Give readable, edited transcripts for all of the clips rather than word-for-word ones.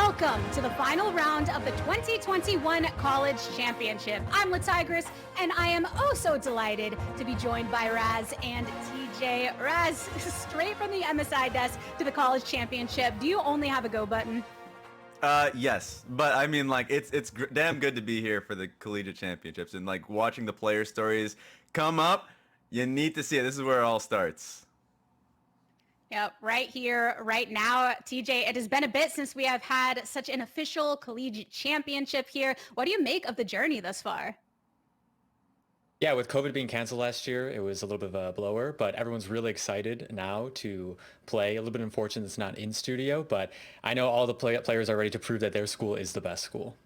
Welcome to the final round of the 2021 College Championship. I'm LaTigris, and I am oh so delighted to be joined by Raz and TJ. Raz, straight from the MSI desk to the College Championship. Do you only have a go button? Yes, but I mean, like, it's damn good to be here for the collegiate championships and like watching the player stories come up. You need to see it. This is where it all starts. Yep, right here, right now. TJ, it has been a bit since we have had such an official collegiate championship here. What do you make of the journey thus far? Yeah, with COVID being canceled last year, it was a little bit of a blower, but everyone's really excited now to play. A little bit unfortunate it's not in studio, but I know all the players are ready to prove that their school is the best school.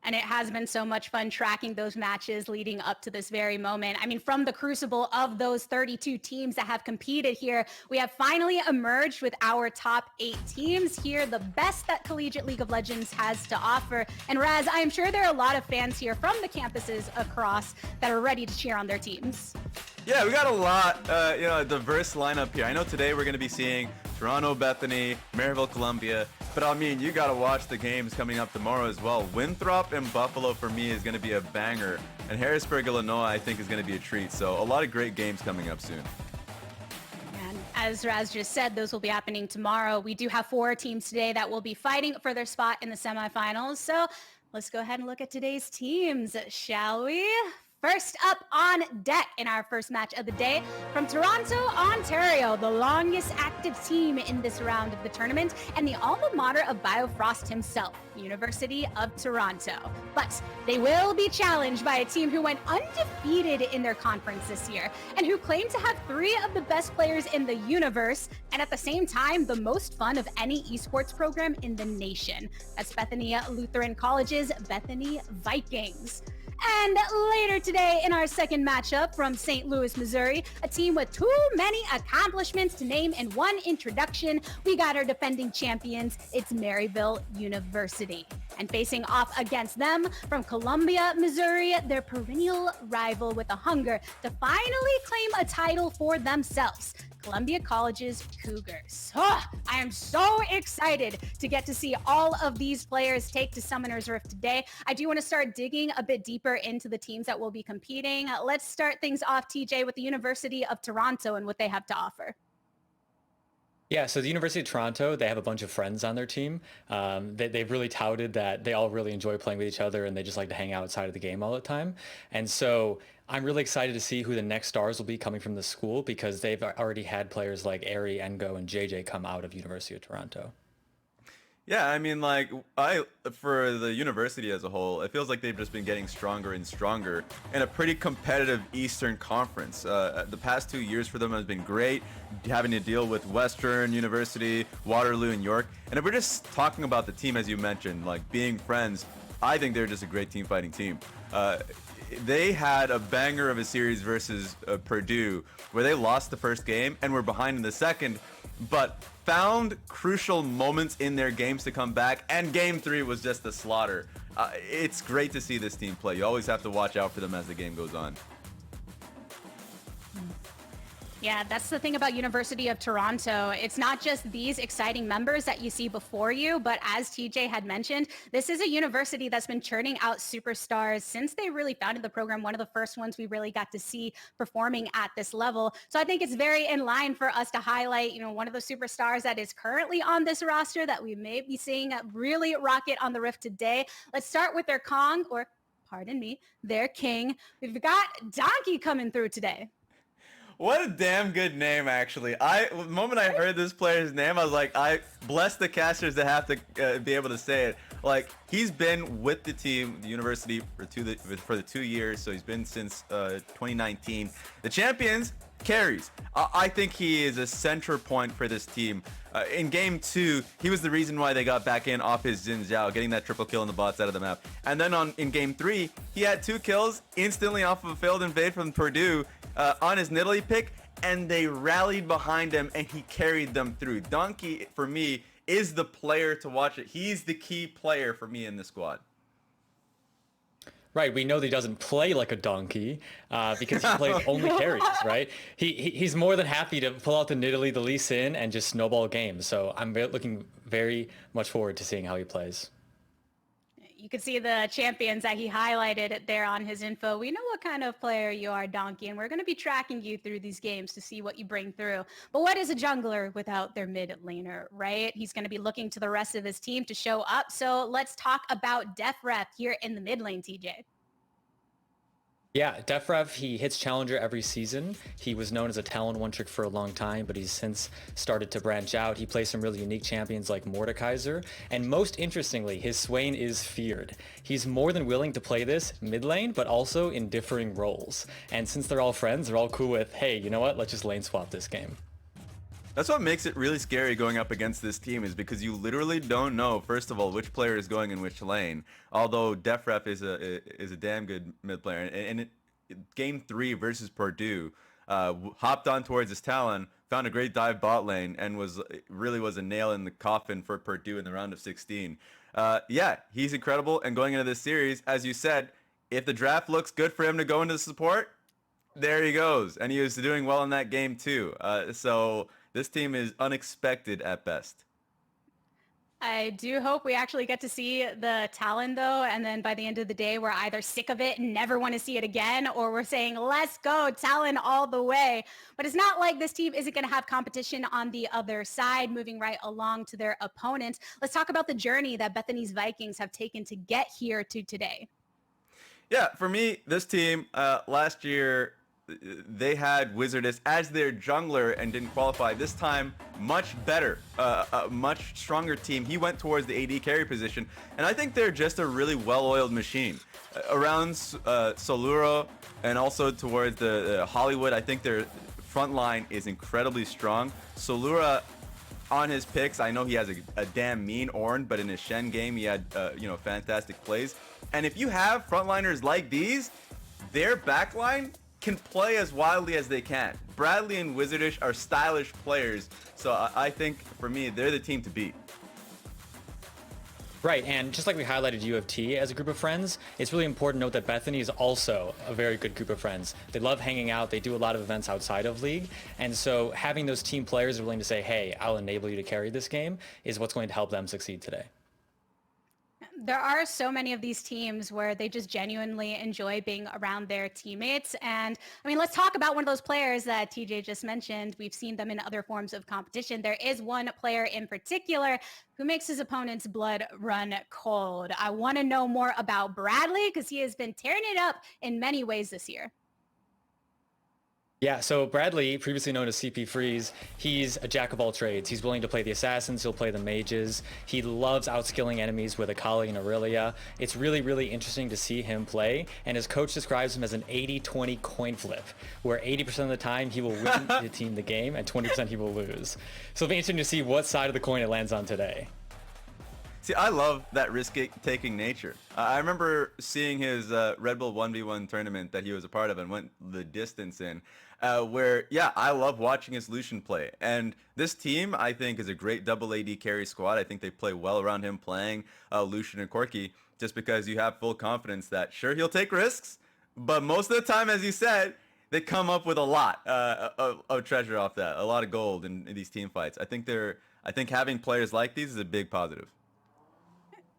And it has been so much fun tracking those matches leading up to this very moment. I mean, from the crucible of those 32 teams that have competed here, we have finally emerged with our top 8 teams here, the best that Collegiate League of Legends has to offer. And Raz, I am sure there are a lot of fans here from the campuses across that are ready to cheer on their teams. Yeah, we got a lot, a diverse lineup here. I know today we're going to be seeing Toronto, Bethany, Maryville, Columbia. But I mean, you got to watch the games coming up tomorrow as well. Winthrop and Buffalo for me is going to be a banger. And Harrisburg, Illinois, I think is going to be a treat. So a lot of great games coming up soon. And as Raz just said, those will be happening tomorrow. We do have 4 teams today that will be fighting for their spot in the semifinals. So let's go ahead and look at today's teams, shall we? First up on deck in our first match of the day, from Toronto, Ontario, the longest active team in this round of the tournament, and the alma mater of Biofrost himself, University of Toronto. But they will be challenged by a team who went undefeated in their conference this year, and who claim to have 3 of the best players in the universe, and at the same time, the most fun of any esports program in the nation. That's Bethany Lutheran College's Bethany Vikings. And later today in our second matchup from St. Louis, Missouri, a team with too many accomplishments to name in one introduction, we got our defending champions, it's Maryville University. And facing off against them from Columbia, Missouri, their perennial rival with a hunger to finally claim a title for themselves, Columbia College's Cougars. Oh, I am so excited to get to see all of these players take to Summoner's Rift today. I do want to start digging a bit deeper into the teams that will be competing. Let's start things off, TJ, with the University of Toronto and what they have to offer. Yeah, so the University of Toronto, they have a bunch of friends on their team. They've really touted that they all really enjoy playing with each other and they just like to hang out outside of the game all the time. And so I'm really excited to see who the next stars will be coming from the school because they've already had players like Ari, Engo, and JJ come out of University of Toronto. Yeah, I mean, like, for the university as a whole, it feels like they've just been getting stronger and stronger in a pretty competitive Eastern Conference. The past 2 years for them has been great, having to deal with Western University, Waterloo, and York. And if we're just talking about the team, as you mentioned, like being friends, I think they're just a great team fighting team. They had a banger of a series versus Purdue where they lost the first game and were behind in the second, but found crucial moments in their games to come back, and game 3 was just a slaughter. It's great to see this team play. You always have to watch out for them as the game goes on. Yeah, that's the thing about University of Toronto. It's not just these exciting members that you see before you, but as TJ had mentioned, this is a university that's been churning out superstars since they really founded the program. One of the first ones we really got to see performing at this level. So I think it's very in line for us to highlight, one of the superstars that is currently on this roster that we may be seeing really rocket on the Rift today. Let's start with their Kong, or pardon me, their King. We've got Donkey coming through today. What a damn good name, actually. The moment I heard this player's name, I was like, I bless the casters that have to be able to say it. Like, he's been with the team, the university, for the 2 years, so he's been since 2019. The champions carries. I think he is a center point for this team. In game 2, he was the reason why they got back in off his Xin Zhao, getting that triple kill in the bots out of the map. And then in game 3, he had 2 kills instantly off of a failed invade from Purdue on his Nidalee pick, and they rallied behind him and he carried them through. Donkey, for me, is the player to watch it. He's the key player for me in the squad. Right, we know that he doesn't play like a donkey because he plays only carries, right? He's more than happy to pull out the Nidalee, the Lee Sin, and just snowball games. So I'm looking very much forward to seeing how he plays. You can see the champions that he highlighted there on his info. We know what kind of player you are, Donkey, and we're going to be tracking you through these games to see what you bring through. But what is a jungler without their mid laner, right? He's going to be looking to the rest of his team to show up. So let's talk about DefRef here in the mid lane, TJ. Yeah, DefRev, he hits Challenger every season. He was known as a Talon one-trick for a long time, but he's since started to branch out. He plays some really unique champions like Mordekaiser, and most interestingly, his Swain is feared. He's more than willing to play this mid lane, but also in differing roles. And since they're all friends, they're all cool with, hey, you know what, let's just lane swap this game. That's what makes it really scary going up against this team, is because you literally don't know, first of all, which player is going in which lane. Although DefRef is a damn good mid player, and game 3 versus Purdue, hopped on towards his Talon, found a great dive bot lane, and was a nail in the coffin for Purdue in the round of 16. Yeah, he's incredible. And going into this series, as you said, if the draft looks good for him to go into support, there he goes, and he was doing well in that game too. So this team is unexpected at best. I do hope we actually get to see the Talon though, and then by the end of the day, we're either sick of it and never want to see it again, or we're saying, let's go Talon all the way. But it's not like this team isn't going to have competition on the other side, moving right along to their opponents. Let's talk about the journey that Bethany's Vikings have taken to get here to today. Yeah, for me, this team, last year, they had Wizardess as their jungler and didn't qualify. This time, much better, a much stronger team. He went towards the AD carry position, and I think they're just a really well-oiled machine. Around Soluro and also towards the Hollywood, I think their front line is incredibly strong. Solura, on his picks, I know he has a damn mean Ornn, but in his Shen game, he had fantastic plays. And if you have frontliners like these, their backline can play as wildly as they can. Bradley and Wizardish are stylish players, so I think for me, they're the team to beat. Right, and just like we highlighted U of T as a group of friends, it's really important to note that Bethany is also a very good group of friends. They love hanging out, they do a lot of events outside of League, and so having those team players willing to say, hey, I'll enable you to carry this game is what's going to help them succeed today. There are so many of these teams where they just genuinely enjoy being around their teammates. And I mean, let's talk about one of those players that TJ just mentioned. We've seen them in other forms of competition. There is one player in particular who makes his opponent's blood run cold. I want to know more about Bradley because he has been tearing it up in many ways this year. Yeah, so Bradley, previously known as CP Freeze, he's a jack of all trades. He's willing to play the assassins, he'll play the mages. He loves outskilling enemies with Akali and Aurelia. It's really, really interesting to see him play, and his coach describes him as an 80-20 coin flip, where 80% of the time he will win the team the game, and 20% he will lose. So it'll be interesting to see what side of the coin it lands on today. See, I love that risk-taking nature. I remember seeing his Red Bull 1v1 tournament that he was a part of and went the distance in, where, yeah, I love watching his Lucian play. And this team, I think, is a great double AD carry squad. I think they play well around him playing Lucian and Corki, just because you have full confidence that, sure, he'll take risks, but most of the time, as you said, they come up with a lot of treasure off that, a lot of gold in these team fights. I think having players like these is a big positive.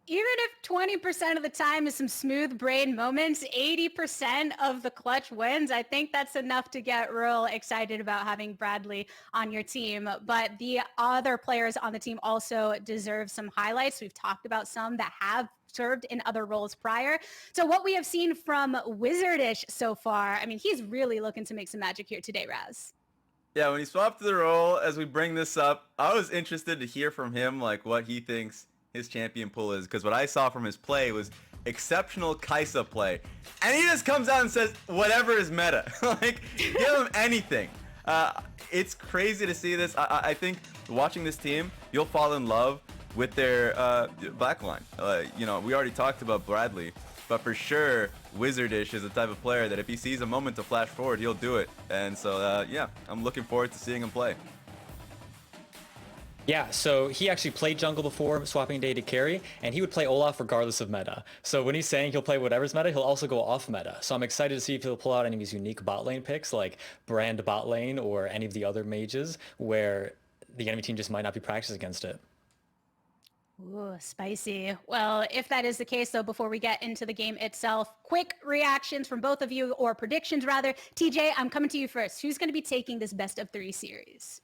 Even if 20% of the time is some smooth brain moments, 80% of the clutch wins. I think that's enough to get real excited about having Bradley on your team. But the other players on the team also deserve some highlights. We've talked about some that have served in other roles prior. So what we have seen from Wizardish so far, I mean, he's really looking to make some magic here today, Raz. Yeah, when he swapped to the role, as we bring this up, I was interested to hear from him, like, what he thinks his champion pool is, because what I saw from his play was exceptional Kai'Sa play, and he just comes out and says whatever is meta. Like, give him anything. It's crazy to see this. I think watching this team, you'll fall in love with their backline. We already talked about Bradley, but for sure Wizardish is the type of player that if he sees a moment to flash forward, he'll do it. And so yeah, I'm looking forward to seeing him play. Yeah, so he actually played jungle before swapping day to carry, and he would play Olaf regardless of meta. So when he's saying he'll play whatever's meta, he'll also go off meta. So I'm excited to see if he'll pull out any of his unique bot lane picks, like Brand bot lane or any of the other mages where the enemy team just might not be practiced against it. Ooh, spicy. Well, if that is the case, though, before we get into the game itself, quick reactions from both of you, or predictions rather. TJ, I'm coming to you first. Who's going to be taking this best of 3 series?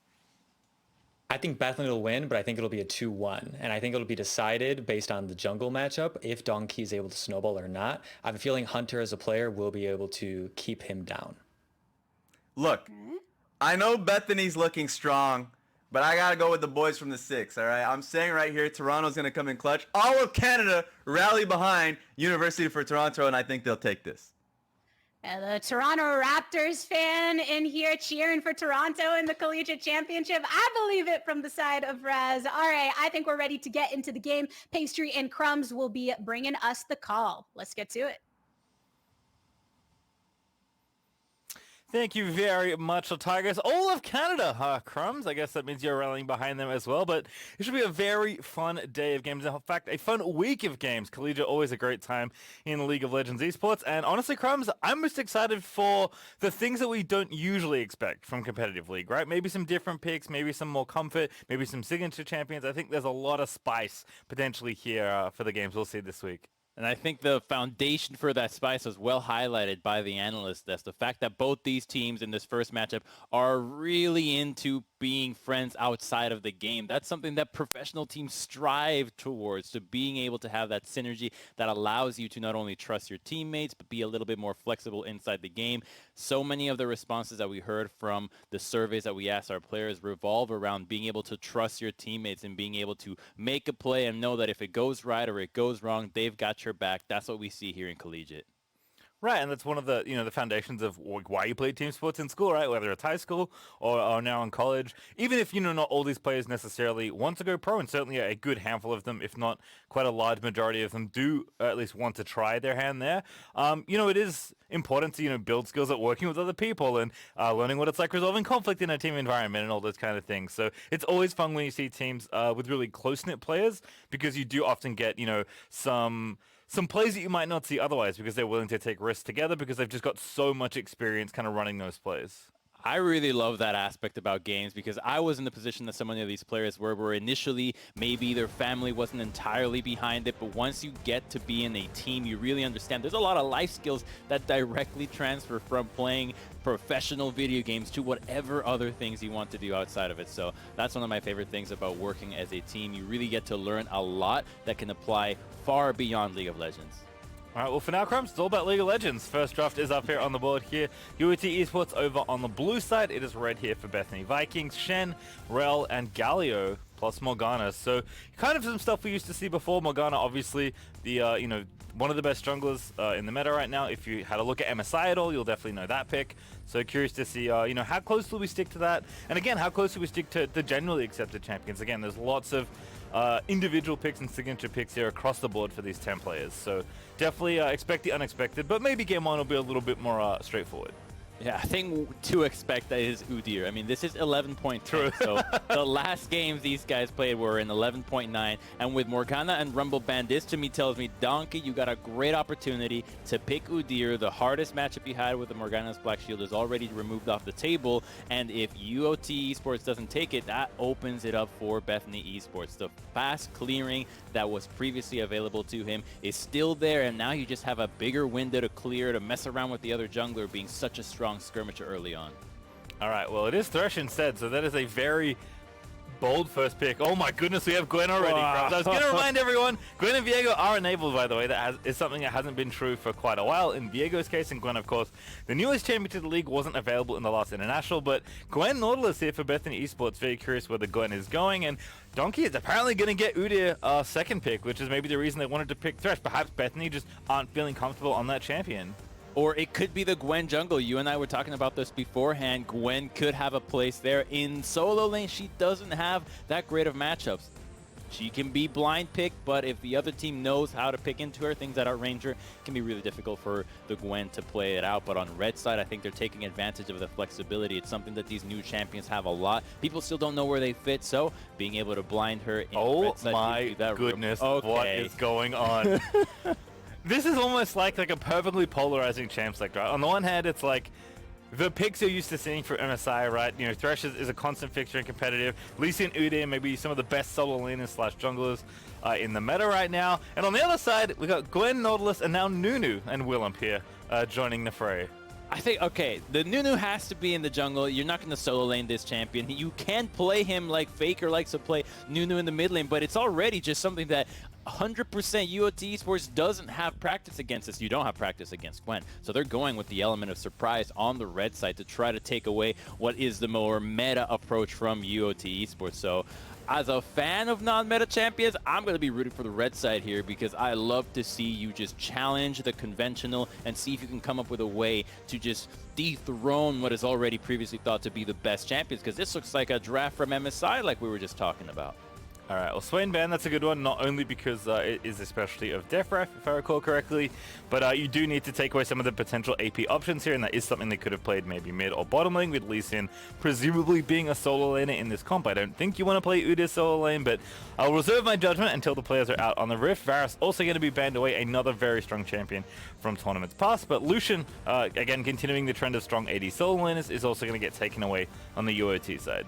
I think Bethany will win, but I think it'll be a 2-1. And I think it'll be decided based on the jungle matchup, if Donkey is able to snowball or not. I have a feeling Hunter as a player will be able to keep him down. Look, I know Bethany's looking strong, but I gotta go with the boys from the 6, all right? I'm saying right here, Toronto's gonna come in clutch. All of Canada rally behind University for Toronto, and I think they'll take this. The Toronto Raptors fan in here cheering for Toronto in the Collegiate Championship. I believe it from the side of Raz. All right, I think we're ready to get into the game. Pastry and Crumbs will be bringing us the call. Let's get to it. Thank you very much, Tigers. All of Canada, Crumbs. I guess that means you're rallying behind them as well, but it should be a very fun day of games. In fact, a fun week of games. Collegiate, always a great time in League of Legends esports. And honestly, Crumbs, I'm most excited for the things that we don't usually expect from competitive league, right? Maybe some different picks, maybe some more comfort, maybe some signature champions. I think there's a lot of spice potentially here for the games we'll see this week. And I think the foundation for that spice was well highlighted by the analyst desk. The fact that both these teams in this first matchup are really into being friends outside of the game. That's something that professional teams strive towards, to being able to have that synergy that allows you to not only trust your teammates, but be a little bit more flexible inside the game. So many of the responses that we heard from the surveys that we asked our players revolve around being able to trust your teammates and being able to make a play and know that if it goes right or it goes wrong, they've got your back. That's what we see here in Collegiate. Right, and that's one of the the foundations of why you play team sports in school, right? Whether it's high school or now in college. Even if not all these players necessarily want to go pro, and certainly a good handful of them, if not quite a large majority of them, do at least want to try their hand there. It is important to build skills at working with other people and learning what it's like resolving conflict in a team environment and all those kind of things. So it's always fun when you see teams with really close-knit players, because you do often get some plays that you might not see otherwise, because they're willing to take risks together because they've just got so much experience kind of running those plays. I really love that aspect about games, because I was in the position that so many of these players were, where initially maybe their family wasn't entirely behind it, but once you get to be in a team, you really understand there's a lot of life skills that directly transfer from playing professional video games to whatever other things you want to do outside of it. So that's one of my favorite things about working as a team. You really get to learn a lot that can apply far beyond League of Legends. All right, well, for now, Crumbs, it's all about League of Legends. First draft is up here on the board here. UOT Esports over on the blue side. It is red here for Bethany. Vikings, Shen, Rel, and Galio, plus Morgana. So kind of some stuff we used to see before. Morgana, obviously, the one of the best junglers in the meta right now. If you had a look at MSI at all, you'll definitely know that pick. So curious to see, how close will we stick to that? And again, how close do we stick to the generally accepted champions? Again, there's lots of individual picks and signature picks here across the board for these 10 players. So definitely expect the unexpected, but maybe game one will be a little bit more straightforward. Yeah, I think to expect that is Udyr. I mean, this is 11.2, so the last games these guys played were in 11.9, and with Morgana and Rumble Band, this to me tells me, Donkey, you got a great opportunity to pick Udyr. The hardest matchup you had with the Morgana's Black Shield is already removed off the table, and if UOT Esports doesn't take it, that opens it up for Bethany Esports. The fast clearing that was previously available to him is still there, and now you just have a bigger window to clear, to mess around with the other jungler being such a strong skirmisher early on. All right, well, it is Thresh instead, so that is a very bold first pick. Oh my goodness, we have Gwen already. Wow. I was going to remind everyone, Gwen and Viego are enabled, by the way. That is something that hasn't been true for quite a while in Viego's case, and Gwen, of course, the newest champion to the league, wasn't available in the last international, but Gwen Nautilus here for Bethany Esports. Very curious where the Gwen is going, and Donkey is apparently going to get Udyr second pick, which is maybe the reason they wanted to pick Thresh. Perhaps Bethany just aren't feeling comfortable on that champion. Or it could be the Gwen jungle. You and I were talking about this beforehand. Gwen could have a place there. In solo lane, she doesn't have that great of matchups. She can be blind picked, but if the other team knows how to pick into her, things that outrange her, it can be really difficult for the Gwen to play it out. But on red side, I think they're taking advantage of the flexibility. It's something that these new champions have a lot. People still don't know where they fit, so being able to blind her in red side, my that goodness, okay. What is going on? This is almost like a perfectly polarizing champ select, right? On the one hand, it's like, the picks you're used to seeing for MSI, right? You know, Thresh is a constant fixture and competitive. Lee Sin, Udyr, maybe some of the best solo laners slash junglers in the meta right now. And on the other side, we got Gwen, Nautilus, and now Nunu and Willump here joining the fray. I think, okay, the Nunu has to be in the jungle. You're not going to solo lane this champion. You can play him like Faker likes to play Nunu in the mid lane, but it's already just something that 100% UOT Esports doesn't have practice against this. You don't have practice against Gwen. So they're going with the element of surprise on the red side to try to take away what is the more meta approach from UOT Esports. So as a fan of non-meta champions, I'm going to be rooting for the red side here because I love to see you just challenge the conventional and see if you can come up with a way to just dethrone what is already previously thought to be the best champions, because this looks like a draft from MSI like we were just talking about. All right, well, Swain Ban, that's a good one, not only because it is a specialty of Death if I recall correctly, but you do need to take away some of the potential AP options here, and that is something they could have played maybe mid or bottom lane, with Lee Sin presumably being a solo laner in this comp. I don't think you want to play Udyr solo lane, but I'll reserve my judgment until the players are out on the Rift. Varus also going to be banned away, another very strong champion from tournaments past, but Lucian, again, continuing the trend of strong AD solo laners, is also going to get taken away on the UOT side.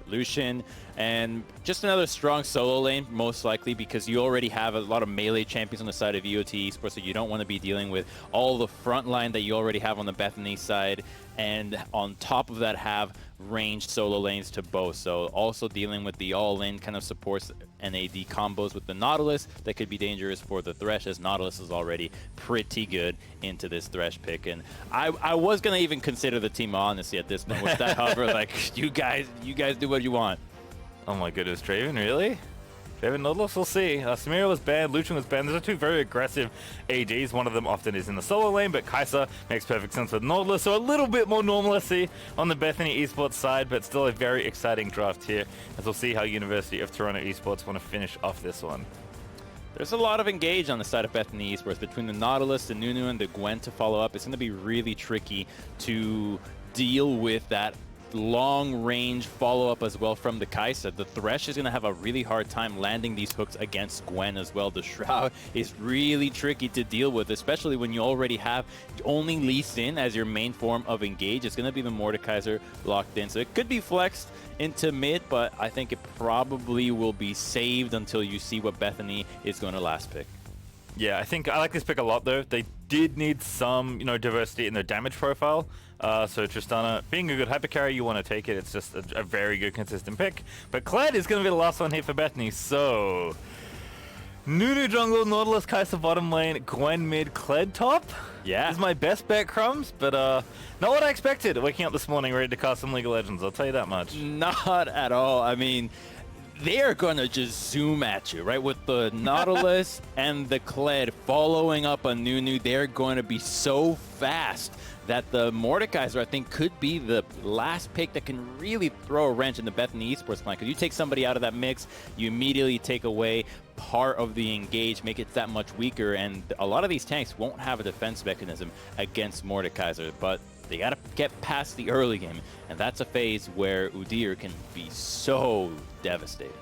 Lucian, and just another strong solo lane, most likely, because you already have a lot of melee champions on the side of UOT Esports, so you don't want to be dealing with all the front line that you already have on the Bethany side, and on top of that have ranged solo lanes to both. So also dealing with the all-in kind of supports and AD combos with the Nautilus that could be dangerous for the Thresh, as Nautilus is already pretty good into this Thresh pick. And I was gonna even consider the team honestly at this point with that hover, like you guys do what you want. Oh my goodness, Draven, really? Draven, Nautilus, we'll see. Samira was banned, Lucian was banned. Those are two very aggressive ADs. One of them often is in the solo lane, but Kai'Sa makes perfect sense with Nautilus. So a little bit more normalcy on the Bethany Esports side, but still a very exciting draft here, as we'll see how University of Toronto Esports want to finish off this one. There's a lot of engage on the side of Bethany Esports between the Nautilus, the Nunu, and the Gwen to follow up. It's going to be really tricky to deal with that long-range follow-up as well from the Kai'Sa. The Thresh is going to have a really hard time landing these hooks against Gwen as well. The Shroud is really tricky to deal with, especially when you already have only Lee Sin as your main form of engage. It's going to be the Mordekaiser locked in, so it could be flexed into mid, but I think it probably will be saved until you see what Bethany is going to last pick. Yeah, I think I like this pick a lot, though. They did need some, diversity in their damage profile. So Tristana, being a good hyper carry, you want to take it. It's just a very good, consistent pick. But Kled is going to be the last one here for Bethany. So Nunu jungle, Nautilus, Kai'Sa bottom lane, Gwen mid, Kled top. Yeah, this is my best bet, Crumbs. But not what I expected. Waking up this morning ready to cast some League of Legends. I'll tell you that much. Not at all. I mean, they are going to just zoom at you, right? With the Nautilus and the Kled following up on Nunu, they're going to be so fast that the Mordekaiser, I think, could be the last pick that can really throw a wrench in the Bethany Esports plan. Because you take somebody out of that mix, you immediately take away part of the engage, make it that much weaker, and a lot of these tanks won't have a defense mechanism against Mordekaiser, but they got to get past the early game, and that's a phase where Udyr can be so devastating.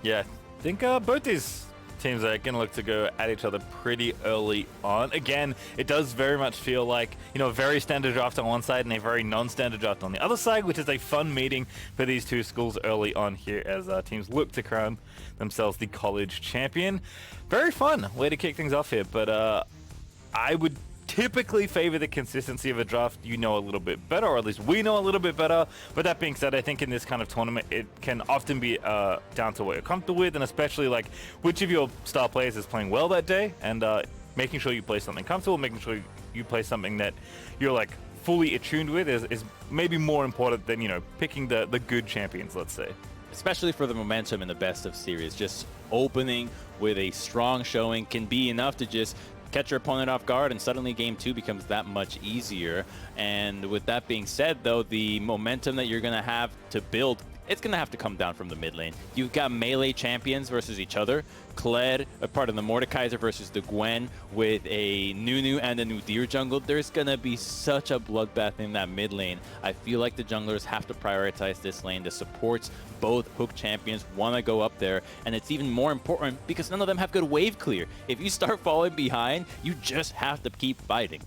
Yeah, I think both these teams are going to look to go at each other pretty early on. Again, it does very much feel like, a very standard draft on one side and a very non-standard draft on the other side, which is a fun meeting for these two schools early on here as teams look to crown themselves the college champion. Very fun way to kick things off here, but I would typically favor the consistency of a draft a little bit better, or at least we know a little bit better. But that being said, I think in this kind of tournament, it can often be down to what you're comfortable with, and especially like which of your star players is playing well that day, and making sure you play something comfortable, making sure you play something that you're like fully attuned with is maybe more important than, picking the good champions, let's say. Especially for the momentum in the best of series, just opening with a strong showing can be enough to just catch your opponent off guard, and suddenly game 2 becomes that much easier. And with that being said, though, the momentum that you're going to have to build, it's going to have to come down from the mid lane. You've got melee champions versus each other. Kled, a part of the Mordekaiser versus the Gwen with a Nunu and a Udyr jungle. There's going to be such a bloodbath in that mid lane. I feel like the junglers have to prioritize this lane. The supports, both hook champions, want to go up there. And it's even more important because none of them have good wave clear. If you start falling behind, you just have to keep fighting.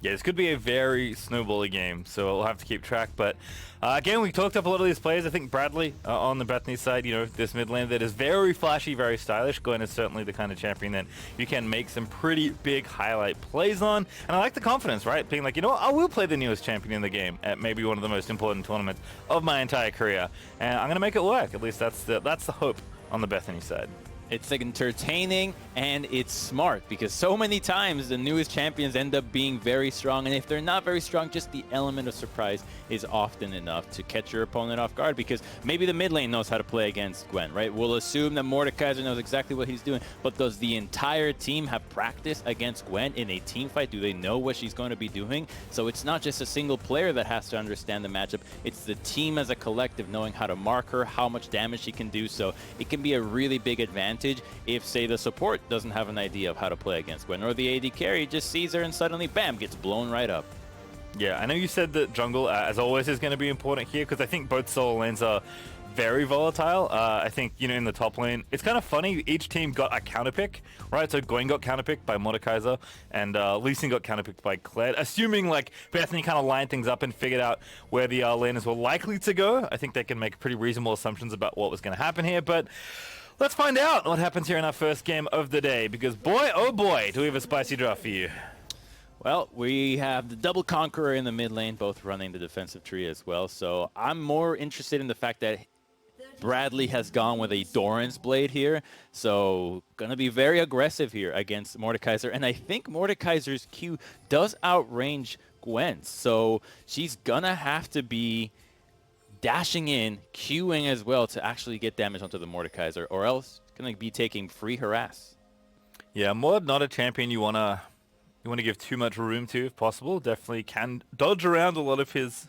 Yeah, this could be a very snowbally game, so we'll have to keep track. But again, we talked up a lot of these players. I think Bradley on the Bethany side, you know, this mid lane that is very flashy, very stylish. Gwen is certainly the kind of champion that you can make some pretty big highlight plays on. And I like the confidence, right? Being like, you know what, I will play the newest champion in the game at maybe one of the most important tournaments of my entire career. And I'm going to make it work. At least that's the hope on the Bethany side. It's entertaining and it's smart because so many times the newest champions end up being very strong, and if they're not very strong, just the element of surprise is often enough to catch your opponent off guard, because maybe the mid lane knows how to play against Gwen, right? We'll assume that Mordekaiser knows exactly what he's doing, but does the entire team have practice against Gwen in a team fight? Do they know what she's going to be doing? So it's not just a single player that has to understand the matchup, it's the team as a collective knowing how to mark her, how much damage she can do, so it can be a really big advantage if, say, the support doesn't have an idea of how to play against Gwen, or the AD carry just sees her and suddenly, bam, gets blown right up. Yeah, I know you said that jungle, as always, is going to be important here, because I think both solo lanes are very volatile. I think, you know, in the top lane, it's kind of funny, each team got a counter pick, right? So Gwen got counter picked by Mordekaiser, and Lee Sin got counter picked by Kled. Assuming, like, Bethany kind of lined things up and figured out where the laners were likely to go, I think they can make pretty reasonable assumptions about what was going to happen here, but let's find out what happens here in our first game of the day, because boy, oh boy, do we have a spicy draft for you. Well, we have the double conqueror in the mid lane, both running the defensive tree as well. So I'm more interested in the fact that Bradley has gone with a Doran's Blade here. So going to be very aggressive here against Mordekaiser. And I think Mordekaiser's Q does outrange Gwen's. So she's going to have to be dashing in, queuing as well to actually get damage onto the Mordekaiser, or else going to be taking free harass. Yeah, Mord, not a champion you want to give too much room to if possible. Definitely can dodge around a lot of his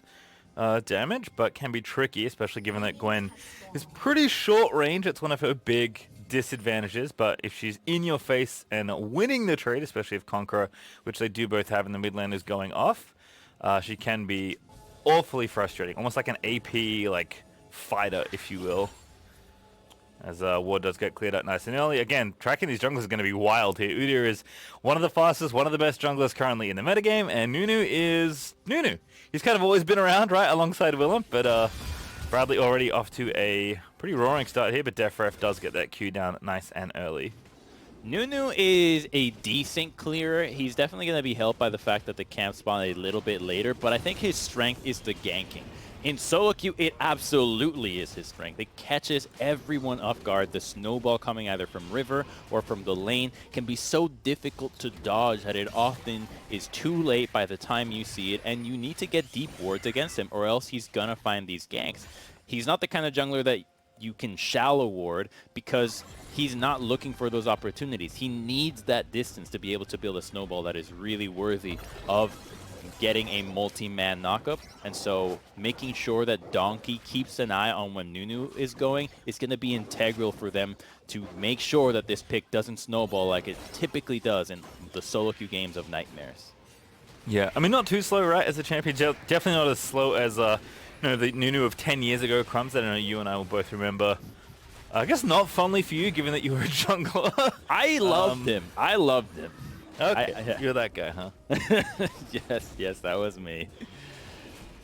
damage, but can be tricky, especially given that Gwen is pretty short range. It's one of her big disadvantages, but if she's in your face and winning the trade, especially if Conqueror, which they do both have in the mid lane, is going off, she can be awfully frustrating, almost like an AP like fighter, if you will. As Ward does get cleared up nice and early. Again, tracking these junglers is going to be wild here. Udyr is one of the fastest, one of the best junglers currently in the metagame, and Nunu is Nunu. He's kind of always been around, right, alongside Willem, but Bradley already off to a pretty roaring start here, but Defref does get that Q down nice and early. Nunu is a decent clearer. He's definitely going to be helped by the fact that the camp spawned a little bit later, but I think his strength is the ganking. In solo queue, it absolutely is his strength. It catches everyone off guard. The snowball coming either from river or from the lane can be so difficult to dodge that it often is too late by the time you see it, and you need to get deep wards against him, or else he's going to find these ganks. He's not the kind of jungler that you can shallow ward because he's not looking for those opportunities. He needs that distance to be able to build a snowball that is really worthy of getting a multi-man knockup, and so making sure that Donkey keeps an eye on when Nunu is going is going to be integral for them to make sure that this pick doesn't snowball like it typically does in the solo queue games of Nightmares. Yeah, I mean, not too slow, right, as a champion. Definitely not as slow as the Nunu of 10 years ago, Crumbs. I don't know, you and I will both remember. I guess not fondly for you, given that you were a jungler. I loved him. I loved him. Okay, you're that guy, huh? Yes, that was me.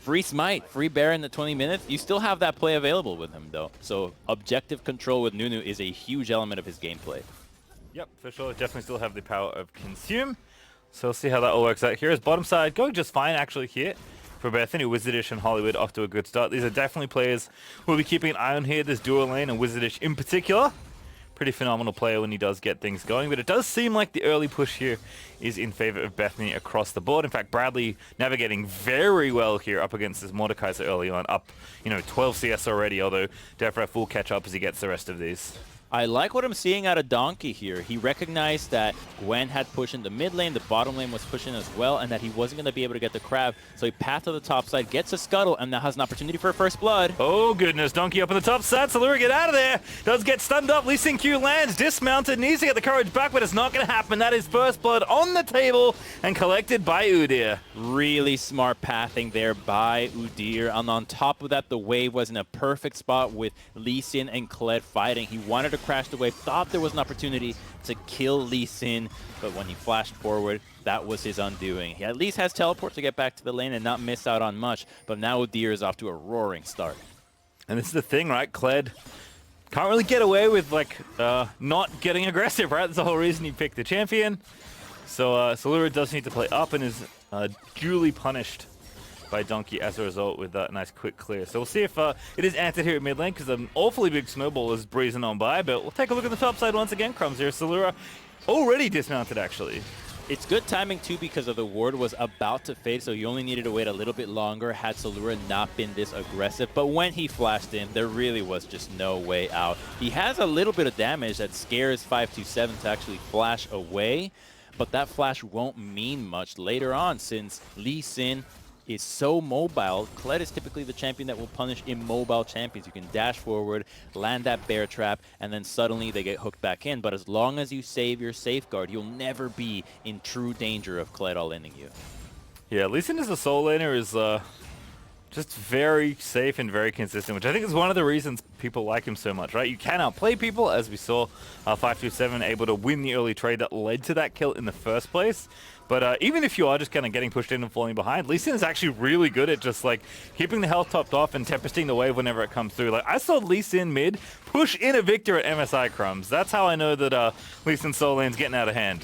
Free Smite, free Baron at 20 minutes. You still have that play available with him, though. So objective control with Nunu is a huge element of his gameplay. Yep, for sure. Definitely still have the power of Consume. So we'll see how that all works out. Here is bottom side going just fine, actually, here for Bethany. Wizardish and Hollywood off to a good start. These are definitely players we'll be keeping an eye on here. This dual lane and Wizardish in particular. Pretty phenomenal player when he does get things going, but it does seem like the early push here is in favor of Bethany across the board. In fact, Bradley navigating very well here up against this Mordekaiser early on, up 12 CS already, although Defref will catch up as he gets the rest of these. I like what I'm seeing out of Donkey here. He recognized that Gwen had pushed in the mid lane, the bottom lane was pushing as well, and that he wasn't going to be able to get the crab. So he path to the top side, gets a scuttle, and now has an opportunity for a first blood. Oh goodness, Donkey up on the top side. Salura get out of there. Does get stunned up. Lee Sin Q lands, dismounted, needs to get the courage back, but it's not going to happen. That is first blood on the table and collected by Udyr. Really smart pathing there by Udyr. And on top of that, the wave was in a perfect spot with Lee Sin and Kled fighting. He wanted to have crashed away, thought there was an opportunity to kill Lee Sin, but when he flashed forward, that was his undoing. He at least has teleport to get back to the lane and not miss out on much, but now Udyr is off to a roaring start. And this is the thing, right? Kled can't really get away with, like, not getting aggressive, right? That's the whole reason he picked the champion. So Salura does need to play up and is duly punished by Donkey as a result with that nice quick clear. So we'll see if it is answered here at mid lane, because an awfully big snowball is breezing on by, but we'll take a look at the top side once again. Crumbs here. Salura already dismounted, actually. It's good timing, too, because of the ward was about to fade, so you only needed to wait a little bit longer had Salura not been this aggressive. But when he flashed in, there really was just no way out. He has a little bit of damage that scares 527 to actually flash away, but that flash won't mean much later on since Lee Sin is so mobile. Kled is typically the champion that will punish immobile champions. You can dash forward, land that bear trap, and then suddenly they get hooked back in. But as long as you save your safeguard, you'll never be in true danger of Kled all-inning you. Yeah, Lee Sin as a soul laner is just very safe and very consistent, which I think is one of the reasons people like him so much, right? You can outplay people, as we saw 527 able to win the early trade that led to that kill in the first place. But even if you are just kind of getting pushed in and falling behind, Lee Sin is actually really good at just like keeping the health topped off and tempesting the wave whenever it comes through. Like I saw Lee Sin mid push in a Victor at MSI Crumbs. That's how I know that Lee Sin solo lane's getting out of hand.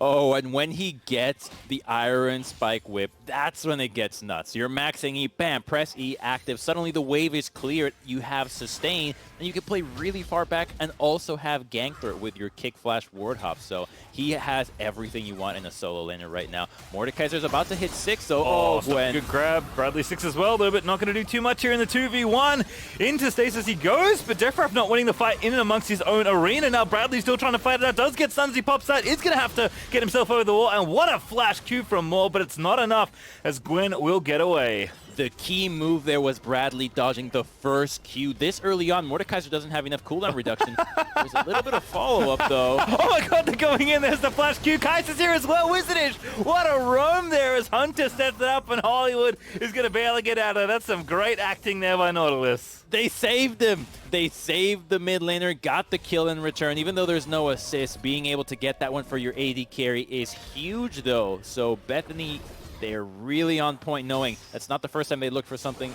Oh, and when he gets the Iron Spike Whip, that's when it gets nuts. You're maxing E, bam, press E, active. Suddenly the wave is cleared, you have sustain, and you can play really far back and also have gank threat with your kick flash ward hop. So he has everything you want in a solo laner right now. Mordekaiser's about to hit 6, so Gwen. Good grab. Bradley 6 as well, though, but not going to do too much here in the 2v1. Into stasis he goes, but Defraf not winning the fight in and amongst his own arena. Now Bradley still trying to fight it out. Does get stuns, he pops out. Is going to have to get himself over the wall, and what a flash Q from Maul, but it's not enough as Gwen will get away. The key move there was Bradley dodging the first Q. This early on, Mordekaiser doesn't have enough cooldown reduction. There's a little bit of follow-up, though. Oh my god, they're going in. There's the flash Q. Kaiser's here as well. Wizardish, what a roam there as Hunter sets it up, and Hollywood is going to barely get out of it. That's some great acting there by Nautilus. They saved him. They saved the mid laner, got the kill in return. Even though there's no assist, being able to get that one for your AD carry is huge, though. So Bethany, they're really on point, knowing that's not the first time they look for something.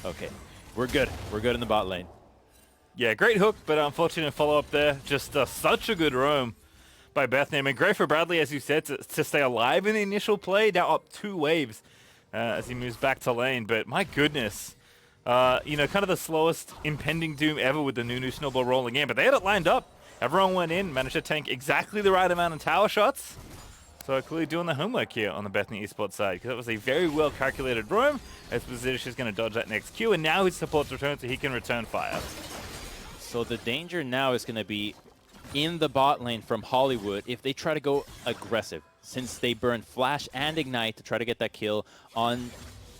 Okay, we're good. We're good in the bot lane. Yeah, great hook, but unfortunate follow-up there. Just such a good roam by Bethany. I mean, great for Bradley, as you said, to stay alive in the initial play. Now up 2 waves as he moves back to lane. But my goodness, you know, kind of the slowest impending doom ever with the Nunu snowball rolling in. But they had it lined up. Everyone went in, managed to tank exactly the right amount of tower shots. So clearly doing the homework here on the Bethany Esports side, because that was a very well calculated roam, as Wizardish is going to dodge that next Q, and now his support's returned so he can return fire. So the danger now is going to be in the bot lane from Hollywood if they try to go aggressive, since they burn Flash and Ignite to try to get that kill on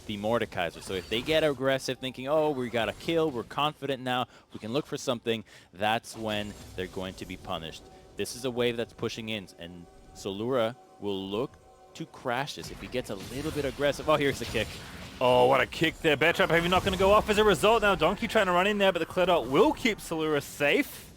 the Mordekaiser. So if they get aggressive thinking, oh, we got a kill, we're confident now, we can look for something, that's when they're going to be punished. This is a wave that's pushing in, and Salura will look to crash this if he gets a little bit aggressive. Oh, here's the kick. Oh, what a kick there. Bear trap maybe not going to go off as a result. Now Donkey trying to run in there, but the clear dot will keep Salura safe.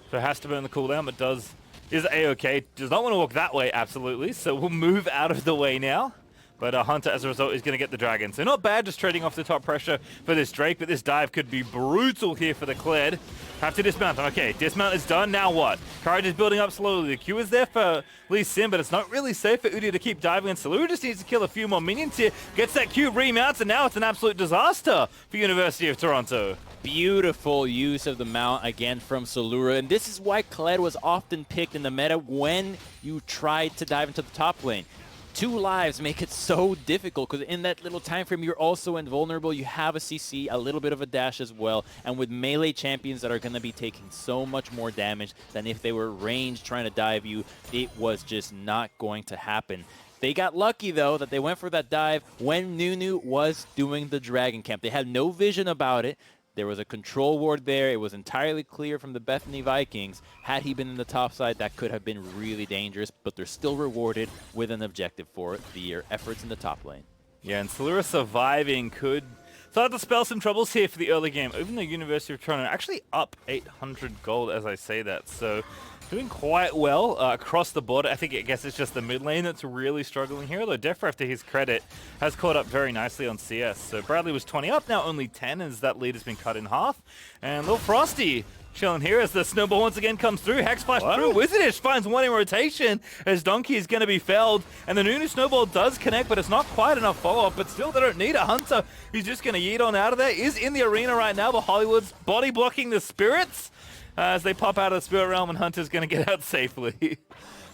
So it has to burn the cooldown, but is A-okay. Does not want to walk that way, absolutely. So we'll move out of the way now. But Hunter, as a result, is going to get the dragon. So not bad, just trading off the top pressure for this Drake, but this dive could be brutal here for the Kled. Have to dismount. Okay, dismount is done. Now what? Courage is building up slowly. The Q is there for Lee Sin, but it's not really safe for Udyr to keep diving, and Salura just needs to kill a few more minions here. Gets that Q, remounts, and now it's an absolute disaster for University of Toronto. Beautiful use of the mount again from Salura, and this is why Kled was often picked in the meta when you tried to dive into the top lane. 2 lives make it so difficult because in that little time frame you're also invulnerable. You have a CC, a little bit of a dash as well, and with melee champions that are going to be taking so much more damage than if they were ranged trying to dive you, it was just not going to happen. They got lucky, though, that they went for that dive when Nunu was doing the Dragon Camp. They had no vision about it. There was a control ward there. It was entirely clear from the Bethany Vikings. Had he been in the top side, that could have been really dangerous, but they're still rewarded with an objective for their efforts in the top lane. Yeah, and Salura surviving could So I had to spell some troubles here for the early game. Even though University of Toronto actually up 800 gold as I say that. So doing quite well across the board. I guess it's just the mid lane that's really struggling here. Although Defref, to his credit, has caught up very nicely on CS. So Bradley was 20 up, now only 10 as that lead has been cut in half. And Little Frosty chilling here as the snowball once again comes through. Hex flash through. Wizardish finds one in rotation as Donkey is going to be felled. And the Nunu snowball does connect, but it's not quite enough follow-up. But still, they don't need a Hunter. He's just going to yeet on out of there. Is in the arena right now, but Hollywood's body blocking the spirits as they pop out of the spirit realm, and Hunter's going to get out safely.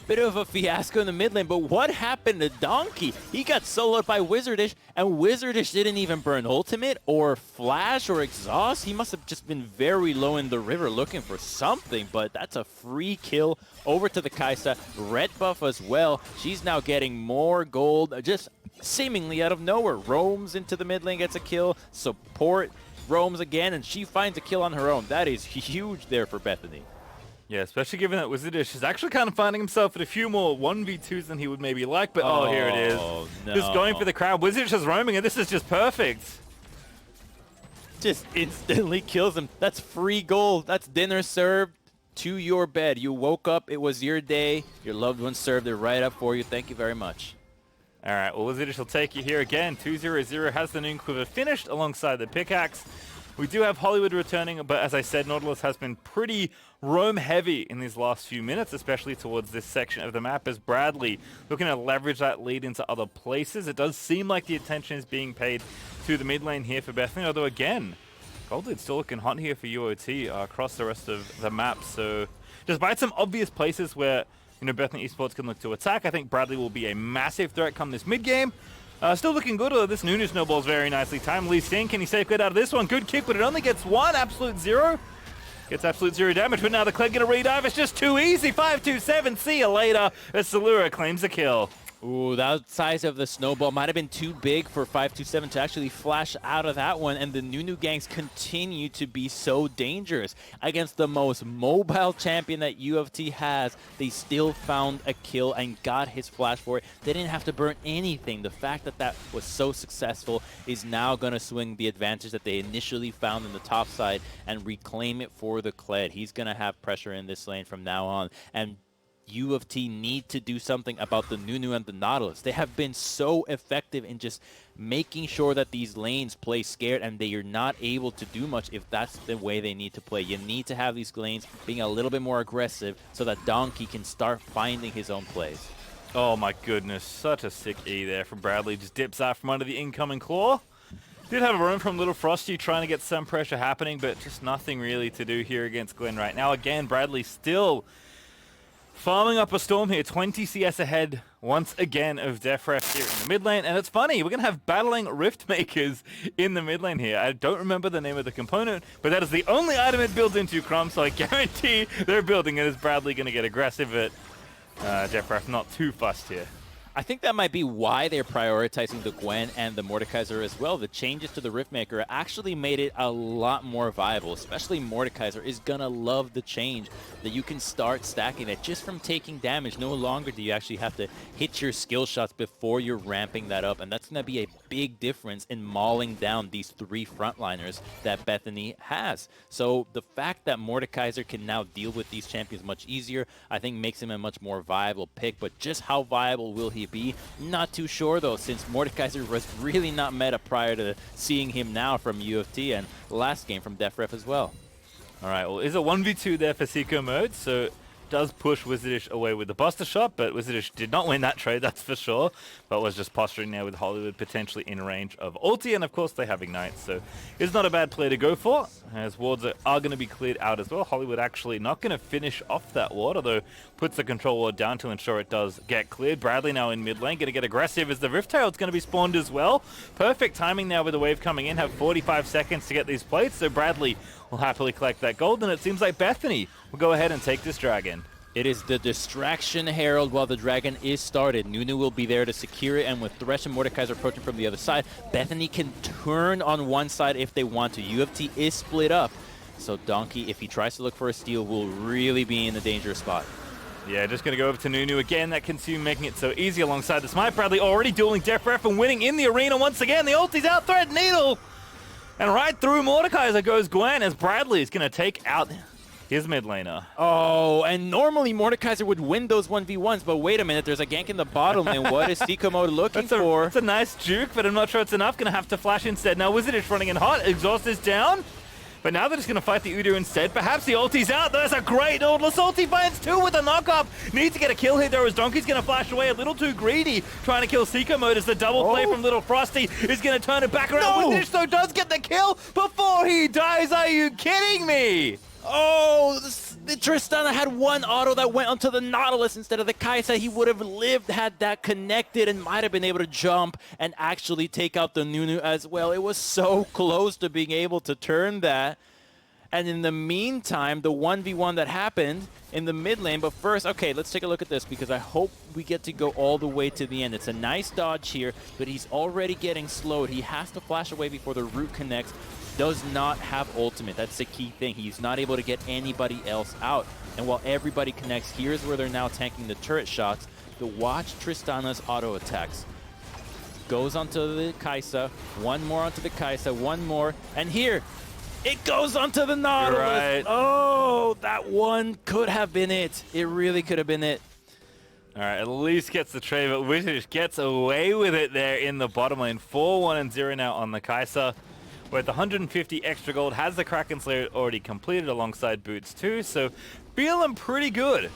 Bit of a fiasco in the mid lane, but what happened to Donkey? He got soloed by Wizardish, and Wizardish didn't even burn ultimate or flash or exhaust. He must have just been very low in the river looking for something, but that's a free kill over to the Kai'Sa. Red buff as well. She's now getting more gold, just seemingly out of nowhere. Roams into the mid lane, gets a kill. Support roams again, and she finds a kill on her own. That is huge there for Bethany. Yeah, especially given that Wizardish is actually kind of finding himself at a few more 1v2s than he would maybe like, but oh here it is. No. Just going for the crowd. Wizardish is roaming, and this is just perfect. Just instantly kills him. That's free gold. That's dinner served to your bed. You woke up, it was your day, your loved one served it right up for you. Thank you very much. All right, well, Wizardish will take you here again. 2-0-0 has the Noon Quiver finished alongside the pickaxe. We do have Hollywood returning, but as I said, Nautilus has been pretty roam-heavy in these last few minutes, especially towards this section of the map, as Bradley looking to leverage that lead into other places. It does seem like the attention is being paid to the mid lane here for Bethany, although again, Gold Lead's still looking hot here for UOT across the rest of the map. So despite some obvious places where Bethany Esports can look to attack, I think Bradley will be a massive threat come this mid-game. Still looking good, although this Nunu snowball's very nicely timed. Lee Sting, can he safeguard out of this one? Good kick, but it only gets one. Absolute zero. Gets absolute zero damage, but now the Kled gonna redive. It's just too easy. 5-2-7, see you later. As Salura claims the kill. Ooh, that size of the snowball might have been too big for 527 to actually flash out of that one, and the Nunu gangs continue to be so dangerous. Against the most mobile champion that U of T has, they still found a kill and got his flash for it. They didn't have to burn anything. The fact that that was so successful is now going to swing the advantage that they initially found in the top side and reclaim it for the Kled. He's going to have pressure in this lane from now on, and U of T need to do something about the Nunu and the Nautilus. They have been so effective in just making sure that these lanes play scared, and they are not able to do much if that's the way they need to play. You need to have these lanes being a little bit more aggressive so that Donkey can start finding his own plays. Oh my goodness, such a sick E there from Bradley. Just dips out from under the incoming claw. Did have a roam from Little Frosty trying to get some pressure happening, but just nothing really to do here against Glenn right now. Again, Bradley still farming up a storm here, 20 CS ahead once again of Defref here in the mid lane. And it's funny, we're going to have battling Rift Makers in the mid lane here. I don't remember the name of the component, but that is the only item it builds into, Crumb, so I guarantee they're building it. Is Bradley going to get aggressive, but Defref not too fussed here. I think that might be why they're prioritizing the Gwen and the Mordekaiser as well. The changes to the Riftmaker actually made it a lot more viable, especially Mordekaiser is going to love the change that you can start stacking that just from taking damage. No longer do you actually have to hit your skill shots before you're ramping that up, and that's going to be a big difference in mauling down these three frontliners that Bethany has. So the fact that Mordekaiser can now deal with these champions much easier, I think makes him a much more viable pick, but just how viable will he be? Not too sure though, since Mordekaiser was really not meta prior to seeing him now from U of T and last game from Defref as well. All right, well, is a 1v2 there for Seiko mode, so does push Wizardish away with the Buster Shot, but Wizardish did not win that trade, that's for sure, but was just posturing there with Hollywood potentially in range of ulti, and of course they have Ignite, so it's not a bad play to go for, as wards are going to be cleared out as well. Hollywood actually not going to finish off that ward, although puts the control ward down to ensure it does get cleared. Bradley now in mid lane, going to get aggressive as the Rift Tail is going to be spawned as well. Perfect timing now with the wave coming in, have 45 seconds to get these plates, so Bradley will happily collect that gold, and it seems like Bethany will go ahead and take this dragon. It is the Distraction Herald while the dragon is started. Nunu will be there to secure it, and with Thresh and Mordekaiser approaching from the other side, Bethany can turn on one side if they want to. U of T is split up, so Donkey, if he tries to look for a steal, will really be in a dangerous spot. Yeah, just going to go over to Nunu again. That consume making it so easy alongside the Smite. Bradley already dueling Defref and winning in the arena once again. The ulti's out, Thread Needle And right through Mordekaiser goes Gwen as Bradley is going to take out his mid laner. Oh, and normally Mordekaiser would win those 1v1s, but wait a minute, there's a gank in the bottom, and what is CLoL looking for? It's a nice juke, but I'm not sure it's enough. Going to have to flash instead. Now Wizardish running in hot, Exhaust is down. But now they're just going to fight the Udyr instead. Perhaps the ulti's out. There's a great Nautilus ulti finds two with a knock-up. Needs to get a kill here though as Donkey's going to flash away a little too greedy. Trying to kill Seeker Mode as the double play from Little Frosty is going to turn it back around. Wizardish though does get the kill before he dies. Are you kidding me? Oh, the Tristana had one auto that went onto the Nautilus instead of the Kai'Sa. He would have lived had that connected and might have been able to jump and actually take out the Nunu as well. It was so close to being able to turn that. And in the meantime, the 1v1 that happened in the mid lane. But first, okay, let's take a look at this because I hope we get to go all the way to the end. It's a nice dodge here, but he's already getting slowed. He has to flash away before the root connects. Does not have ultimate. That's the key thing. He's not able to get anybody else out. And while everybody connects, here's where they're now tanking the turret shots. To watch Tristana's auto attacks. Goes onto the Kai'Sa. One more onto the Kai'Sa. One more. And here, it goes onto the Nautilus. Right. Oh, that one could have been it. It really could have been it. All right, at least gets the trade, but Wizardish gets away with it there in the bottom lane. 4-1-0 now on the Kai'Sa. With 150 extra gold, has the Kraken Slayer already completed alongside Boots too, so feeling pretty good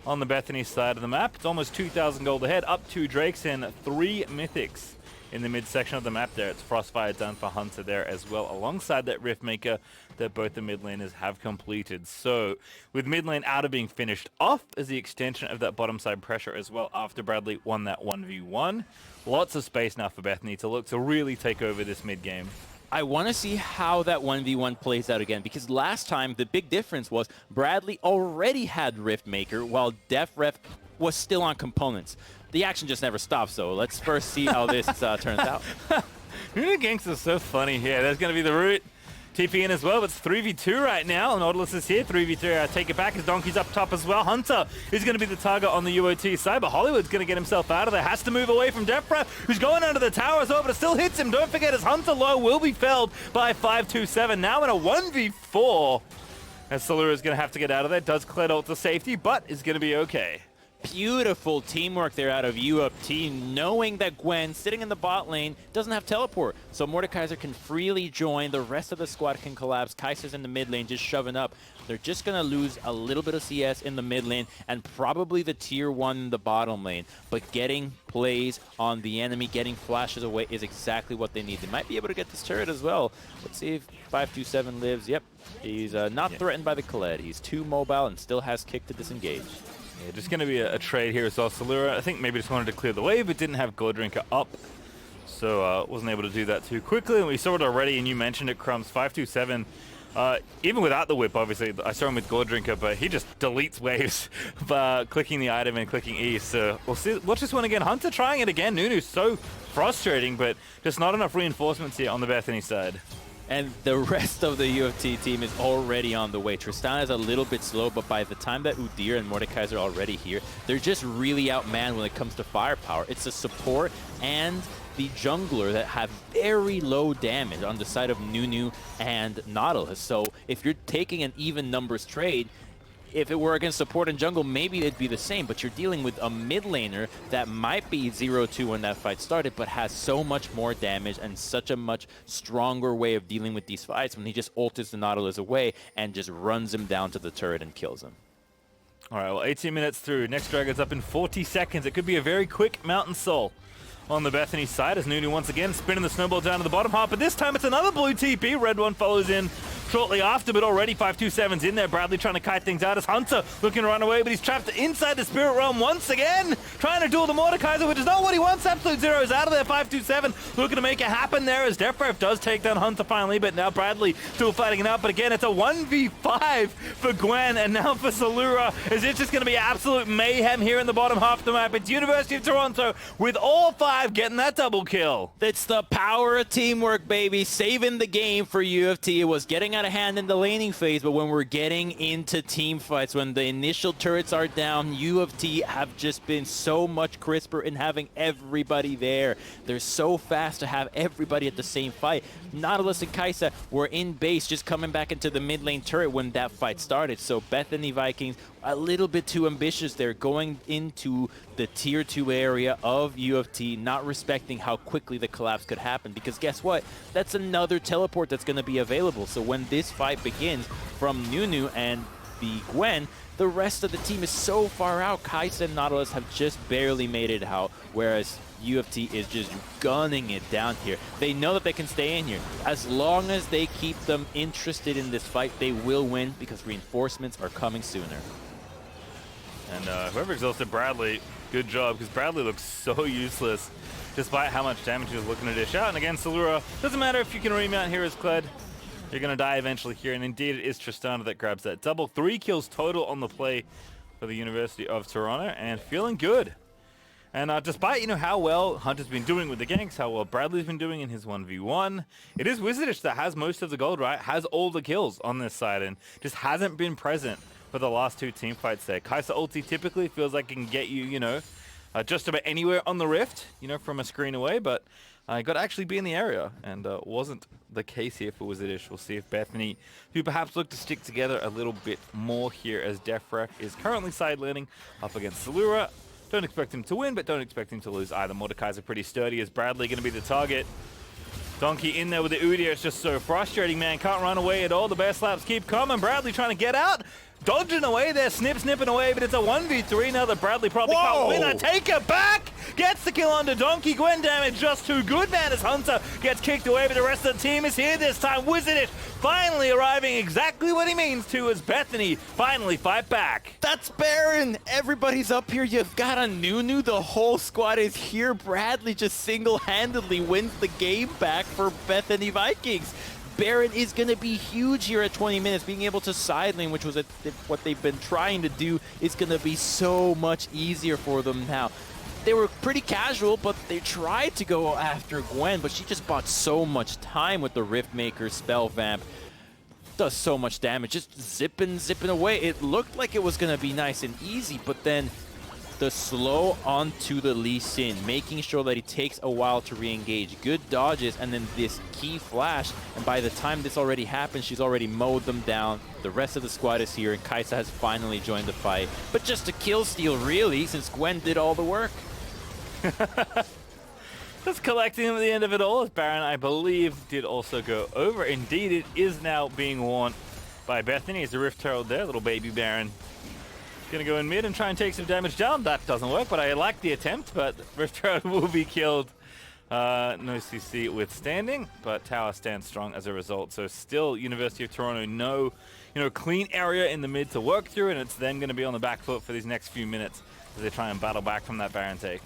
on the Bethany side of the map. It's almost 2,000 gold ahead, up 2 Drakes and 3 Mythics in the midsection of the map there. It's Frostfire done for Hunter there as well, alongside that Riftmaker that both the mid laners have completed. So with mid lane out of being finished off as the extension of that bottom side pressure as well after Bradley won that 1v1. Lots of space now for Bethany to look to really take over this mid game. I want to see how that 1v1 plays out again, because last time the big difference was Bradley already had Riftmaker while DefRef was still on components. The action just never stops, so let's first see how this turns out. Rune ganks are so funny here. There's going to be the root. TP in as well, but it's 3v2 right now. Nautilus is here, 3v3. Take it back as Donkey's up top as well. Hunter is going to be the target on the UOT side, but Hollywood's going to get himself out of there. Has to move away from DefRef, who's going under the tower as well, but it still hits him. Don't forget his Hunter low will be felled by 527. Now in a 1v4. As Salura is going to have to get out of there. Does clear ult to safety, but is going to be okay. Beautiful teamwork there out of U of T, knowing that Gwen, sitting in the bot lane, doesn't have teleport. So Mordekaiser can freely join. The rest of the squad can collapse. Kai'Sa's in the mid lane, just shoving up. They're just going to lose a little bit of CS in the mid lane and probably the tier 1 in the bottom lane. But getting plays on the enemy, getting flashes away is exactly what they need. They might be able to get this turret as well. Let's see if 527 lives. Yep, he's not threatened by the Khaled. He's too mobile and still has kick to disengage. Yeah, just going to be a trade here as well. Salura, I think maybe just wanted to clear the wave, but didn't have Gold Drinker up. So wasn't able to do that too quickly. And we saw it already, and you mentioned it, Crumbs. 527, even without the whip, obviously. I saw him with Gold Drinker, but he just deletes waves by clicking the item and clicking E. So we'll see. Watch this one again. Hunter trying it again. Nunu's so frustrating, but just not enough reinforcements here on the Bethany side. And the rest of the U of T team is already on the way. Tristana is a little bit slow, but by the time that Udyr and Mordekaiser are already here, they're just really outmanned when it comes to firepower. It's the support and the jungler that have very low damage on the side of Nunu and Nautilus. So if you're taking an even numbers trade, if it were against support and jungle, maybe it'd be the same, but you're dealing with a mid laner that might be 0-2 when that fight started, but has so much more damage and such a much stronger way of dealing with these fights when he just ults the Nautilus away and just runs him down to the turret and kills him. All right, well, 18 minutes through. Next Dragon's up in 40 seconds. It could be a very quick Mountain Soul on the Bethany side as Nunu once again spinning the snowball down to the bottom half, but this time it's another blue TP. Red one follows in shortly after, but already 527's in there. Bradley trying to kite things out as Hunter looking to run away, but he's trapped inside the Spirit Realm once again, trying to duel the Mordekaiser, which is not what he wants. Absolute Zero's out of there. 527 looking to make it happen there as DefRef does take down Hunter finally, but now Bradley still fighting it out. But again, it's a 1v5 for Gwen, and now for Salura, as it's just going to be absolute mayhem here in the bottom half of the map. It's University of Toronto with all 5 getting that double kill. It's the power of teamwork, baby. Saving the game for U of T. It was getting getting out of hand in the laning phase, but when we're getting into team fights, when the initial turrets are down, U of T have just been so much crisper in having everybody there. They're so fast to have everybody at the same fight. Nautilus and Kai'Sa were in base, just coming back into the mid lane turret when that fight started. So Bethany Vikings a little bit too ambitious there, going into the tier 2 area of U of T, not respecting how quickly the collapse could happen, because guess what? That's another teleport that's going to be available. So when this fight begins from Nunu and the Gwen, the rest of the team is so far out. Kai'Sa and Nautilus have just barely made it out, whereas U of T is just gunning it down here. They know that they can stay in here. As long as they keep them interested in this fight, they will win, because reinforcements are coming sooner. And whoever exhausted Bradley, good job, because Bradley looks so useless despite how much damage he was looking to dish out. And again, Salura, doesn't matter if you can remount here as Kled, you're going to die eventually here. And indeed, it is Tristana that grabs that double. 3 kills total on the play for the University of Toronto, and feeling good. And despite, you know, how well Hunter's been doing with the ganks, how well Bradley's been doing in his 1v1, it is Wizardish that has most of the gold, right? Has all the kills on this side and just hasn't been present for the last 2 team fights there. Kai'Sa ulti typically feels like it can get you, you know, just about anywhere on the Rift, you know, from a screen away, but got to actually be in the area, and wasn't the case here for Wizardish. We'll see if Bethany, who perhaps look to stick together a little bit more here, as Defrek is currently side laning up against Salura. Don't expect him to win, but don't expect him to lose either. Mordekaiser pretty sturdy. Is Bradley going to be the target? Donkey in there with the Udyr. It's just so frustrating, man. Can't run away at all. The bear slaps keep coming. Bradley trying to get out. Dodging away there, snipping away, but it's a 1v3 now that Bradley probably can't win. I take it back! Gets the kill onto Donkey. Gwen damage just too good, man, as Hunter gets kicked away, but the rest of the team is here this time. Wizardish finally arriving exactly what he means to, as Bethany finally fight back. That's Baron! Everybody's up here. You've got a Nunu. The whole squad is here. Bradley just single-handedly wins the game back for Bethany Vikings. Baron is going to be huge here at 20 minutes. Being able to side lane, which was what they've been trying to do, is going to be so much easier for them now. They were pretty casual, but they tried to go after Gwen, but she just bought so much time with the Riftmaker spell vamp. Does so much damage, just zipping away. It looked like it was going to be nice and easy, but then the slow onto the Lee Sin, making sure that he takes a while to re-engage. Good dodges, and then this key flash, and by the time this already happened, she's already mowed them down. The rest of the squad is here, and Kai'Sa has finally joined the fight. But just a kill steal, really, since Gwen did all the work. Just collecting him at the end of it all, as Baron, I believe, did also go over. Indeed, it is now being worn by Bethany. As the Rift Herald there, little baby Baron. Gonna go in mid and try and take some damage down. That doesn't work, but I like the attempt, but Rift Herald will be killed. No CC withstanding, but Tower stands strong as a result. So still, University of Toronto, no, clean area in the mid to work through, and it's then gonna be on the back foot for these next few minutes as they try and battle back from that Baron take.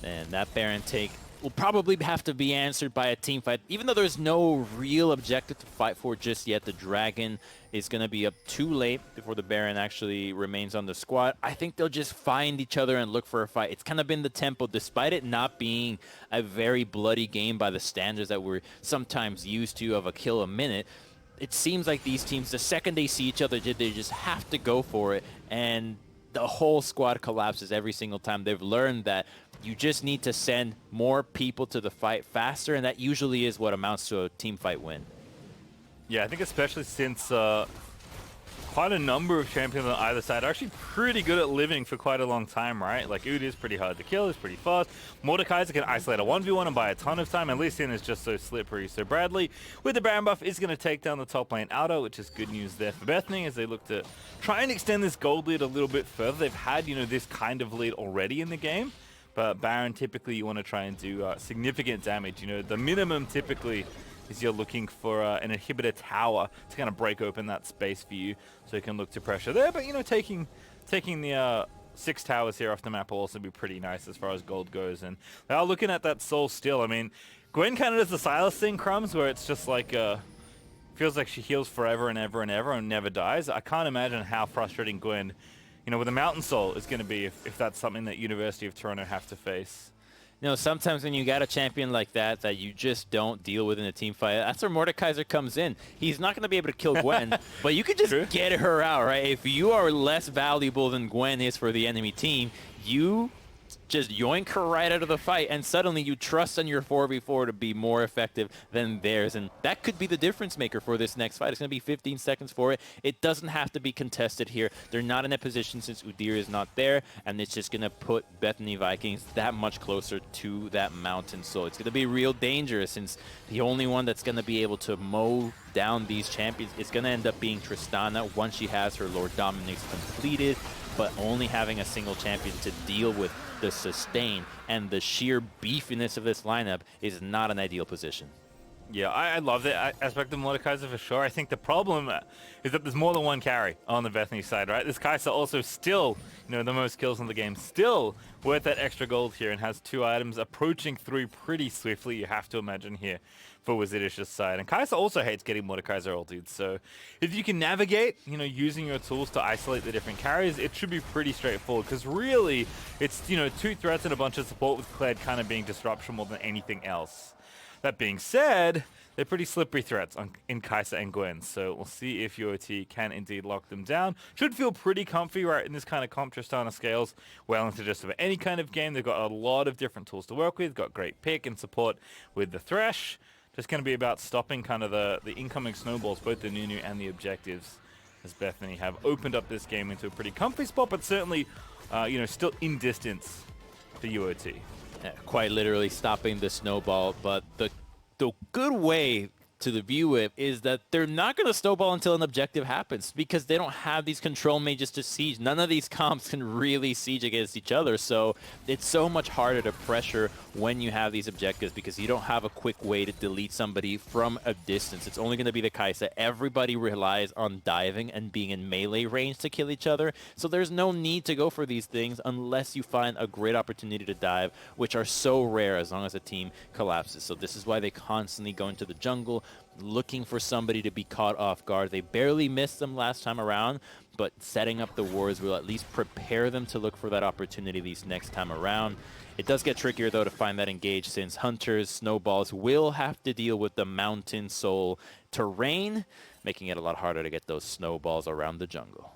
And that Baron take will probably have to be answered by a team fight. Even though there's no real objective to fight for just yet, the Dragon is going to be up too late before the Baron actually remains on the squad. I think they'll just find each other and look for a fight. It's kind of been the tempo, despite it not being a very bloody game by the standards that we're sometimes used to of a kill a minute. It seems like these teams, the second they see each other, they just have to go for it. And the whole squad collapses every single time. They've learned that you just need to send more people to the fight faster, and that usually is what amounts to a team fight win. Yeah, I think especially since quite a number of champions on either side are actually pretty good at living for quite a long time, right? Like, Udyr is pretty hard to kill, he's pretty fast. Mordekaiser can isolate a 1v1 and buy a ton of time, and Lee Sin is just so slippery. So Bradley, with the Baron buff, is going to take down the top lane Auto, which is good news there for Bethany as they look to try and extend this gold lead a little bit further. They've had, this kind of lead already in the game, but Baron, typically you want to try and do significant damage. The minimum typically is you're looking for an inhibitor tower to kind of break open that space for you, so you can look to pressure there. But taking the 6 towers here off the map will also be pretty nice as far as gold goes. And they are looking at that soul still. I mean, Gwen kind of does the Silas thing, Crumbs, where it's just like feels like she heals forever and ever and ever and never dies. I can't imagine how frustrating Gwen, with a Mountain Soul is going to be if that's something that University of Toronto have to face. You know, sometimes when you got a champion like that you just don't deal with in a team fight, that's where Mordekaiser comes in. He's not going to be able to kill Gwen, but you can just get her out, right? If you are less valuable than Gwen is for the enemy team, you just yoink her right out of the fight, and suddenly you trust on your 4v4 to be more effective than theirs, and that could be the difference maker for this next fight. It's going to be 15 seconds for it. It doesn't have to be contested here. They're not in a position since Udyr is not there, and it's just going to put Bethany Vikings that much closer to that mountain. So it's going to be real dangerous, since the only one that's going to be able to mow down these champions is going to end up being Tristana once she has her Lord Dominix completed, but only having a single champion to deal with the sustain and the sheer beefiness of this lineup is not an ideal position. Yeah, I love that aspect of Mordekaiser for sure. I think the problem is that there's more than one carry on the Bethany side, right? This Kai'Sa also still, you know, the most kills in the game, still worth that extra gold here, and has 2 items approaching 3 pretty swiftly, you have to imagine here, for Wizardish's side. And Kai'Sa also hates getting Mordekaiser ulted, so if you can navigate, you know, using your tools to isolate the different carries, it should be pretty straightforward, because really, it's, you know, 2 threats and a bunch of support, with Kled kind of being disruption more than anything else. That being said, they're pretty slippery threats in Kai'Sa and Gwen, so we'll see if UOT can indeed lock them down. Should feel pretty comfy, right, in this kind of comp. Tristana scales well into just about any kind of game. They've got a lot of different tools to work with, got great pick and support with the Thresh. Just going to be about stopping kind of the incoming snowballs, both the Nunu and the objectives, as Bethany have opened up this game into a pretty comfy spot, but certainly, you know, still in distance for UOT. Quite literally stopping the snowball, but the good way to view it is that they're not going to snowball until an objective happens, because they don't have these control mages to siege. None of these comps can really siege against each other, so it's so much harder to pressure when you have these objectives, because you don't have a quick way to delete somebody from a distance. It's only going to be the Kai'Sa. Everybody relies on diving and being in melee range to kill each other, so there's no need to go for these things unless you find a great opportunity to dive, which are so rare as long as a team collapses. So this is why they constantly go into the jungle, looking for somebody to be caught off guard. They barely missed them last time around, but setting up the wards will at least prepare them to look for that opportunity these next time around. It does get trickier, though, to find that engage, since hunters, snowballs will have to deal with the mountain soul terrain, making it a lot harder to get those snowballs around the jungle.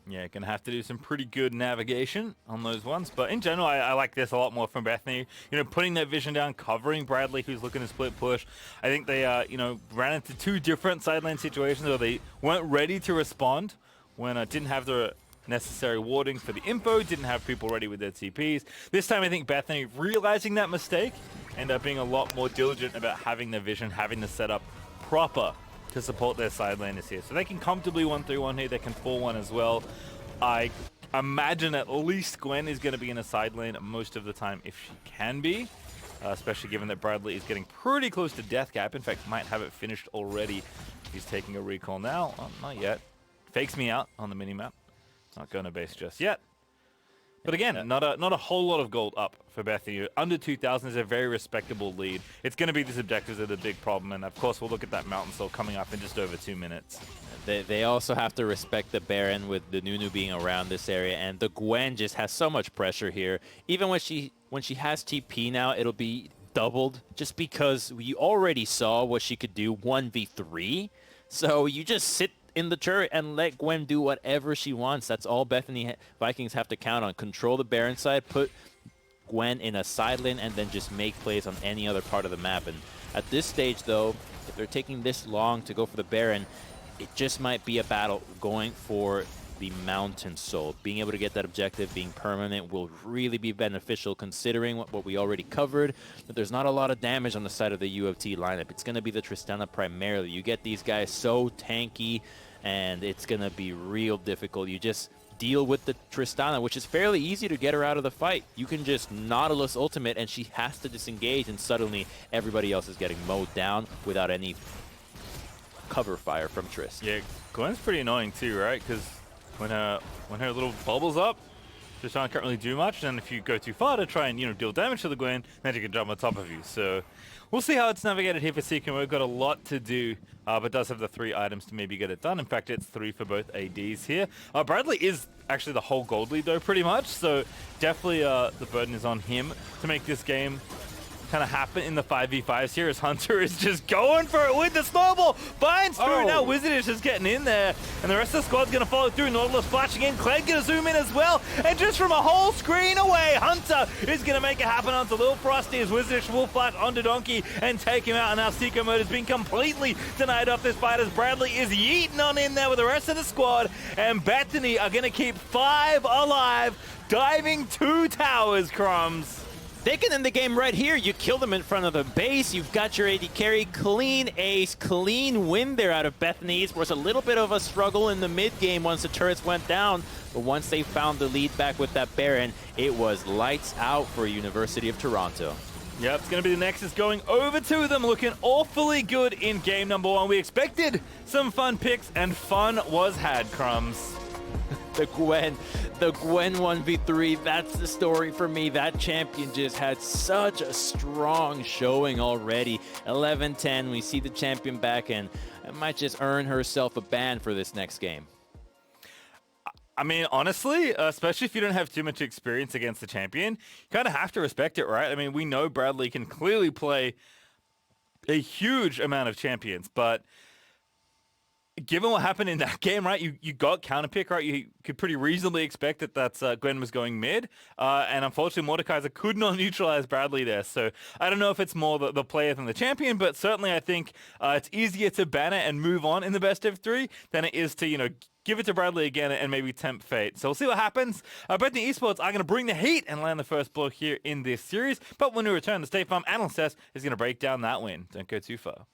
Yeah, going to have to do some pretty good navigation on those ones. But in general, I like this a lot more from Bethany. You know, putting that vision down, covering Bradley, who's looking to split push. I think they, you know, ran into 2 different side lane situations where they weren't ready to respond when didn't have the necessary warding for the info, didn't have people ready with their TPs. This time, I think Bethany, realizing that mistake, ended up being a lot more diligent about having the vision, having the setup proper to support their side laners here. So they can comfortably 1-3-1 here, they can 4-1 as well. I imagine at least Gwen is going to be in a side lane most of the time if she can be, especially given that Bradley is getting pretty close to death cap. In fact, might have it finished already. He's taking a recall now. Oh, not yet. Fakes me out on the minimap. Not going to base just yet. But again, not a whole lot of gold up for Bethany. Under 2,000 is a very respectable lead. It's going to be these objectives that are the big problem, and of course we'll look at that Mountain Soul coming up in just over 2 minutes. They also have to respect the Baron with the Nunu being around this area, and the Gwen just has so much pressure here. Even when she has TP now, it'll be doubled, just because we already saw what she could do 1v3. So you just sit in the turret and let Gwen do whatever she wants. That's all Bethany Vikings have to count on. Control the Baron side, put Gwen in a side lane, and then just make plays on any other part of the map. And at this stage, though, if they're taking this long to go for the Baron, it just might be a battle going for the Mountain Soul. Being able to get that objective, being permanent, will really be beneficial, considering what we already covered, that there's not a lot of damage on the side of the U of T lineup. It's going to be the Tristana primarily. You get these guys so tanky, and it's going to be real difficult. You just deal with the Tristana, which is fairly easy to get her out of the fight. You can just Nautilus ultimate, and she has to disengage, and suddenly everybody else is getting mowed down without any cover fire from Trist. Yeah, Gwen's pretty annoying too, right? Because when her little bubbles up, Tristana can't really do much. And if you go too far to try and, you know, deal damage to the Gwen, then she can jump on top of you. So we'll see how it's navigated here for Seeker. We've got a lot to do, but does have the 3 items to maybe get it done. In fact, it's 3 for both ADs here. Bradley is actually the whole gold lead, though, pretty much. So definitely the burden is on him to make this game kind of happen in the 5v5s here as Hunter is just going for it with the snowball. Binds through. Now Wizard is just getting in there. And the rest of the squad's going to follow through. Nautilus flashing in. Clegg going to zoom in as well. And just from a whole screen away, Hunter is going to make it happen onto Lil Frosty as Wizard will flash onto Donkey and take him out. And now Seeker mode has been completely denied off this fight as Bradley is yeeting on in there with the rest of the squad. And Bethany are going to keep 5 alive, diving 2 towers, Crumbs. They can end the game right here. You kill them in front of the base. You've got your AD carry. Clean ace, clean win there out of Bethany Esports. A little bit of a struggle in the mid game once the turrets went down. But once they found the lead back with that Baron, it was lights out for University of Toronto. Yep, it's going to be the Nexus going over to them, looking awfully good in game number 1. We expected some fun picks, and fun was had, Crumbs. The Gwen 1v3, that's the story for me. That champion just had such a strong showing already. 11-10, we see the champion back, and it might just earn herself a ban for this next game. I mean, honestly, especially if you don't have too much experience against the champion, you kind of have to respect it, right? I mean, we know Bradley can clearly play a huge amount of champions, but given what happened in that game, right, you got counterpick, right? You could pretty reasonably expect that Gwen was going mid, and unfortunately Mordekaiser could not neutralize Bradley there. So I don't know if it's more the player than the champion, but certainly I think it's easier to ban it and move on in the best of 3 than it is to, you know, give it to Bradley again and maybe tempt fate. So we'll see what happens. Bethany Esports are going to bring the heat and land the first blow here in this series, but when we return, the State Farm analyst is going to break down that win. Don't go too far.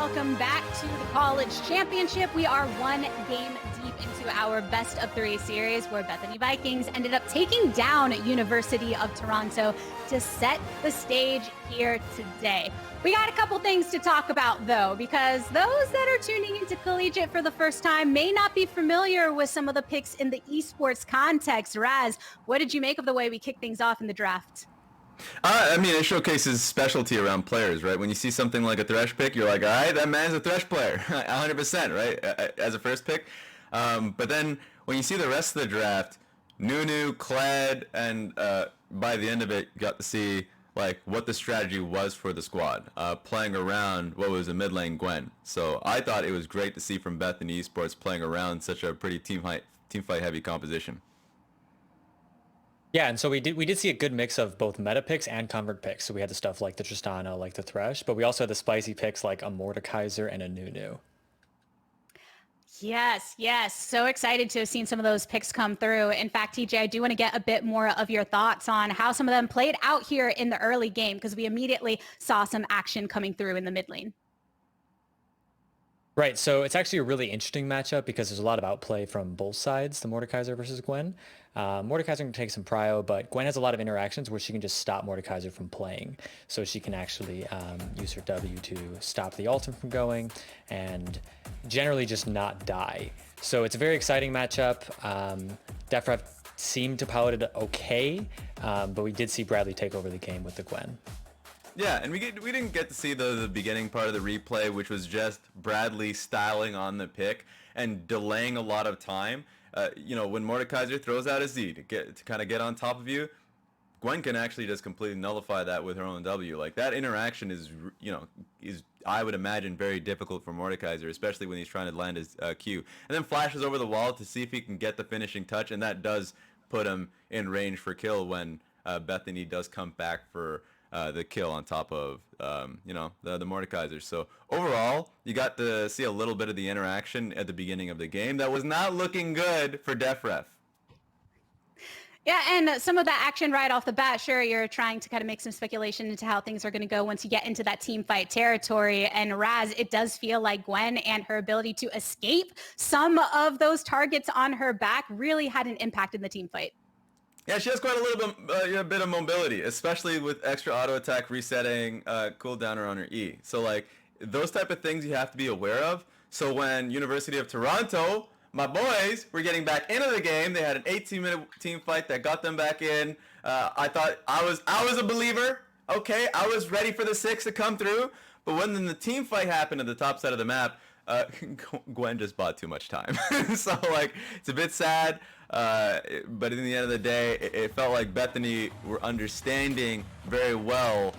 welcome back to the College Championship. We are one game deep into our best of 3 series where Bethany Vikings ended up taking down University of Toronto to set the stage here today. We got a couple things to talk about though, because those that are tuning into Collegiate for the first time may not be familiar with some of the picks in the esports context. Raz, what did you make of the way we kicked things off in the draft? I mean, it showcases specialty around players, right? When you see something like a Thresh pick, you're like, all right, that man's a Thresh player, 100%, right? As a first pick. But then when you see the rest of the draft, Nunu, Kled, and by the end of it, you got to see like what the strategy was for the squad, playing around what was a mid lane Gwen. So I thought it was great to see from Bethany Esports playing around such a pretty team fight heavy composition. Yeah, and so we did see a good mix of both meta picks and convert picks. So we had the stuff like the Tristana, like the Thresh, but we also had the spicy picks like a Mordekaiser and a Nunu. Yes. So excited to have seen some of those picks come through. In fact, TJ, I do want to get a bit more of your thoughts on how some of them played out here in the early game, because we immediately saw some action coming through in the mid lane. Right, so it's actually a really interesting matchup because there's a lot of outplay from both sides, the Mordekaiser versus Gwen. Mordekaiser can take some prio, but Gwen has a lot of interactions where she can just stop Mordekaiser from playing. So she can actually use her W to stop the ultimate from going and generally just not die. So it's a very exciting matchup. Defref seemed to pilot it okay, but we did see Bradley take over the game with the Gwen. Yeah, and we didn't get to see the beginning part of the replay, which was just Bradley styling on the pick and delaying a lot of time. When Mordekaiser throws out a Z to kind of get on top of you, Gwen can actually just completely nullify that with her own W. Like that interaction is I would imagine very difficult for Mordekaiser, especially when he's trying to land his Q. And then flashes over the wall to see if he can get the finishing touch, and that does put him in range for kill when Bethany does come back for the kill on top of the Mordekaiser. So overall, you got to see a little bit of the interaction at the beginning of the game that was not looking good for Defref. Yeah, and some of that action right off the bat, sure, you're trying to kind of make some speculation into how things are going to go once you get into that team fight territory. And Raz, it does feel like Gwen and her ability to escape some of those targets on her back really had an impact in the team fight. Yeah, she has quite a bit of mobility, especially with extra auto attack resetting cooldown on her E. So like those type of things you have to be aware of. So when University of Toronto, my boys, were getting back into the game, they had an 18-minute team fight that got them back in. I thought I was a believer. Okay, I was ready for the 6 to come through. But when the team fight happened at the top side of the map, Gwen just bought too much time. So like it's a bit sad. But in the end of the day, it felt like Bethany were understanding very well,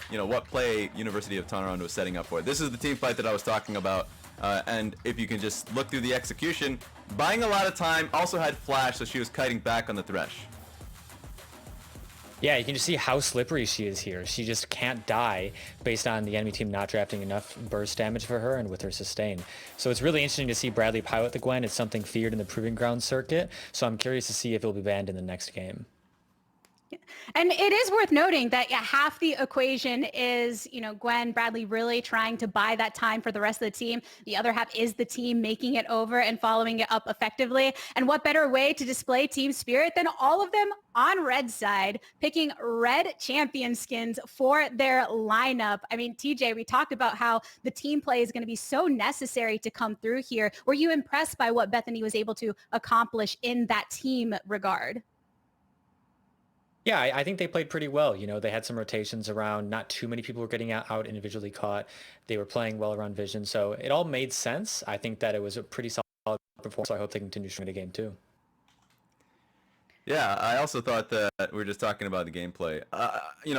what play University of Toronto was setting up for. This is the team fight that I was talking about. And if you can just look through the execution, buying a lot of time, also had flash, so she was kiting back on the Thresh. Yeah, you can just see how slippery she is here. She just can't die based on the enemy team not drafting enough burst damage for her and with her sustain. So it's really interesting to see Bradley pilot the Gwen. It's something feared in the Proving Ground circuit. So I'm curious to see if it'll be banned in the next game. And it is worth noting that half the equation is, Gwen, Bradley really trying to buy that time for the rest of the team. The other half is the team making it over and following it up effectively. And what better way to display team spirit than all of them on red side, picking red champion skins for their lineup. I mean, TJ, we talked about how the team play is going to be so necessary to come through here. Were you impressed by what Bethany was able to accomplish in that team regard? Yeah, I think they played pretty well. They had some rotations around. Not too many people were getting out individually caught. They were playing well around vision. So it all made sense. I think that it was a pretty solid performance. So I hope they continue to win the game too. Yeah, I also thought that we were just talking about the gameplay.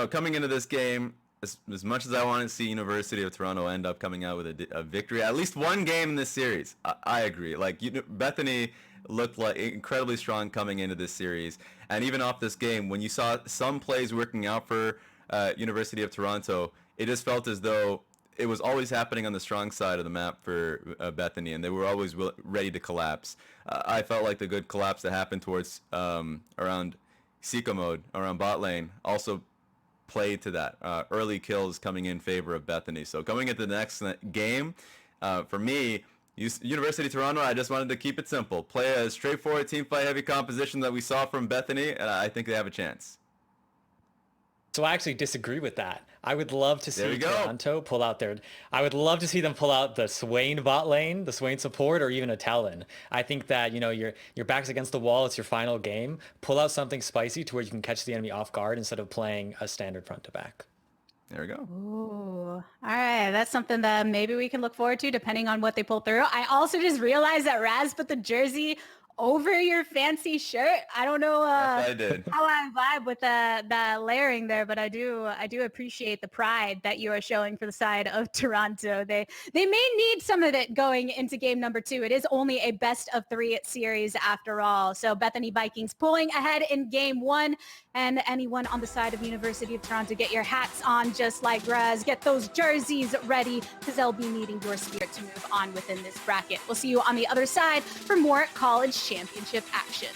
Coming into this game, as much as I want to see University of Toronto end up coming out with a victory, at least one game in this series, I agree. Like Bethany looked like incredibly strong coming into this series, and even off this game, when you saw some plays working out for University of Toronto, it just felt as though it was always happening on the strong side of the map for Bethany, and they were always ready to collapse. I felt like the good collapse that happened towards around Seeker mode, around bot lane, also played to that. Early kills coming in favor of Bethany. So going into the next game, for me, University of Toronto, I just wanted to keep it simple. Play a straightforward team fight heavy composition that we saw from Bethany, and I think they have a chance. So I actually disagree with that. I would love to There see we go. Toronto pull out I would love to see them pull out the Swain bot lane, the Swain support, or even a Talon. I think that, you know, your back's against the wall. It's your final game. Pull out something spicy to where you can catch the enemy off guard instead of playing a standard front to back. There we go. Ooh, all right. That's something that maybe we can look forward to depending on what they pull through. I also just realized that Raz put the jersey over your fancy shirt. I don't know Yes, I did. how I vibe with the layering there, but I do appreciate the pride that you are showing for the side of Toronto. They may need some of it going into game number 2. It is only a best of 3 series after all. So Bethany Vikings pulling ahead in game 1, and anyone on the side of University of Toronto, get your hats on just like Raz. Get those jerseys ready because they'll be needing your spirit to move on within this bracket. We'll see you on the other side for more college championship action.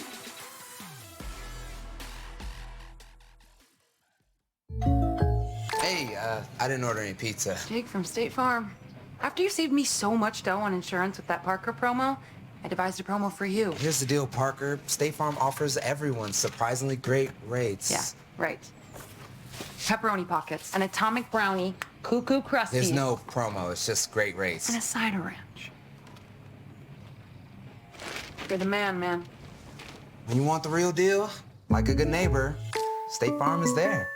Hey, I didn't order any pizza. Jake from State Farm. After you saved me so much dough on insurance with that Parker promo, I devised a promo for you. Here's the deal, Parker. State Farm offers everyone surprisingly great rates. Yeah, right. Pepperoni pockets, an atomic brownie, cuckoo crusty. There's no promo, it's just great rates. And a cider ranch. You're the man. When you want the real deal, like a good neighbor, State Farm is there.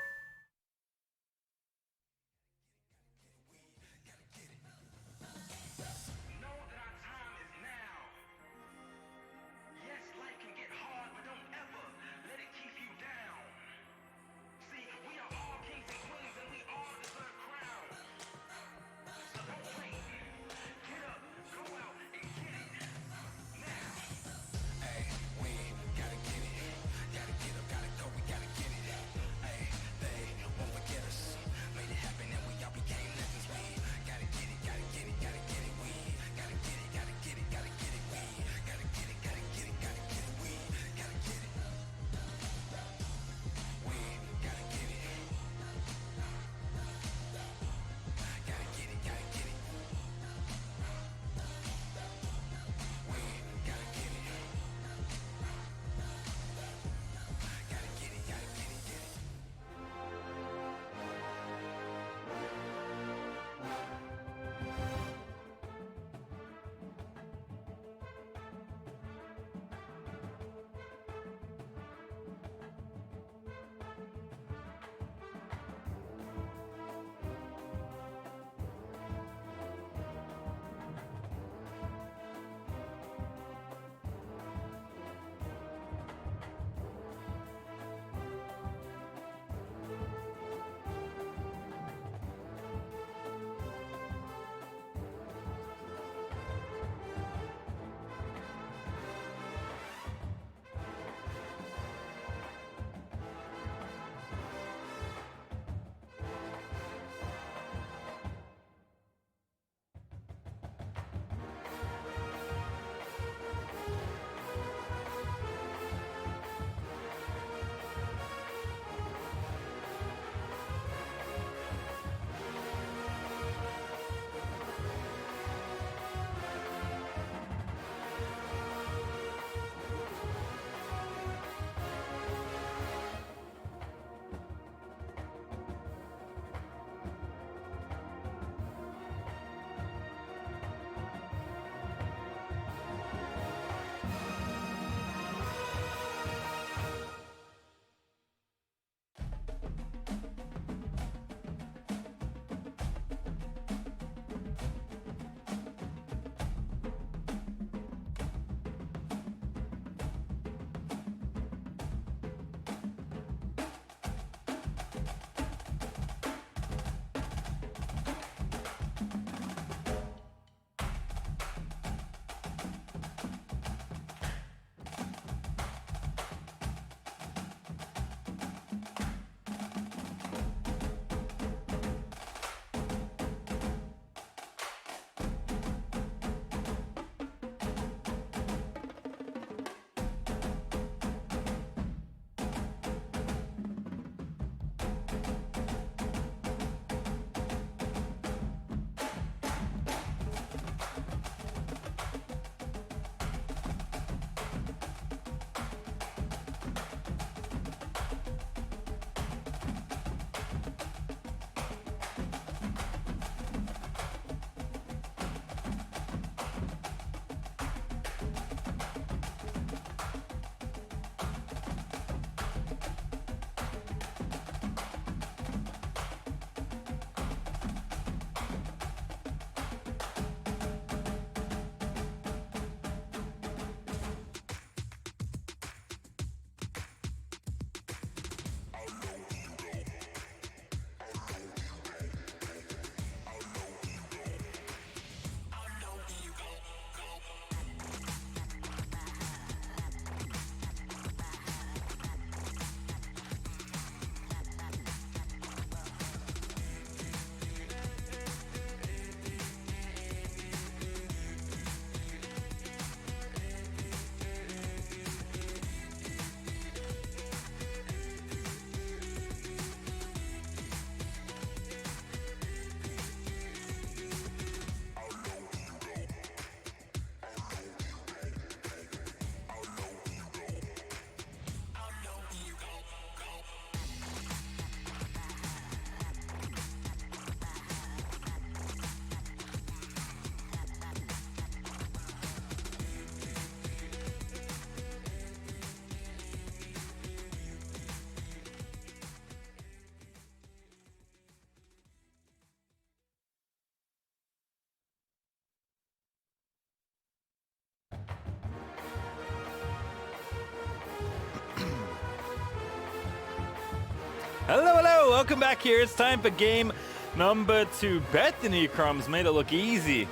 Hello, hello, welcome back here. It's time for game number 2. Bethany Crumbs made it look easy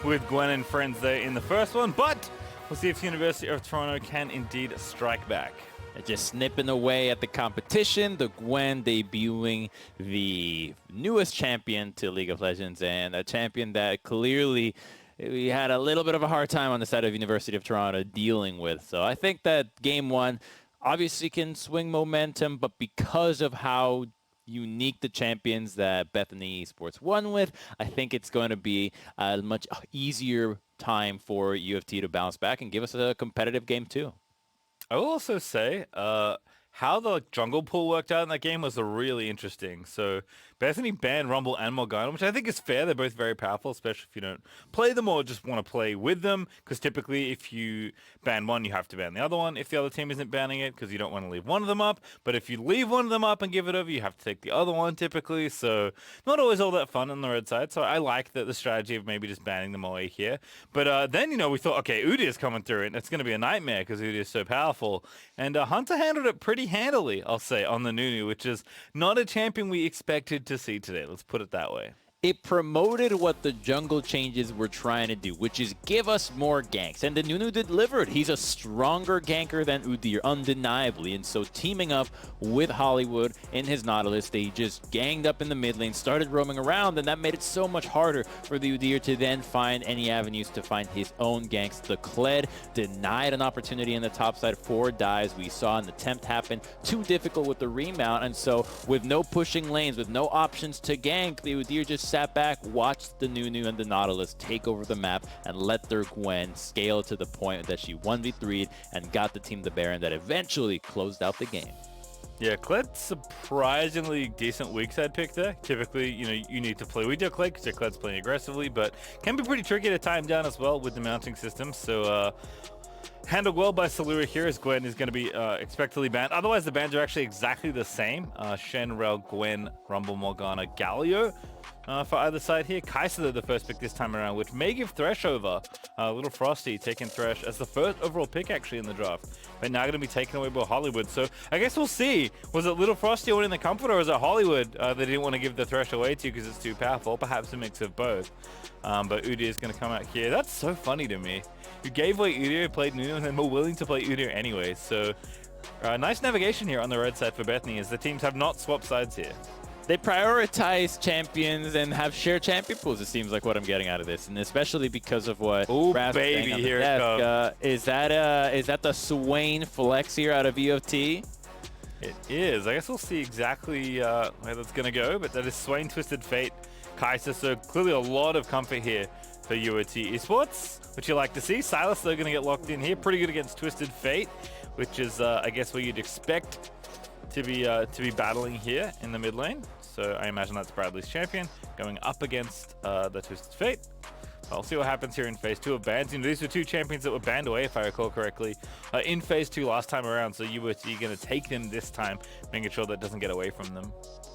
with Gwen and friends there in the first one, but we'll see if University of Toronto can indeed strike back. They're just snipping away at the competition. The Gwen debuting the newest champion to League of Legends, and a champion that clearly we had a little bit of a hard time on the side of University of Toronto dealing with. So I think that game 1 obviously can swing momentum, but because of how unique the champions that Bethany Esports won with, I think it's going to be a much easier time for UFT to bounce back and give us a competitive game 2. I will also say how the jungle pool worked out in that game was really interesting. So Bethany banned Rumble and Morgana, which I think is fair. They're both very powerful, especially if you don't play them or just want to play with them. Because typically if you ban one, you have to ban the other one if the other team isn't banning it, because you don't want to leave one of them up. But if you leave one of them up and give it over, you have to take the other one typically. So not always all that fun on the red side. So I like the strategy of maybe just banning them away here. But then, we thought, okay, Udi is coming through, and it's going to be a nightmare because Udi is so powerful. And Hunter handled it pretty handily, I'll say, on the Nunu, which is not a champion we expected to see today. Let's put it that way. It promoted what the jungle changes were trying to do, which is give us more ganks. And the Nunu delivered. He's a stronger ganker than Udyr, undeniably. And so teaming up with Hollywood in his Nautilus, they just ganged up in the mid lane, started roaming around, and that made it so much harder for the Udyr to then find any avenues to find his own ganks. The Kled denied an opportunity in the top side, 4 dives. We saw an attempt happen, too difficult with the remount. And so with no pushing lanes, with no options to gank, the Udyr just sat back, watched the Nunu and the Nautilus take over the map, and let their Gwen scale to the point that she 1v3'd and got the team the Baron that eventually closed out the game. Yeah, Kled surprisingly decent weak side pick there. Typically, you need to play with your Kled because your Kled's playing aggressively, but can be pretty tricky to time down as well with the mounting system. So handled well by Salura here, as Gwen is going to be expectedly banned. Otherwise, the bans are actually exactly the same. Shen, Rel, Gwen, Rumble, Morgana, Galio. For either side here. Kai'Sa, the first pick this time around, which may give Thresh over. Little Frosty taking Thresh as the first overall pick actually in the draft, but now going to be taken away by Hollywood. So I guess we'll see. Was it Little Frosty winning the comfort, or was it Hollywood they didn't want to give the Thresh away to because it's too powerful? Perhaps a mix of both. But Udyr is going to come out here. That's so funny to me. You gave away Udyr, played Nunu, and then were willing to play Udyr anyway. So nice navigation here on the red side for Bethany, as the teams have not swapped sides here. They prioritize champions and have shared champion pools, it seems like what I'm getting out of this, and especially because of what Raph baby, on the here desk. it comes. Is that the Swain flex here out of UFT? It is. I guess we'll see exactly where that's going to go, but that is Swain, Twisted Fate, Kai'Sa, so clearly a lot of comfort here for UFT Esports, which you like to see. Silas, they're going to get locked in here. Pretty good against Twisted Fate, which is, I guess, where you'd expect to be battling here in the mid lane. So I imagine that's Bradley's champion going up against the Twisted Fate. I'll see what happens here in Phase 2 of bans. These were 2 champions that were banned away, if I recall correctly, in Phase 2 last time around. So UFT going to take them this time, making sure that doesn't get away from them.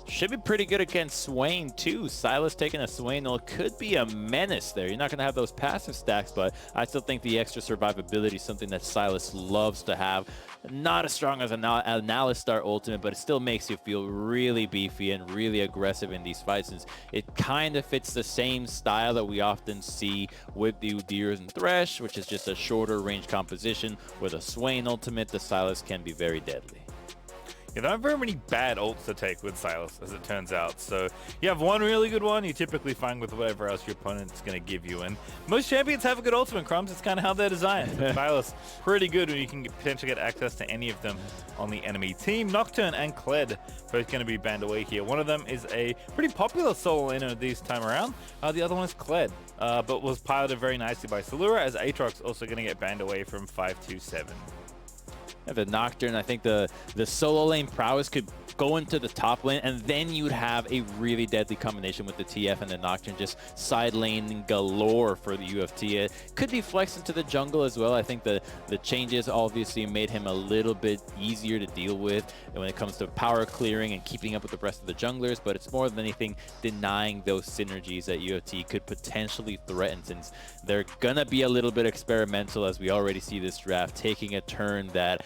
Should be pretty good against Swain, too. Silas taking a Swain could be a menace there. You're not going to have those passive stacks, but I still think the extra survivability is something that Silas loves to have. Not as strong as an Alistar ultimate, but it still makes you feel really beefy and really aggressive in these fights, since it kind of fits the same style that we often see with the Udyrs and Thresh, which is just a shorter range composition. With a Swain ultimate, the Silas can be very deadly. You don't have very many bad ults to take with Silas, as it turns out. So you have one really good one, you're typically fine with whatever else your opponent's going to give you. And most champions have a good ultimate, Crumbs. It's kind of how they're designed. Silas, pretty good when you can potentially get access to any of them on the enemy team. Nocturne and Kled both going to be banned away here. One of them is a pretty popular solo laner this time around. The other one is Kled, but was piloted very nicely by Salura, as Aatrox also going to get banned away from 527. Yeah, the Nocturne, I think the solo lane prowess could go into the top lane, and then you'd have a really deadly combination with the TF and the Nocturne, just side lane galore for the UFT. It could be flexed into the jungle as well. I think the changes obviously made him a little bit easier to deal with when it comes to power clearing and keeping up with the rest of the junglers, but it's more than anything denying those synergies that UFT could potentially threaten, since they're gonna be a little bit experimental, as we already see this draft taking a turn that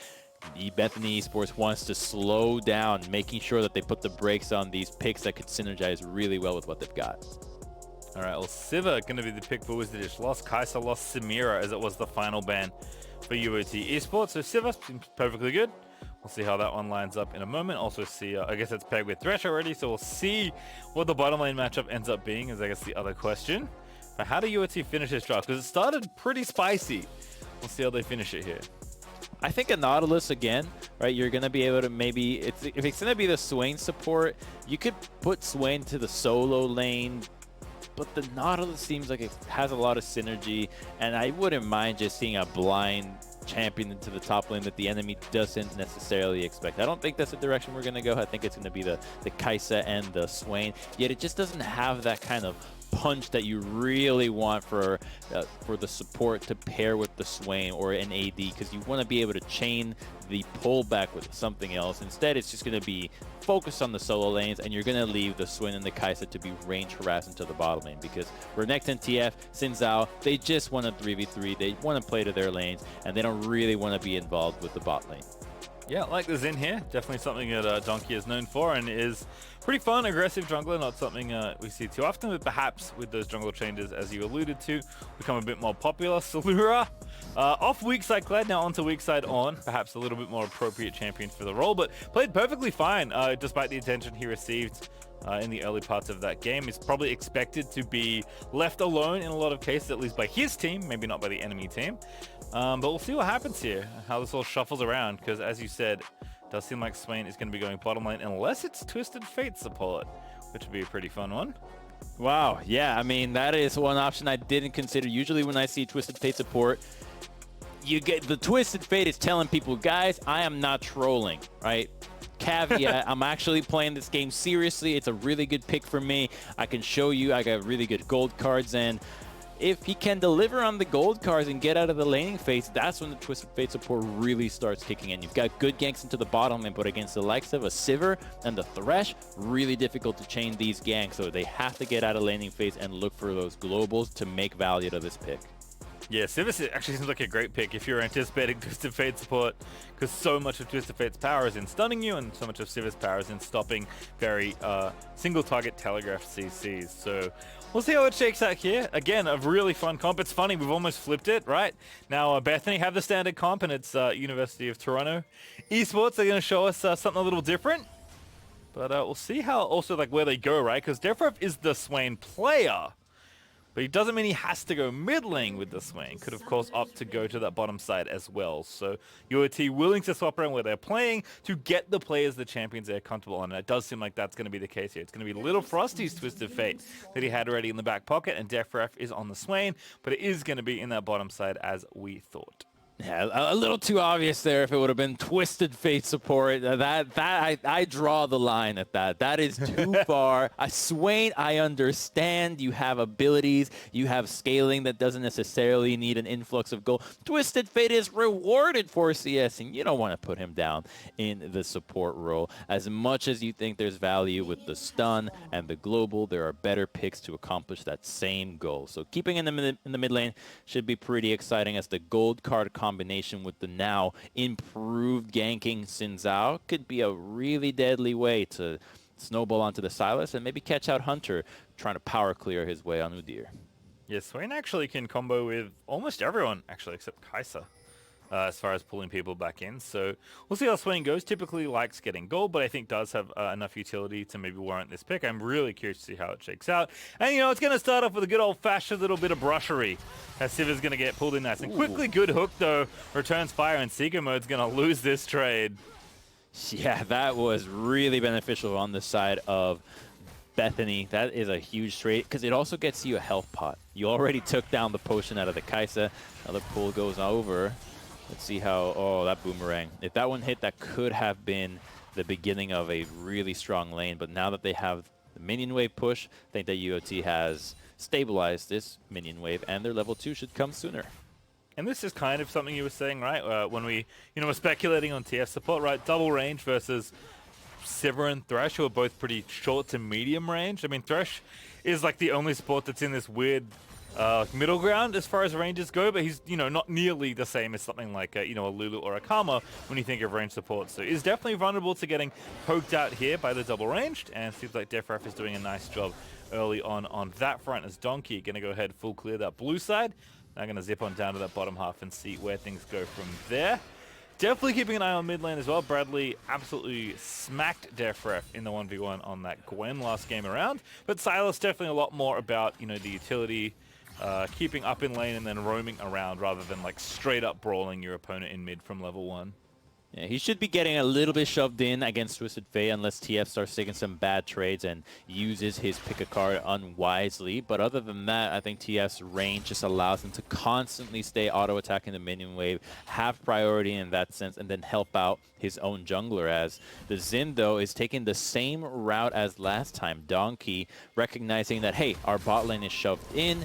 The Bethany Esports wants to slow down, making sure that they put the brakes on these picks that could synergize really well with what they've got. All right, well, Siva going to be the pick for Wizardish. Lost Kai'Sa, lost Samira, as it was the final ban for UOT Esports. So Siva seems perfectly good. We'll see how that one lines up in a moment. Also see, I guess it's pegged with Thresh already, so we'll see what the bottom lane matchup ends up being, is I guess the other question. But how do UOT finish this draft? Because it started pretty spicy. We'll see how they finish it here. I think a Nautilus again, right? You're going to be able to maybe, if it's going to be the Swain support, you could put Swain to the solo lane, but the Nautilus seems like it has a lot of synergy, and I wouldn't mind just seeing a blind champion into the top lane that the enemy doesn't necessarily expect. I don't think that's the direction we're going to go. I think it's going to be the Kai'Sa and the Swain, yet it just doesn't have that kind of punch that you really want for the support to pair with the Swain or an AD, because you want to be able to chain the pullback with something else. Instead, it's just going to be focused on the solo lanes, and you're going to leave the Swain and the Kai'Sa to be range harassed into the bottom lane, because Renekton and TF, Xin Zhao, they just want to 3v3, they want to play to their lanes, and they don't really want to be involved with the bot lane. Yeah, like the Xin here. Definitely something that Donkey is known for, and is pretty fun, aggressive jungler. Not something we see too often, but perhaps with those jungle changes, as you alluded to, become a bit more popular. Salura, off weak side Kled, now onto weak side on. Perhaps a little bit more appropriate champion for the role, but played perfectly fine despite the attention he received in the early parts of that game. Is probably expected to be left alone in a lot of cases, at least by his team, maybe not by the enemy team. But we'll see what happens here, how this all shuffles around, because as you said, it does seem like Swain is going to be going bottom lane, unless it's Twisted Fate support, which would be a pretty fun one. Wow, yeah, I mean, that is one option I didn't consider. Usually when I see Twisted Fate support, you get the Twisted Fate is telling people, guys, I am not trolling, right? Caveat, I'm actually playing this game seriously. It's a really good pick for me. I can show you I got really good gold cards, and if he can deliver on the gold cards and get out of the laning phase, that's when the Twisted Fate support really starts kicking in. You've got good ganks into the bottom lane, but against the likes of a Sivir and the Thresh, really difficult to chain these ganks, so they have to get out of laning phase and look for those globals to make value to this pick. Yeah, Sivir actually seems like a great pick if you're anticipating Twisted Fate support, because so much of Twisted Fate's power is in stunning you, and so much of Sivir's power is in stopping very single target telegraph CCs. So we'll see how it shakes out here. Again, a really fun comp. It's funny, we've almost flipped it, right? Now Bethany have the standard comp, and it's University of Toronto Esports. They're going to show us something a little different. But we'll see how also like where they go, right? Because Defref is the Swain player. But it doesn't mean he has to go mid lane with the Swain. Could, of course, opt to go to that bottom side as well. So UOT willing to swap around where they're playing to get the players, the champions they're comfortable on. And it does seem like that's going to be the case here. It's going to be Little Frosty's Twisted Fate that he had already in the back pocket, and Defref is on the Swain. But it is going to be in that bottom side as we thought. Yeah, a little too obvious there if it would have been Twisted Fate support. I draw the line at that. That is too far. Swain, I understand. You have abilities. You have scaling that doesn't necessarily need an influx of gold. Twisted Fate is rewarded for CS, and you don't want to put him down in the support role. As much as you think there's value with the stun and the global, there are better picks to accomplish that same goal. So keeping in the mid lane should be pretty exciting, as the gold card combination with the now improved ganking Xin Zhao could be a really deadly way to snowball onto the Sylas and maybe catch out Hunter trying to power clear his way on Udyr. Yeah, Swain actually can combo with almost everyone, actually, except Kai'Sa, as far as pulling people back in. So we'll see how Swain goes. Typically likes getting gold, but I think does have enough utility to maybe warrant this pick. I'm really curious to see how it shakes out. And, you know, it's going to start off with a good old-fashioned little bit of brushery, as Sivir's going to get pulled in nice. And quickly, good hook, though, returns fire, and Seeker Mode's going to lose this trade. Yeah, that was really beneficial on the side of Bethany. That is a huge trade, because it also gets you a health pot. You already took down the potion out of the Kai'Sa. Now the pull goes over. Let's see how, oh, that boomerang. If that one hit, that could have been the beginning of a really strong lane. But now that they have the minion wave push, I think that UOT has stabilized this minion wave, and their level 2 should come sooner. And this is kind of something you were saying, right? When we, were speculating on TF support, right? Double range versus Sivir and Thresh, who are both pretty short to medium range. I mean, Thresh is like the only support that's in this weird middle ground as far as ranges go, but he's, not nearly the same as something like, a Lulu or a Karma when you think of range support. So he's definitely vulnerable to getting poked out here by the double ranged, and seems like DefRef is doing a nice job early on that front as Donkey going to go ahead full clear that blue side. Now going to zip on down to that bottom half and see where things go from there. Definitely keeping an eye on mid lane as well. Bradley absolutely smacked DefRef in the 1v1 on that Gwen last game around, but Silas definitely a lot more about, the utility, keeping up in lane and then roaming around rather than like straight up brawling your opponent in mid from level 1. Yeah, he should be getting a little bit shoved in against Twisted Fate unless TF starts taking some bad trades and uses his pick a card unwisely. But other than that, I think TF's range just allows him to constantly stay auto-attacking the minion wave, have priority in that sense, and then help out his own jungler, as the Xin, though, is taking the same route as last time. Donkey recognizing that, hey, our bot lane is shoved in.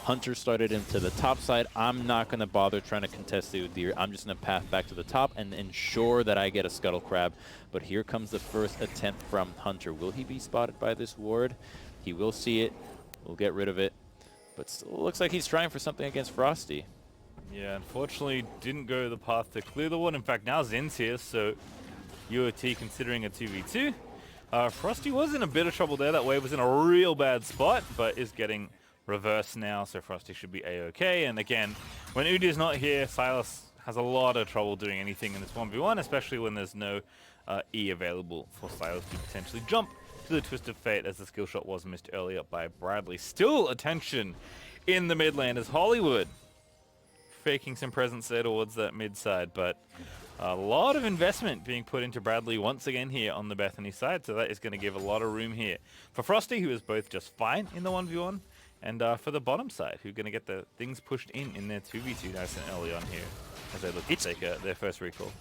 Hunter started into the top side. I'm not going to bother trying to contest the Udyr. I'm just going to path back to the top and ensure that I get a Scuttle Crab. But here comes the first attempt from Hunter. Will he be spotted by this ward? He will see it. We'll get rid of it. But still looks like he's trying for something against Frosty. Yeah, unfortunately didn't go the path to clear the ward. In fact, now Zin's here, so UOT considering a 2v2. Frosty was in a bit of trouble there. That wave was in a real bad spot, but is getting reverse now, so Frosty should be a-okay. And again, when Udyr's not here, Silas has a lot of trouble doing anything in this 1v1, especially when there's no E available for Silas to potentially jump to the Twist of Fate, as the skill shot was missed earlier by Bradley. Still attention in the mid lane as Hollywood faking some presence there towards that mid side, but a lot of investment being put into Bradley once again here on the Bethany side, so that is going to give a lot of room here for Frosty, who is both just fine in the 1v1, and for the bottom side, who are going to get the things pushed in their 2v2 nice and early on here as they look to take their first recall.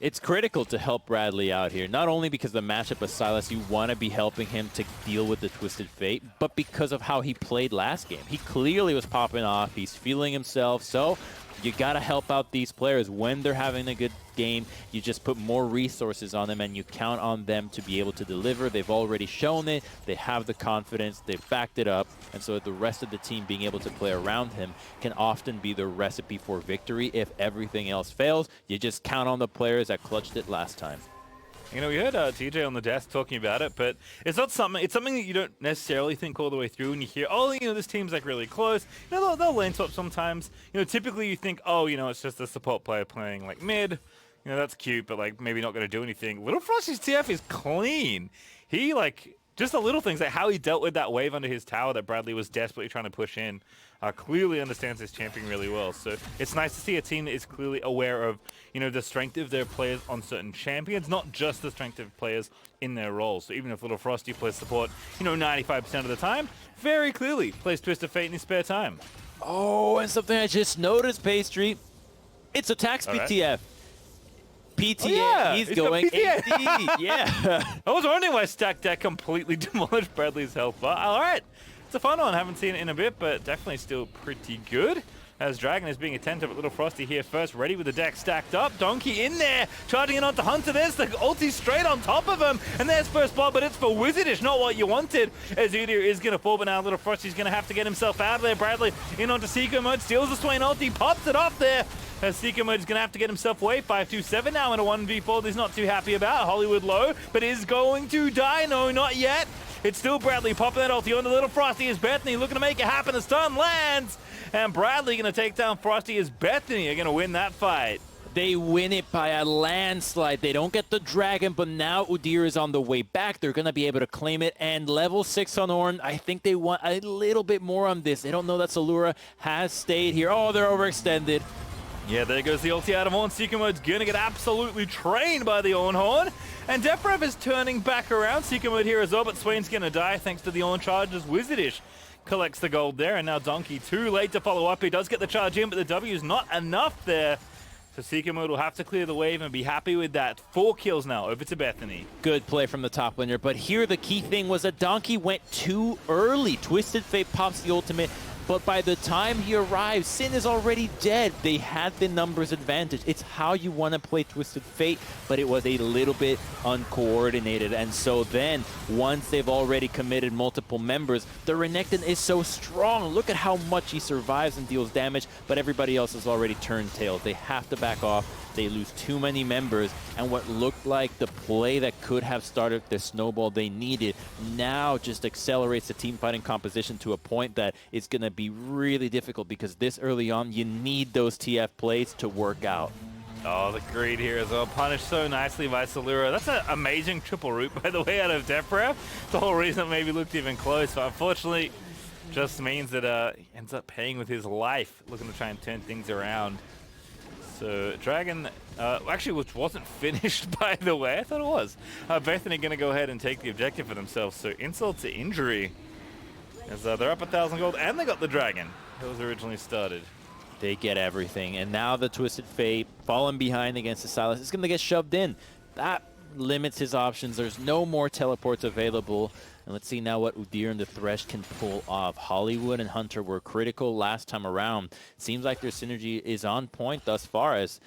It's critical to help Bradley out here, not only because the matchup of Silas, you want to be helping him to deal with the Twisted Fate, but because of how he played last game. He clearly was popping off, he's feeling himself, so you got to help out these players when they're having a good game. You just put more resources on them and you count on them to be able to deliver. They've already shown it, they have the confidence, they've backed it up, and so the rest of the team being able to play around him can often be the recipe for victory. If everything else fails, you just count on the players that clutched it last time. We heard TJ on the desk talking about it, but it's not something. It's something that you don't necessarily think all the way through when you hear, oh, this team's like really close. They'll lane swap sometimes. Typically you think, oh, it's just a support player playing like mid. That's cute, but like maybe not going to do anything. Little Frosty's TF is clean. He just the little things, like how he dealt with that wave under his tower that Bradley was desperately trying to push in. Clearly understands his champion really well. So it's nice to see a team that is clearly aware of, the strength of their players on certain champions, not just the strength of players in their roles. So even if Little Frosty plays support, 95% of the time, very clearly plays Twist of Fate in his spare time. Oh, and something I just noticed, Pastry. It's attacks PTF. PTA, oh, yeah. he's going AD. Yeah. I was wondering why Stack Deck completely demolished Bradley's health bar. All right. It's a fun one. Haven't seen it in a bit, but definitely still pretty good. As Dragon is being attentive at Little Frosty here first, ready with the deck stacked up. Donkey in there, charging it onto Hunter. There's the ulti straight on top of him. And there's first blood, but it's for Wizardish, not what you wanted. As Udyr is going to fall, but now Little Frosty's going to have to get himself out of there. Bradley in onto Seeker mode, steals the Swain ulti, pops it off there. As Seeker mode is going to have to get himself away. 5-2-7 now in a 1v4. He's not too happy about. Hollywood low, but is going to die. No, not yet. It's still Bradley popping that ulti onto Little Frosty as Bethany looking to make it happen. The stun lands, and Bradley going to take down Frosty as Bethany are going to win that fight. They win it by a landslide. They don't get the dragon, but now Udyr is on the way back. They're going to be able to claim it. And level 6 on Ornn, I think they want a little bit more on this. They don't know that Salura has stayed here. Oh, they're overextended. Yeah, there goes the ulti out of Ornn. Seeker Mode's going to get absolutely trained by the Ornn Horn. And DefRef is turning back around. Seeker Mode here as well, but Swain's going to die thanks to the Ornn charge as Wizardish collects the gold there. And now Donkey too late to follow up. He does get the charge in, but the W is not enough there. So Seeker Mode will have to clear the wave and be happy with that. 4 kills now over to Bethany. Good play from the top laner, but here the key thing was that Donkey went too early. Twisted Fate pops the ultimate, But by the time he arrives, Sin is already dead. They had the numbers advantage. It's how you want to play Twisted Fate, but it was a little bit uncoordinated. And so then, once they've already committed multiple members, the Renekton is so strong. Look at how much he survives and deals damage, but everybody else has already turned tails. They have to back off. They lose too many members, and what looked like the play that could have started the snowball they needed now just accelerates the team fighting composition to a point that it's going to be really difficult, because this early on, you need those TF plays to work out. Oh, the greed here as well. Punished so nicely by Salura. That's an amazing triple root, by the way, out of Depref. The whole reason it maybe looked even close, but unfortunately, just means that he ends up paying with his life, looking to try and turn things around. So Dragon, actually, which wasn't finished, by the way. I thought it was. Bethany going to go ahead and take the objective for themselves. So insult to injury, as they're up 1,000 gold, and they got the Dragon that was originally started. They get everything, and now the Twisted Fate falling behind against the Silas is going to get shoved in. That limits his options. There's no more teleports available. And let's see now what Udyr and the Thresh can pull off. Hollywood and Hunter were critical last time around. Seems like their synergy is on point thus far, as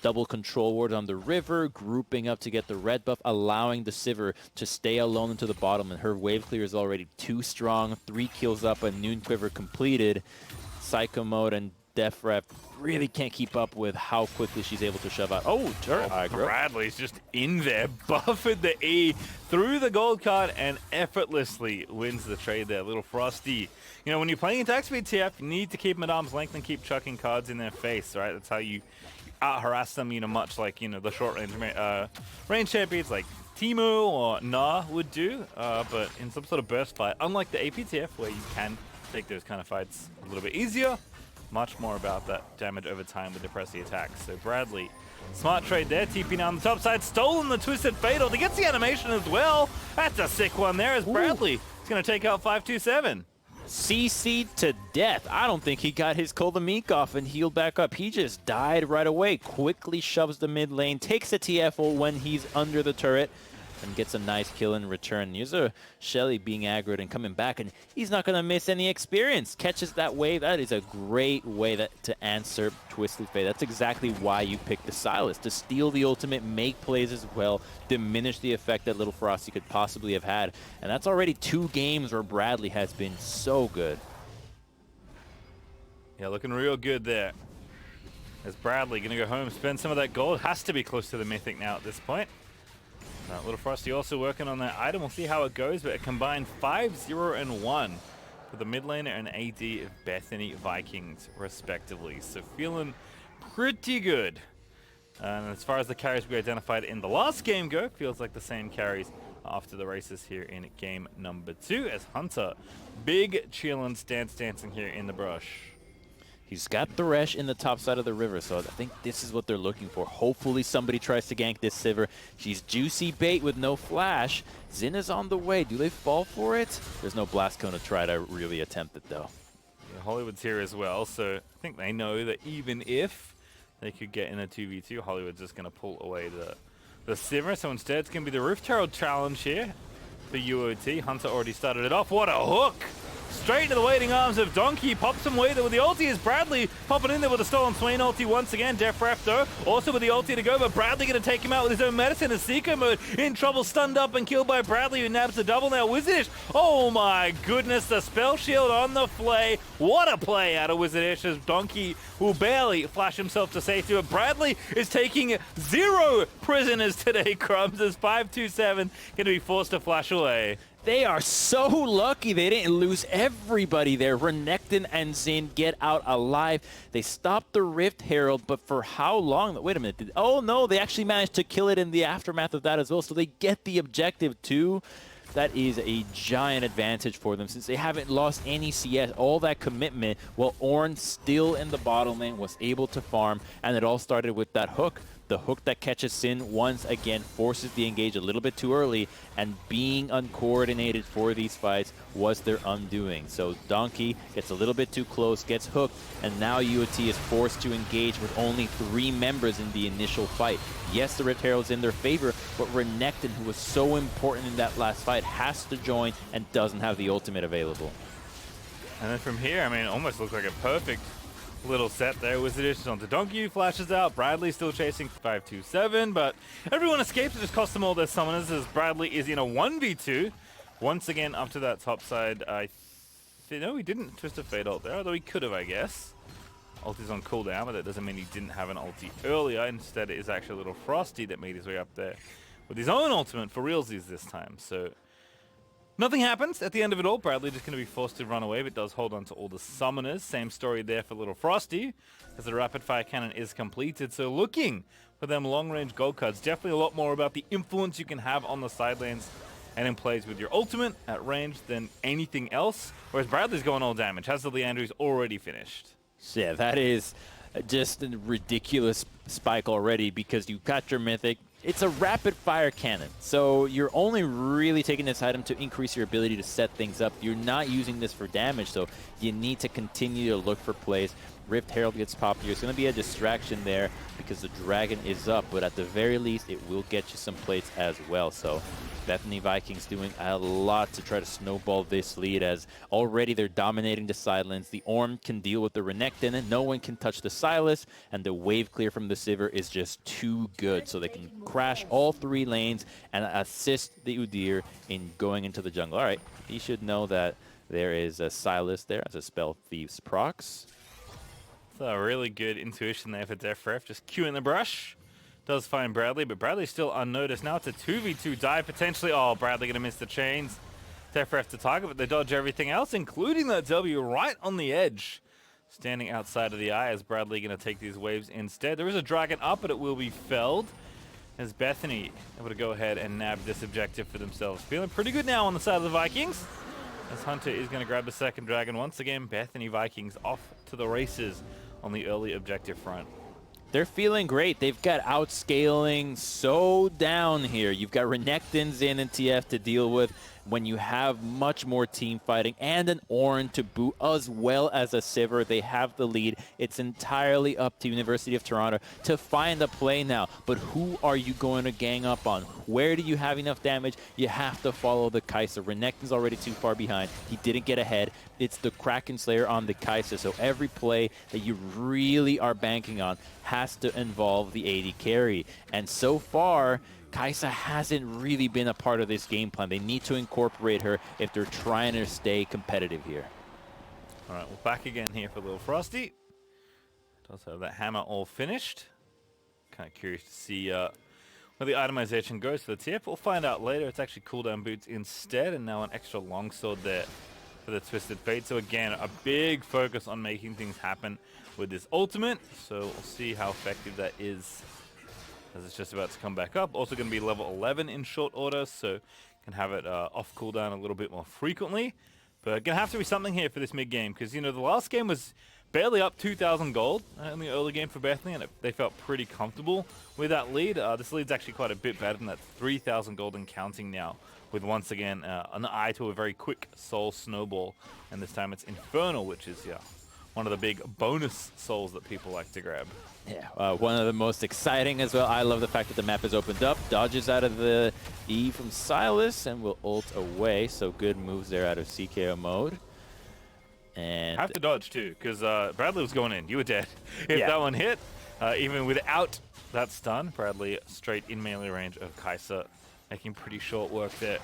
double control ward on the river, grouping up to get the red buff, allowing the Sivir to stay alone into the bottom. And her wave clear is already too strong. 3 kills up, a Noon Quiver completed. Psycho Mode and Def Rep really can't keep up with how quickly she's able to shove out. Oh, turret aggro. Bradley's just in there, buffing the E through the gold card and effortlessly wins the trade there. Little Frosty. You know, when you're playing attack speed TF, you need to keep them at arm's length and keep chucking cards in their face, right? That's how you out-harass them, you know, much like, you know, the short range champions like Teemo or Na would do, but in some sort of burst fight, unlike the APTF where you can take those kind of fights a little bit easier. Much more about that damage over time with the pressy attacks. So Bradley, smart trade there. TP now on the top side, stolen the Twisted Fatal. He gets the animation as well. That's a sick one there as Bradley is going to take out 527. CC'd to death. I don't think he got his Koldamik off and healed back up. He just died right away. Quickly shoves the mid lane, takes a TFO when he's under the turret, and gets a nice kill in return. Here's a Shelly being aggroed and coming back, and he's not going to miss any experience. Catches that wave. That is a great way to answer Twisted Fate. That's exactly why you picked the Silas, to steal the ultimate, make plays as well, diminish the effect that Little Frosty could possibly have had. And that's already 2 games where Bradley has been so good. Yeah, looking real good there. As Bradley going to go home, spend some of that gold. Has to be close to the Mythic now at this point. Little Frosty also working on that item. We'll see how it goes, but a combined 5-0-1 for the mid laner and AD of Bethany Vikings, respectively. So feeling pretty good. And as far as the carries we identified in the last game go, feels like the same carries after the races here in game number 2, as Hunter, big chillin' dancing here in the brush. He's got Thresh in the top side of the river, so I think this is what they're looking for. Hopefully somebody tries to gank this Sivir. She's juicy bait with no flash. Xin is on the way. Do they fall for it? There's no Blast Cone to try to really attempt it, though. Yeah, Hollywood's here as well, so I think they know that even if they could get in a 2v2, Hollywood's just going to pull away the Sivir. So instead, it's going to be the Rift Herald challenge here for UOT. Hunter already started it off. What a hook! Straight into the waiting arms of Donkey. Pops him away there with the ulti as Bradley popping in there with a stolen Swain ulti once again. Def Ref though, also with the ulti to go, but Bradley going to take him out with his own medicine as Seeker Mode in trouble, stunned up and killed by Bradley, who nabs the double now. Wizardish, oh my goodness, the spell shield on the flay. What a play out of Wizardish as Donkey will barely flash himself to safety, but Bradley is taking 0 prisoners today, Crumbs, as 527 going to be forced to flash away. They are so lucky they didn't lose everybody there. Renekton and Xin get out alive. They stopped the Rift Herald, but for how long? Wait a minute. Oh, no, they actually managed to kill it in the aftermath of that as well, so they get the objective too. That is a giant advantage for them since they haven't lost any CS. All that commitment, while Ornn still in the bottom lane was able to farm, and it all started with that hook. The hook that catches Sin once again forces the engage a little bit too early, and being uncoordinated for these fights was their undoing. So Donkey gets a little bit too close, gets hooked, and now UOT is forced to engage with only 3 members in the initial fight. Yes, the Rift Herald's in their favor, but Renekton, who was so important in that last fight, has to join and doesn't have the ultimate available. And then from here, I mean, it almost looks like a perfect little set there. Wizardish onto Donkey, flashes out. Bradley still chasing 527, but everyone escapes. It just costs them all their summoners as Bradley is in a 1v2. Once again, up to that top side. No, he didn't twist a Fade ult there, although he could have, I guess. Ult is on cooldown, but that doesn't mean he didn't have an ulti earlier. Instead, it is actually a little Frosty that made his way up there with his own ultimate for realsies this time. So nothing happens at the end of it all. Bradley just going to be forced to run away, but does hold on to all the summoners. Same story there for little Frosty, as the rapid fire cannon is completed. So looking for them long-range gold cards. Definitely a lot more about the influence you can have on the side lanes and in plays with your ultimate at range than anything else. Whereas Bradley's going all damage. Has the Leandry's already finished. Yeah, that is just a ridiculous spike already because you got your mythic. It's a rapid fire cannon, so you're only really taking this item to increase your ability to set things up. You're not using this for damage, so you need to continue to look for plays. Rift Herald gets popular. It's going to be a distraction there because the dragon is up, but at the very least, it will get you some plays as well. So Bethany Vikings doing a lot to try to snowball this lead as already they're dominating the side lanes. The Orm can deal with the Renekton, and no one can touch the Silas, and the wave clear from the Sivir is just too good. So they can crash all 3 lanes and assist the Udyr in going into the jungle. All right, he should know that there is a Silas there as a Spell Thieves procs. So a really good intuition there for Defref, just queuing the brush. Does find Bradley, but Bradley's still unnoticed. Now it's a 2v2 dive potentially. Oh, Bradley gonna miss the chains. Defref to target, but they dodge everything else, including that W right on the edge. Standing outside of the eye as Bradley gonna take these waves instead. There is a dragon up, but it will be felled. As Bethany able to go ahead and nab this objective for themselves. Feeling pretty good now on the side of the Vikings. As Hunter is gonna grab the second dragon once again. Bethany Vikings off to the races on the early objective front. They're feeling great. They've got outscaling so down here. You've got Renekton's in and TF to deal with when you have much more team fighting and an Ornn to boot as well as a Sivir. They have the lead. It's entirely up to University of Toronto to find a play now. But who are you going to gang up on? Where do you have enough damage? You have to follow the Kai'Sa. Renekton's already too far behind. He didn't get ahead. It's the Kraken Slayer on the Kai'Sa. So every play that you really are banking on has to involve the AD carry. And so far, Kai'Sa hasn't really been a part of this game plan. They need to incorporate her if they're trying to stay competitive here. All right, we're back again here for little Frosty. Does have that hammer all finished. Kind of curious to see where the itemization goes for the TF. We'll find out later. It's actually cooldown boots instead, and now an extra longsword there for the Twisted Fate. So again, a big focus on making things happen with this ultimate. So we'll see how effective that is, as it's just about to come back up. Also going to be level 11 in short order, so can have it off cooldown a little bit more frequently. But going to have to be something here for this mid-game, because, you know, the last game was barely up 2,000 gold in the early game for Bethany, and they felt pretty comfortable with that lead. This lead's actually quite a bit better than that, 3,000 gold and counting now, with once again an eye to a very quick soul snowball. And this time it's Infernal, which is, yeah, one of the big bonus souls that people like to grab. Yeah, one of the most exciting as well. I love the fact that the map is opened up. Dodges out of the E from Silas and will ult away. So good moves there out of CKO mode. And have to dodge too, because Bradley was going in. You were dead. If that one hit, even without that stun, Bradley straight in melee range of Kai'Sa, making pretty short work there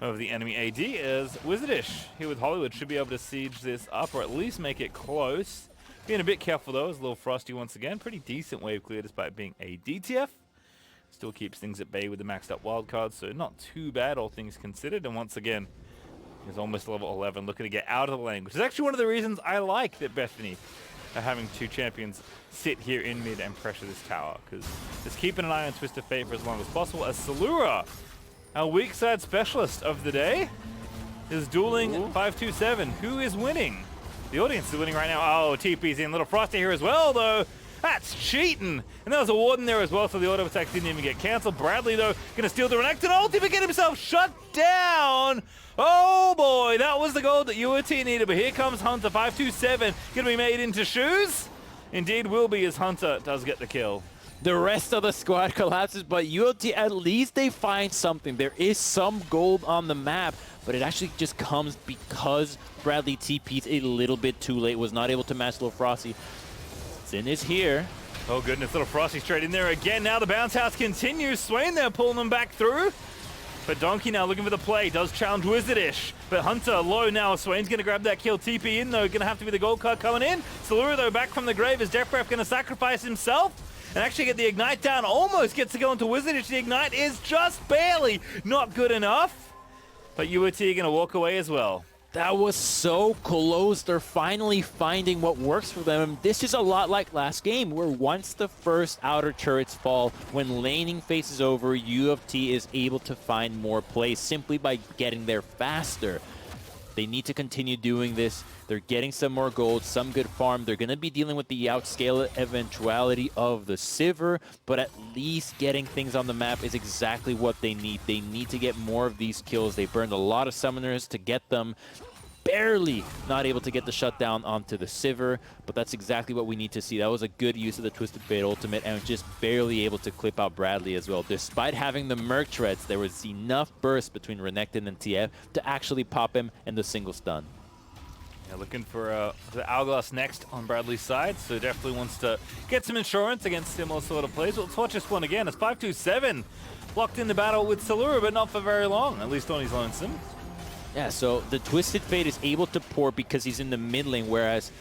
of the enemy AD. As Wizardish here with Hollywood should be able to siege this up, or at least make it close. Being a bit careful though, as a little Frosty once again. Pretty decent wave clear despite being a DTF. Still keeps things at bay with the maxed up wildcard, so not too bad all things considered. And once again, is almost level 11, looking to get out of the lane, which is actually one of the reasons I like that Bethany are having 2 champions sit here in mid and pressure this tower, because just keeping an eye on Twisted Fate for as long as possible, as Salura, our weak side specialist of the day, is dueling 527. Who is winning? The audience is winning right now. Oh, TP's in. Little Frosty here as well, though. That's cheating. And there was a Warden there as well, so the auto attack didn't even get cancelled. Bradley, though, going to steal the Renekton ulti but get himself shut down. Oh, boy, that was the gold that UOT needed. But here comes Hunter, 527. Going to be made into shoes? Indeed will be, as Hunter does get the kill. The rest of the squad collapses, but ULT, at least they find something. There is some gold on the map, but it actually just comes because Bradley TP's a little bit too late, was not able to match Little Frosty. Sin is here. Oh goodness, Little Frosty straight in there again. Now the bounce house continues. Swain there pulling them back through. But Donkey now looking for the play, does challenge Wizardish. But Hunter low now, Swain's going to grab that kill. TP in though, going to have to be the gold card coming in. Salura though back from the grave. Is Deathbreath going to sacrifice himself? And actually get the Ignite down, almost gets to go into Wizardish. The Ignite is just barely not good enough. But UOT are going to walk away as well. That was so close. They're finally finding what works for them. This is a lot like last game, where once the first outer turrets fall, when laning faces over, U of T is able to find more plays simply by getting there faster. They need to continue doing this. They're getting some more gold, some good farm. They're going to be dealing with the outscale eventuality of the Sivir, but at least getting things on the map is exactly what they need. They need to get more of these kills. They burned a lot of summoners to get them. Barely not able to get the shutdown onto the Sivir, but that's exactly what we need to see. That was a good use of the Twisted Fate ultimate, and just barely able to clip out Bradley as well. Despite having the Merc Treads, there was enough burst between Renekton and TF to actually pop him in the single stun. Yeah, looking for the Hourglass next on Bradley's side, so definitely wants to get some insurance against similar sort of plays. Well, let's watch this one again. It's 527 locked in the battle with Salura, but not for very long, at least on his lonesome. Yeah, so the Twisted Fate is able to pour because he's in the mid lane, whereas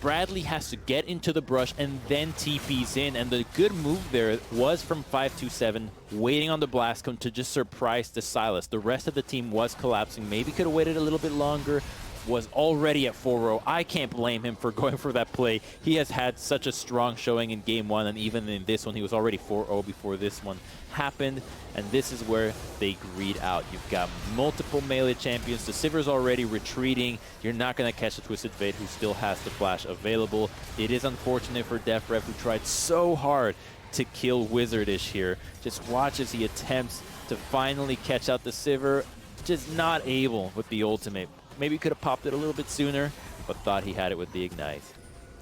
Bradley has to get into the brush and then TP's in. And the good move there was from 527, waiting on the blast cone to just surprise the Sylas. The rest of the team was collapsing. Maybe could have waited a little bit longer. Was already at 4-0. I can't blame him for going for that play. He has had such a strong showing in game one, and even in this one, he was already 4-0 before this one happened. And this is where they greed out. You've got multiple melee champions. The Sivir's already retreating. You're not going to catch the Twisted Fate, who still has the flash available. It is unfortunate for Deathbreath, who tried so hard to kill Wizardish here. Just watch as he attempts to finally catch out the Sivir. Just not able with the ultimate. Maybe could have popped it a little bit sooner, but thought he had it with the Ignite.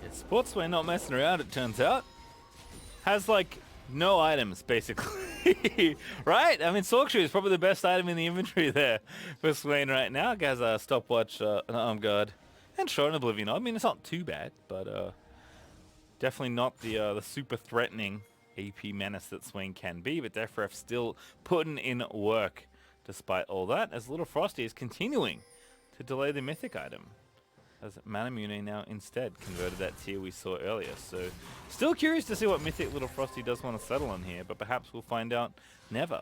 Yeah, Sportswear not messing around, it turns out. Has, like, no items, basically. Right? I mean, Sorkshoe is probably the best item in the inventory there for Swain right now. Has a stopwatch, an arm guard, and sure, an Oblivion. I mean, it's not too bad, but definitely not the super threatening AP menace that Swain can be, but Deathbreath still putting in work despite all that, as Little Frosty is continuing to delay the mythic item, as Manamune now instead converted that tier we saw earlier. So still curious to see what mythic Little Frosty does want to settle on here, but perhaps we'll find out never,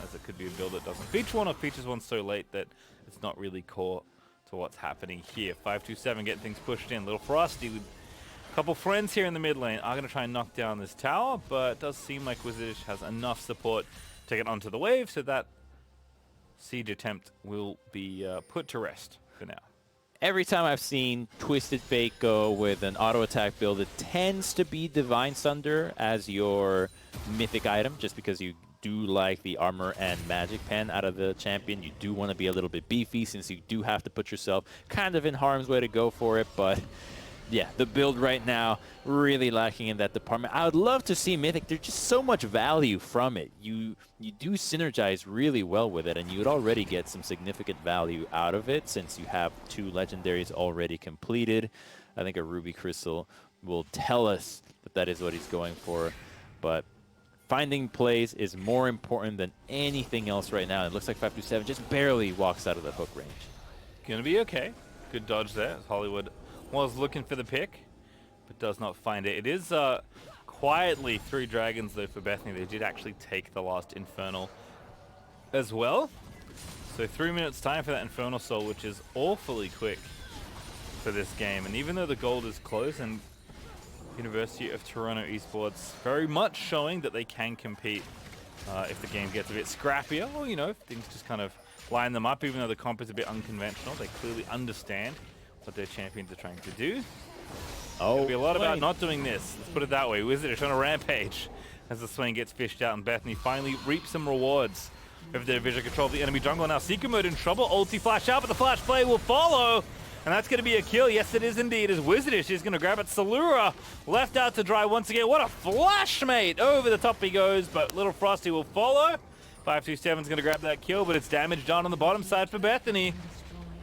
as it could be a build that doesn't feature one or features one so late that it's not really core to what's happening here. 527 getting things pushed in. Little Frosty with a couple friends here in the mid lane are going to try and knock down this tower, but it does seem like Wizardish has enough support to get onto the wave, so that siege attempt will be put to rest for now. Every time I've seen Twisted Fate go with an auto attack build, it tends to be Divine Sunder as your mythic item, just because you do like the armor and magic pen out of the champion. You do want to be a little bit beefy, since you do have to put yourself kind of in harm's way to go for it, but yeah, the build right now really lacking in that department. I would love to see Mythic. There's just so much value from it. You do synergize really well with it, and you would already get some significant value out of it since you have 2 legendaries already completed. I think a Ruby Crystal will tell us that that is what he's going for, but finding plays is more important than anything else right now. It looks like 527 just barely walks out of the hook range. Gonna be okay. Good dodge there. Hollywood was looking for the pick, but does not find it. It is quietly 3 dragons, though, for Bethany. They did actually take the last Infernal as well. So 3 minutes time for that Infernal Soul, which is awfully quick for this game. And even though the gold is close, and University of Toronto Esports very much showing that they can compete if the game gets a bit scrappier, or, you know, things just kind of line them up, even though the comp is a bit unconventional. They clearly understand what their champions are trying to do. It'll be a lot about not doing this. Let's put it that way. Wizardish on a rampage as the swing gets fished out, and Bethany finally reaps some rewards of their visual control of the enemy jungle. Now Seeker Mode in trouble. Ulti flash out, but the flash play will follow And that's going to be a kill. Yes, it is indeed, as Wizardish is going to grab it. Salura left out to dry once again. What a flash, mate. Over the top he goes, but Little Frosty will follow. 527 is going to grab that kill, but it's damage done on the bottom side for Bethany.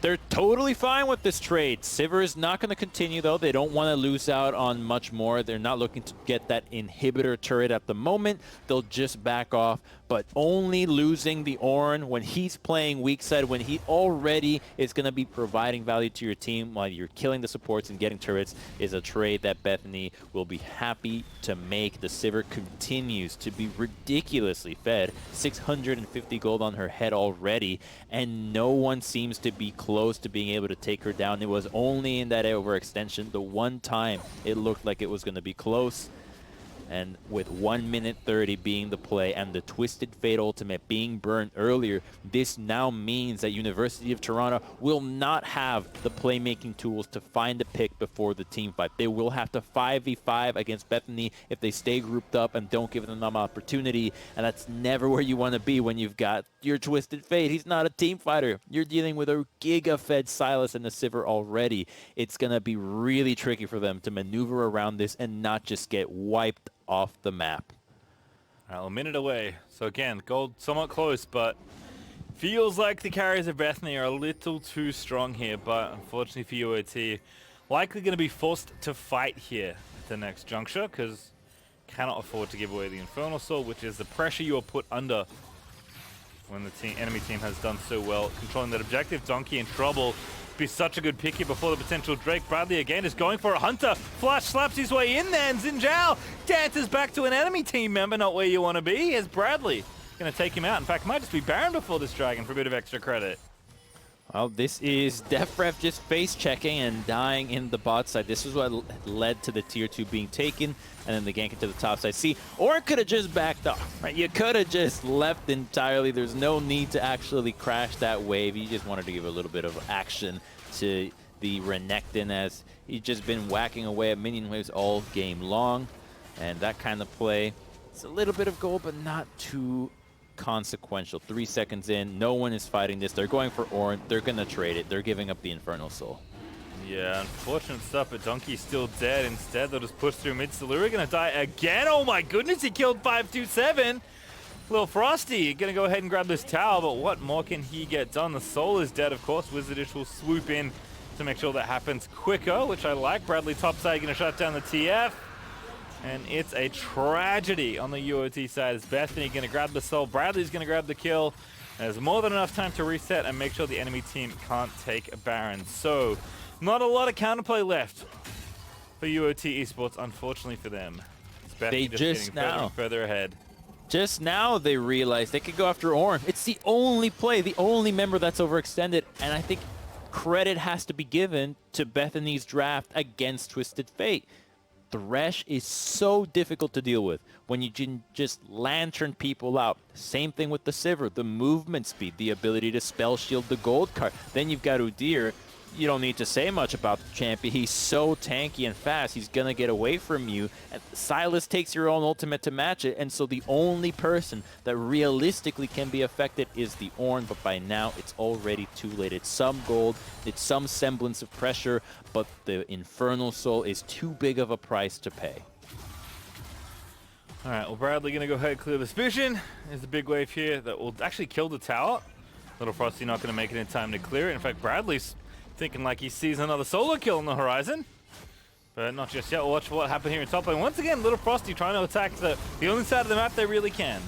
They're totally fine with this trade. Sivir is not going to continue, though. They don't want to lose out on much more. They're not looking to get that inhibitor turret at the moment. They'll just back off. But only losing the Ornn when he's playing weak side, when he already is going to be providing value to your team while you're killing the supports and getting turrets, is a trade that Bethany will be happy to make. The Sivir continues to be ridiculously fed. 650 gold on her head already, and no one seems to be close to being able to take her down. It was only in that overextension, the one time it looked like it was going to be close. And with 1 minute 30 being the play and the Twisted Fate ultimate being burned earlier, this now means that University of Toronto will not have the playmaking tools to find a pick before the team fight. They will have to 5v5 against Bethany if they stay grouped up and don't give them an opportunity. And that's never where you want to be when you've got your Twisted Fate. He's not a team fighter. You're dealing with a giga-fed Sylas and the Sivir already. It's going to be really tricky for them to maneuver around this and not just get wiped off the map. All right, a minute away. So again, gold somewhat close, but feels like the carriers of Bethany are a little too strong here. But unfortunately for UOT, likely going to be forced to fight here at the next juncture, because cannot afford to give away the Infernal Soul, which is the pressure you are put under when the enemy team has done so well controlling that objective. Donkey in trouble. Be such a good pick here before the potential Drake. Bradley again is going for a Hunter. Flash slaps his way in there, and Xin Zhao dances back to an enemy team member, not where you want to be. Here's Bradley going to take him out. In fact, might just be Baron before this Dragon for a bit of extra credit. Well, this is DefRef just face checking and dying in the bot side. This is what led to the tier 2 being taken, and then the gank into the top side. See, or it could have just backed off, right? You could have just left entirely. There's no need to actually crash that wave. You just wanted to give a little bit of action to the Renekton, as he's just been whacking away at minion waves all game long. And that kind of play, it's a little bit of gold, but not too consequential. 3 seconds in, no one is fighting this. They're going for Ornn. They're going to trade it. They're giving up the Infernal Soul. Yeah, unfortunate stuff, but Donkey's still dead. Instead, they'll just push through mid. Salura gonna die again. Oh my goodness, he killed 527. Little Frosty gonna go ahead and grab this tower, but what more can he get done? The soul is dead, of course. Wizardish will swoop in to make sure that happens quicker, which I like. Bradley topside gonna shut down the TF. And it's a tragedy on the UOT side as Bethany gonna grab the soul. Bradley's gonna grab the kill. There's more than enough time to reset and make sure the enemy team can't take a Baron. So, not a lot of counterplay left for UOT Esports, unfortunately for them. They just now further ahead. Just now they realized they could go after Ornn. It's the only play, the only member that's overextended, and I think credit has to be given to Bethany's draft against Twisted Fate. Thresh is so difficult to deal with when you can just lantern people out. Same thing with the Sivir, the movement speed, the ability to spell shield the gold card. Then you've got Udyr. You don't need to say much about the champion. He's so tanky and fast. He's going to get away from you. And Sylas takes your own ultimate to match it. And so the only person that realistically can be affected is the Ornn. But by now, it's already too late. It's some gold. It's some semblance of pressure. But the Infernal Soul is too big of a price to pay. All right, well, Bradley going to go ahead and clear this vision. There's a big wave here that will actually kill the tower. Little Frosty not going to make it in time to clear it. In fact, Bradley's thinking like he sees another solo kill on the horizon. But not just yet. We'll watch what happened here in top lane. Once again, Little Frosty trying to attack the only side of the map they really can.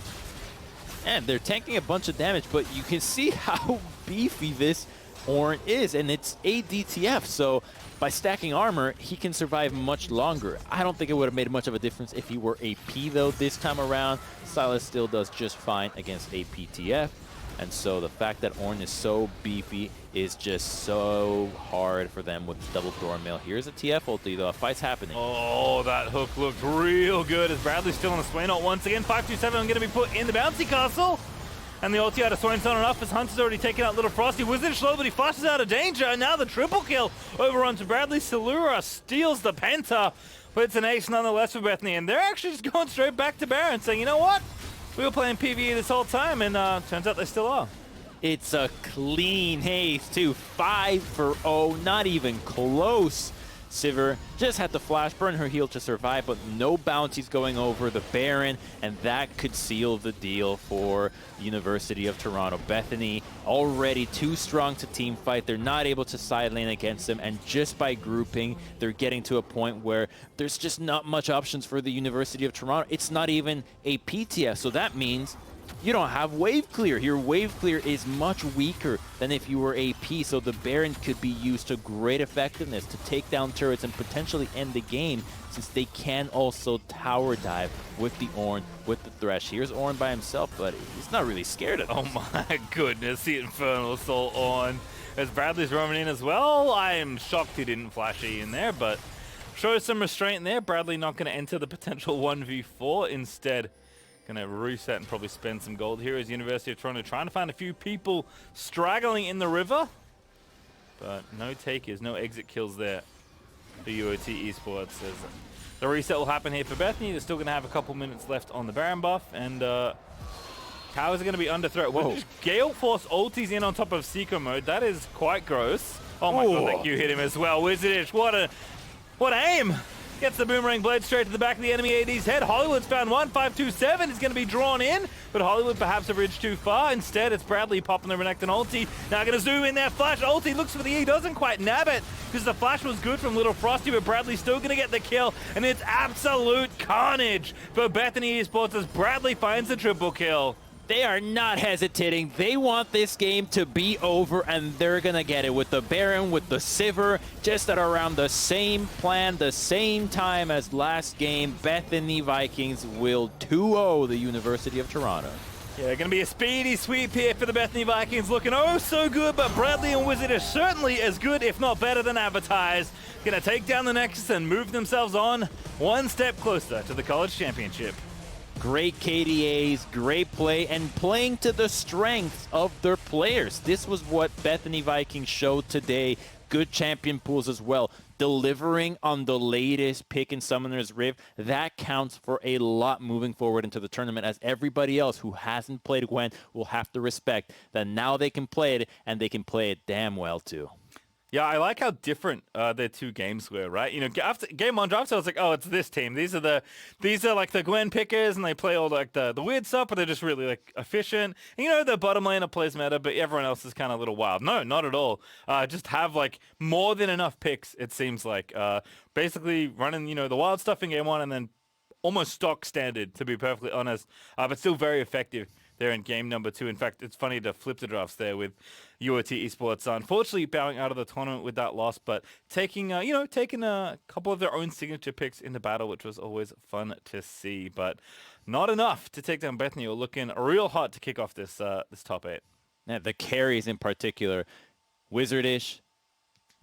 And they're tanking a bunch of damage, but you can see how beefy this Ornn is, and it's ADTF, so by stacking armor, he can survive much longer. I don't think it would have made much of a difference if he were AP, though, this time around. Sylas still does just fine against APTF. And so the fact that Ornn is so beefy is just so hard for them with double Thornmail. Here's a TF ulti, though. A fight's happening. Oh, that hook looked real good as Bradley's still on the sway knot once again. 527 going to be put in the bouncy castle. And the ulti out of Swain's not enough as Hunter's already taken out Little Frosty. Wizard slow, but he flashes out of danger. And now the triple kill overruns Bradley. Salura steals the penta. But it's an ace nonetheless for Bethany. And they're actually just going straight back to Baron, saying, you know what? We were playing PvE this whole time, and turns out they still are. It's a clean haze, too. 5 for 0, not even close. Sivir just had to flash burn her heal to survive, but no bounties going over the Baron, and that could seal the deal for University of Toronto. Bethany already too strong to team fight. They're not able to side lane against them, and just by grouping, they're getting to a point where there's just not much options for the University of Toronto. It's not even a PTS, so that means you don't have wave clear. Your wave clear is much weaker than if you were AP, so the Baron could be used to great effectiveness to take down turrets and potentially end the game, since they can also tower dive with the Ornn, with the Thresh. Here's Ornn by himself, but he's not really scared of this. Oh my goodness, the Infernal Assault on. As Bradley's roaming in as well, I am shocked he didn't flash E in there, but shows some restraint there. Bradley not going to enter the potential 1v4, instead gonna reset and probably spend some gold here as University of Toronto trying to find a few people straggling in the river. But no takers, no exit kills there for UOT Esports. As the reset will happen here for Bethany. They're still gonna have a couple minutes left on the Baron buff, and towers are gonna be under threat. Whoa. Gale Force ultis in on top of Seeker mode. That is quite gross. Oh my god, that Q hit him as well. Wizardish, what aim! Gets the Boomerang Blade straight to the back of the enemy AD's head. Hollywood's found one. 527 is going to be drawn in, but Hollywood perhaps a bridge too far. Instead, it's Bradley popping the Renekton ulti. Now going to zoom in there. Flash ulti looks for the E. Doesn't quite nab it because the flash was good from Little Frosty, but Bradley's still going to get the kill. And it's absolute carnage for Bethany Esports as Bradley finds the triple kill. They are not hesitating. They want this game to be over, and they're going to get it with the Baron, with the Sivir, just at around the same plan, the same time as last game. Bethany Vikings will 2-0 the University of Toronto. Yeah, going to be a speedy sweep here for the Bethany Vikings. Looking oh so good, but Bradley and Wizard are certainly as good, if not better than advertised. Going to take down the Nexus and move themselves on one step closer to the College Championship. Great KDAs, great play, and playing to the strengths of their players. This was what Bethany Vikings showed today. Good champion pools as well. Delivering on the latest pick in Summoner's Rift, that counts for a lot moving forward into the tournament, as everybody else who hasn't played Gwen will have to respect that now they can play it, and they can play it damn well too. Yeah, I like how different their two games were, right? You know, after game one drops, I was like, oh, it's this team. These are like the Gwen pickers, and they play all like the weird stuff, but they're just really like efficient. And, you know, the bottom laner plays meta, but everyone else is kind of a little wild. No, not at all. Just have like more than enough picks, it seems like. Basically running, you know, the wild stuff in game one, and then almost stock standard, to be perfectly honest, but still very effective there in game number 2. In fact, it's funny to flip the drafts there with UOT Esports. Unfortunately, bowing out of the tournament with that loss, but taking a couple of their own signature picks in the battle, which was always fun to see. But not enough to take down Bethany. We're looking real hot to kick off this this top 8. Yeah, the carries in particular, Wizardish,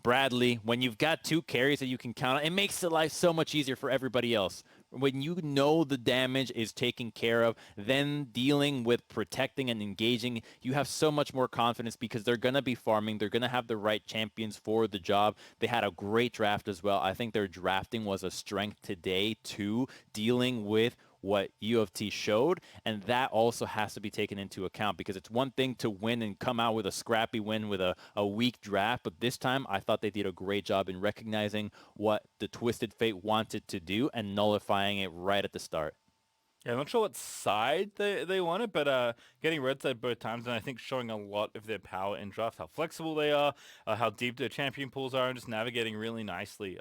Bradley. When you've got two carries that you can count on, it makes the life so much easier for everybody else. When you know the damage is taken care of, then dealing with protecting and engaging, you have so much more confidence because they're going to be farming. They're going to have the right champions for the job. They had a great draft as well. I think their drafting was a strength today too, dealing with what U of T showed, and that also has to be taken into account because it's one thing to win and come out with a scrappy win with a weak draft, but this time I thought they did a great job in recognizing what the Twisted Fate wanted to do and nullifying it right at the start. Yeah, I'm not sure what side they wanted, but getting red side both times, and I think showing a lot of their power in draft, how flexible they are, how deep their champion pools are, and just navigating really nicely.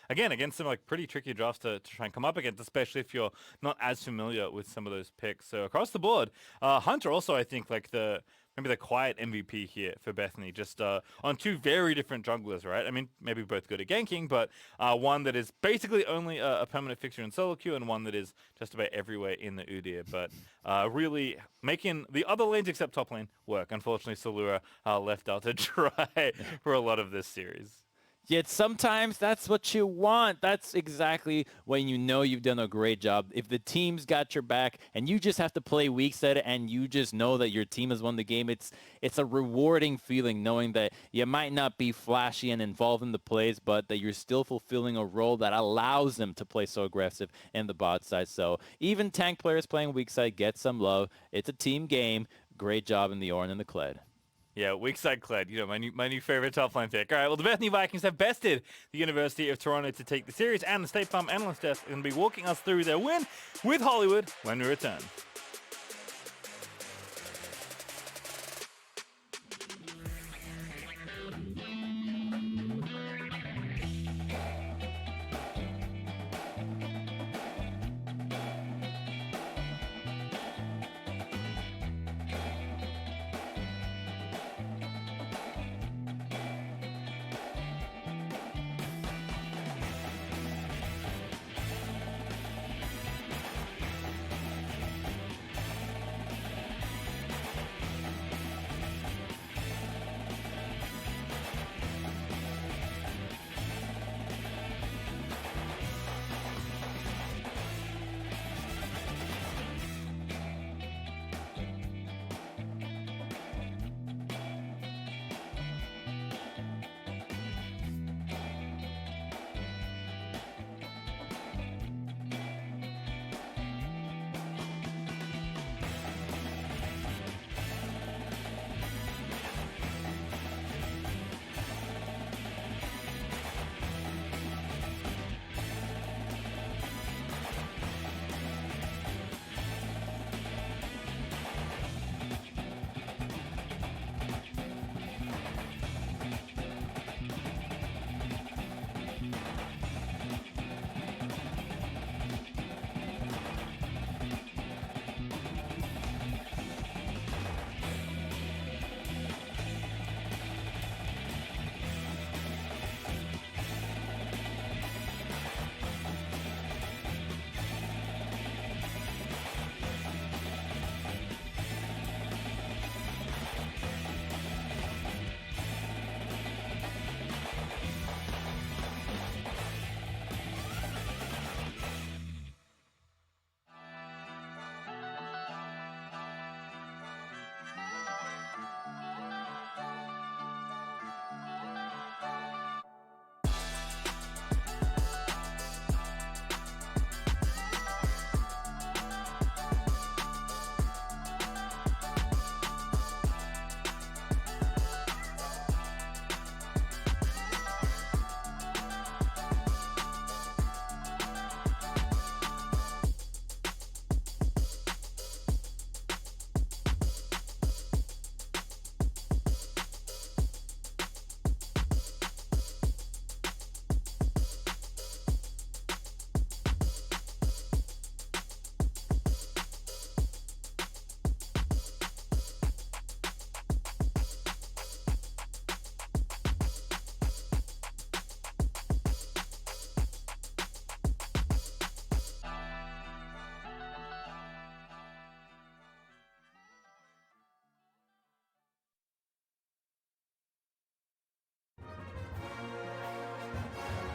Again, against some like pretty tricky drafts to try and come up against, especially if you're not as familiar with some of those picks. So across the board, Hunter also, I think, like maybe the quiet MVP here for Bethany, just on two very different junglers, right? I mean, maybe both good at ganking, but one that is basically only a permanent fixture in solo queue, and one that is just about everywhere in the Udyr. But really making the other lanes except top lane work. Unfortunately, Salura left out to dry for a lot of this series. Yet sometimes that's what you want. That's exactly when you know you've done a great job. If the team's got your back and you just have to play weak side and you just know that your team has won the game, it's a rewarding feeling knowing that you might not be flashy and involved in the plays, but that you're still fulfilling a role that allows them to play so aggressive in the bot side. So even tank players playing weak side get some love. It's a team game. Great job in the Ornn and the Kled. Yeah, weak side Kled, my new favorite top line pick. All right, well, the Bethany Vikings have bested the University of Toronto to take the series, and the State Farm Analyst Desk is going to be walking us through their win with Hollywood when we return.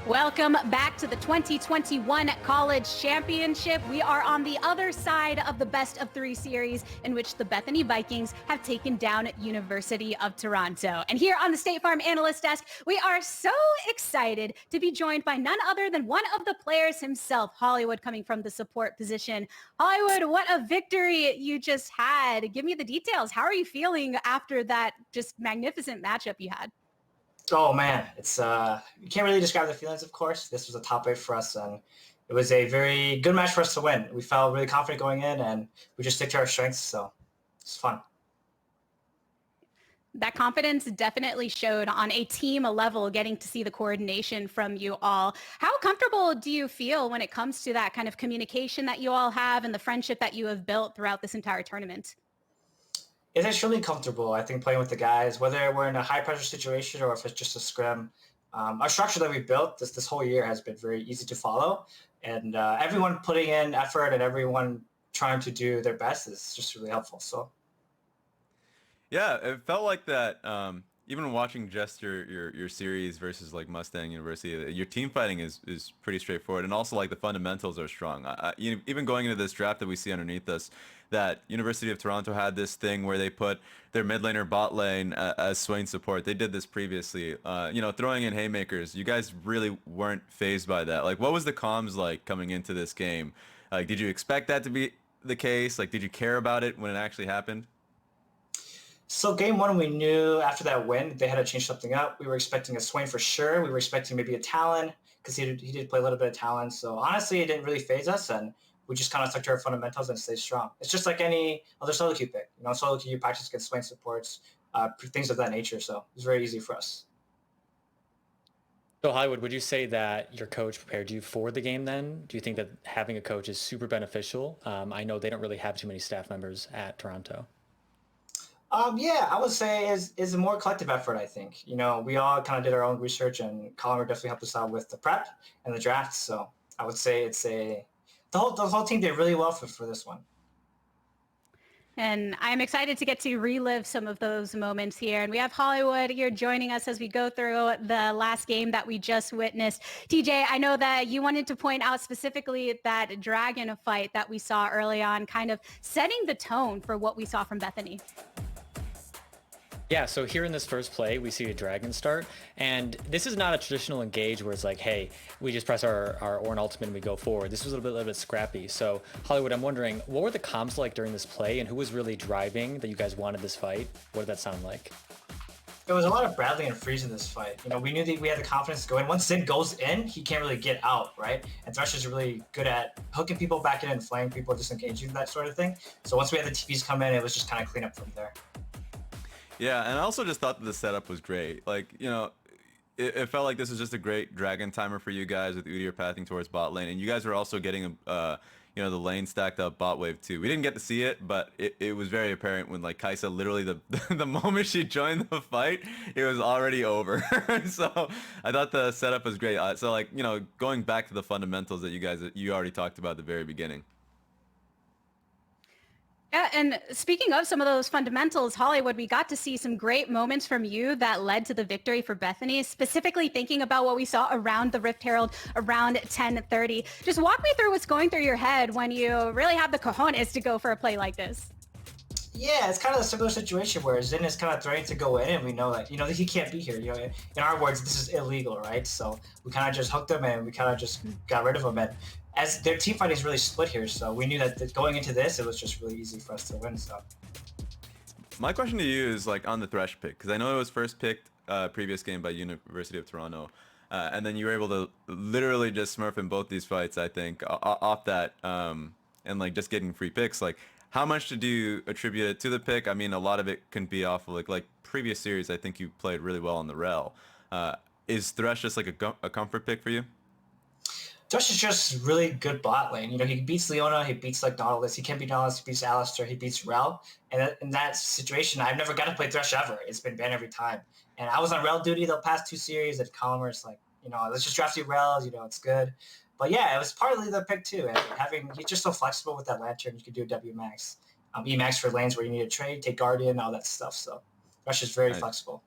Welcome back to the 2021 College Championship. We are on the other side of the best of three series in which the Bethany Vikings have taken down University of Toronto. And here on the State Farm Analyst Desk, we are so excited to be joined by none other than one of the players himself, Hollywood, coming from the support position. Hollywood, what a victory you just had. Give me the details. How are you feeling after that just magnificent matchup you had? Oh man, it's you can't really describe the feelings. Of course, this was a top 8 for us, and it was a very good match for us to win. We felt really confident going in, and we just stick to our strengths. So it's fun. That confidence definitely showed on a team level, getting to see the coordination from you all. How comfortable do you feel when it comes to that kind of communication that you all have and the friendship that you have built throughout this entire tournament? It's extremely comfortable, I think, playing with the guys, whether we're in a high pressure situation or if it's just a scrim. Our structure that we built this whole year has been very easy to follow, and everyone putting in effort and everyone trying to do their best is just really helpful. So Yeah, it felt like that. Even watching just your series versus like Mustang University, your team fighting is pretty straightforward, and also like the fundamentals are strong. Even going into this draft that we see underneath us, that University of Toronto had this thing where they put their mid laner bot lane as Swain support. They did this previously. Throwing in haymakers. You guys really weren't phased by that. Like, what was the comms like coming into this game? Like, did you expect that to be the case? Like, did you care about it when it actually happened? So game one, we knew after that win they had to change something up. We were expecting a Swain for sure. We were expecting maybe a Talon because he did play a little bit of Talon. So honestly, it didn't really phase us, and we just kind of stuck to our fundamentals and stayed strong. It's just like any other solo queue pick. Solo queue you practice against Swain supports, things of that nature. So it's very easy for us. So Hollywood, would you say that your coach prepared you for the game then? Do you think that having a coach is super beneficial? I know they don't really have too many staff members at Toronto. Yeah, I would say is a more collective effort. I think we all kind of did our own research, and Colin definitely helped us out with the prep and the draft. So I would say the whole team did really well for this one. And I'm excited to get to relive some of those moments here. And we have Hollywood here joining us as we go through the last game that we just witnessed. TJ, I know that you wanted to point out specifically that Dragon fight that we saw early on, kind of setting the tone for what we saw from Bethany. Yeah, so here in this first play, we see a dragon start, and this is not a traditional engage where it's like, hey, we just press our Ornn ultimate and we go forward. This was a little bit scrappy. So Hollywood, I'm wondering, what were the comms like during this play, and who was really driving that you guys wanted this fight? What did that sound like? It was a lot of Bradley and Freeze in this fight. We knew that we had the confidence to go in. Once Zin goes in, he can't really get out, right? And Thresh is really good at hooking people back in and flaying people, disengaging, that sort of thing. So once we had the TPs come in, it was just kind of clean up from there. Yeah, and I also just thought that the setup was great. Like, it felt like this was just a great dragon timer for you guys with Udyr pathing towards bot lane, and you guys were also getting the lane stacked up bot wave too. We didn't get to see it, but it was very apparent when like Kai'Sa literally the moment she joined the fight, it was already over. So I thought the setup was great. So like going back to the fundamentals that you already talked about at the very beginning. Yeah, and speaking of some of those fundamentals, Hollywood, we got to see some great moments from you that led to the victory for Bethany, specifically thinking about what we saw around the Rift Herald around 10:30. Just walk me through what's going through your head when you really have the cojones to go for a play like this. Yeah, it's kind of a similar situation where Zin is kind of threatening to go in, and we know that he can't be here. In our words, this is illegal, right? So we kind of just hooked him, and we kind of just got rid of him. And as their team fighting is really split here, so we knew that going into this, it was just really easy for us to win. So my question to you is like on the Thresh pick, because I know it was first picked previous game by University of Toronto, and then you were able to literally just smurf in both these fights, I think, off that, and like just getting free picks. Like, how much do you attribute it to the pick? I mean, a lot of it can be off of like previous series. I think you played really well on the Rel. Is Thresh just like a comfort pick for you? Thresh is just really good bot lane. He beats Leona, he beats like Nautilus, he can't beat Nautilus, he beats Alistar, he beats Rel. And in that situation, I've never got to play Thresh ever. It's been banned every time. And I was on Rel duty the past two series at Colmers, like, let's just draft you Rels, it's good. But yeah, it was partly the pick too. And he's just so flexible with that lantern. You could do W max, E max for lanes where you need a trade, take Guardian, all that stuff. So Thresh is very flexible.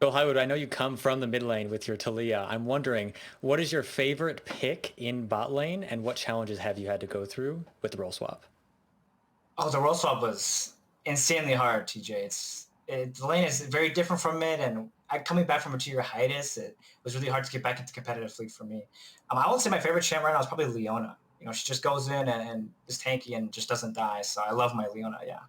So Hollywood, I know you come from the mid lane with your Talia. I'm wondering, what is your favorite pick in bot lane, and what challenges have you had to go through with the role swap? Oh, the role swap was insanely hard, TJ. The lane is very different from mid, and coming back from a 2-year hiatus, it was really hard to get back into competitive league for me. I would say my favorite champ right now is probably Leona. She just goes in and is tanky and just doesn't die. So I love my Leona, yeah.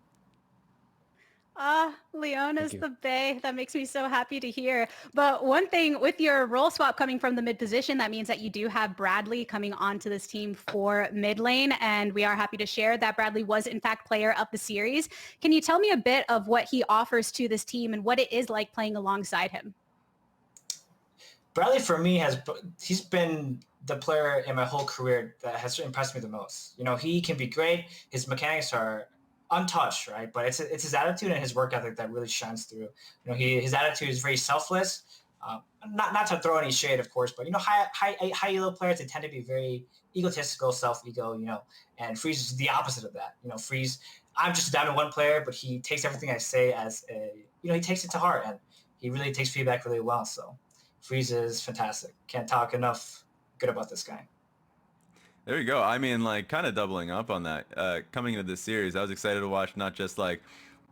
Leona's the bae. That makes me so happy to hear. But one thing with your role swap coming from the mid position, that means that you do have Bradley coming onto this team for mid lane. And we are happy to share that Bradley was in fact player of the series. Can you tell me a bit of what he offers to this team and what it is like playing alongside him? Bradley for me he's been the player in my whole career that has impressed me the most. He can be great. His mechanics are untouched, right? But it's his attitude and his work ethic that really shines through. His attitude is very selfless. Not to throw any shade, of course, but high elo players, they tend to be very egotistical, self-ego, and Freeze is the opposite of that. Freeze, I'm just a Diamond 1 player, but he takes everything I say as he takes it to heart, and he really takes feedback really well. So Freeze is fantastic. Can't talk enough good about this guy. There you go. I mean, like, kind of doubling up on that. Coming into this series, I was excited to watch not just like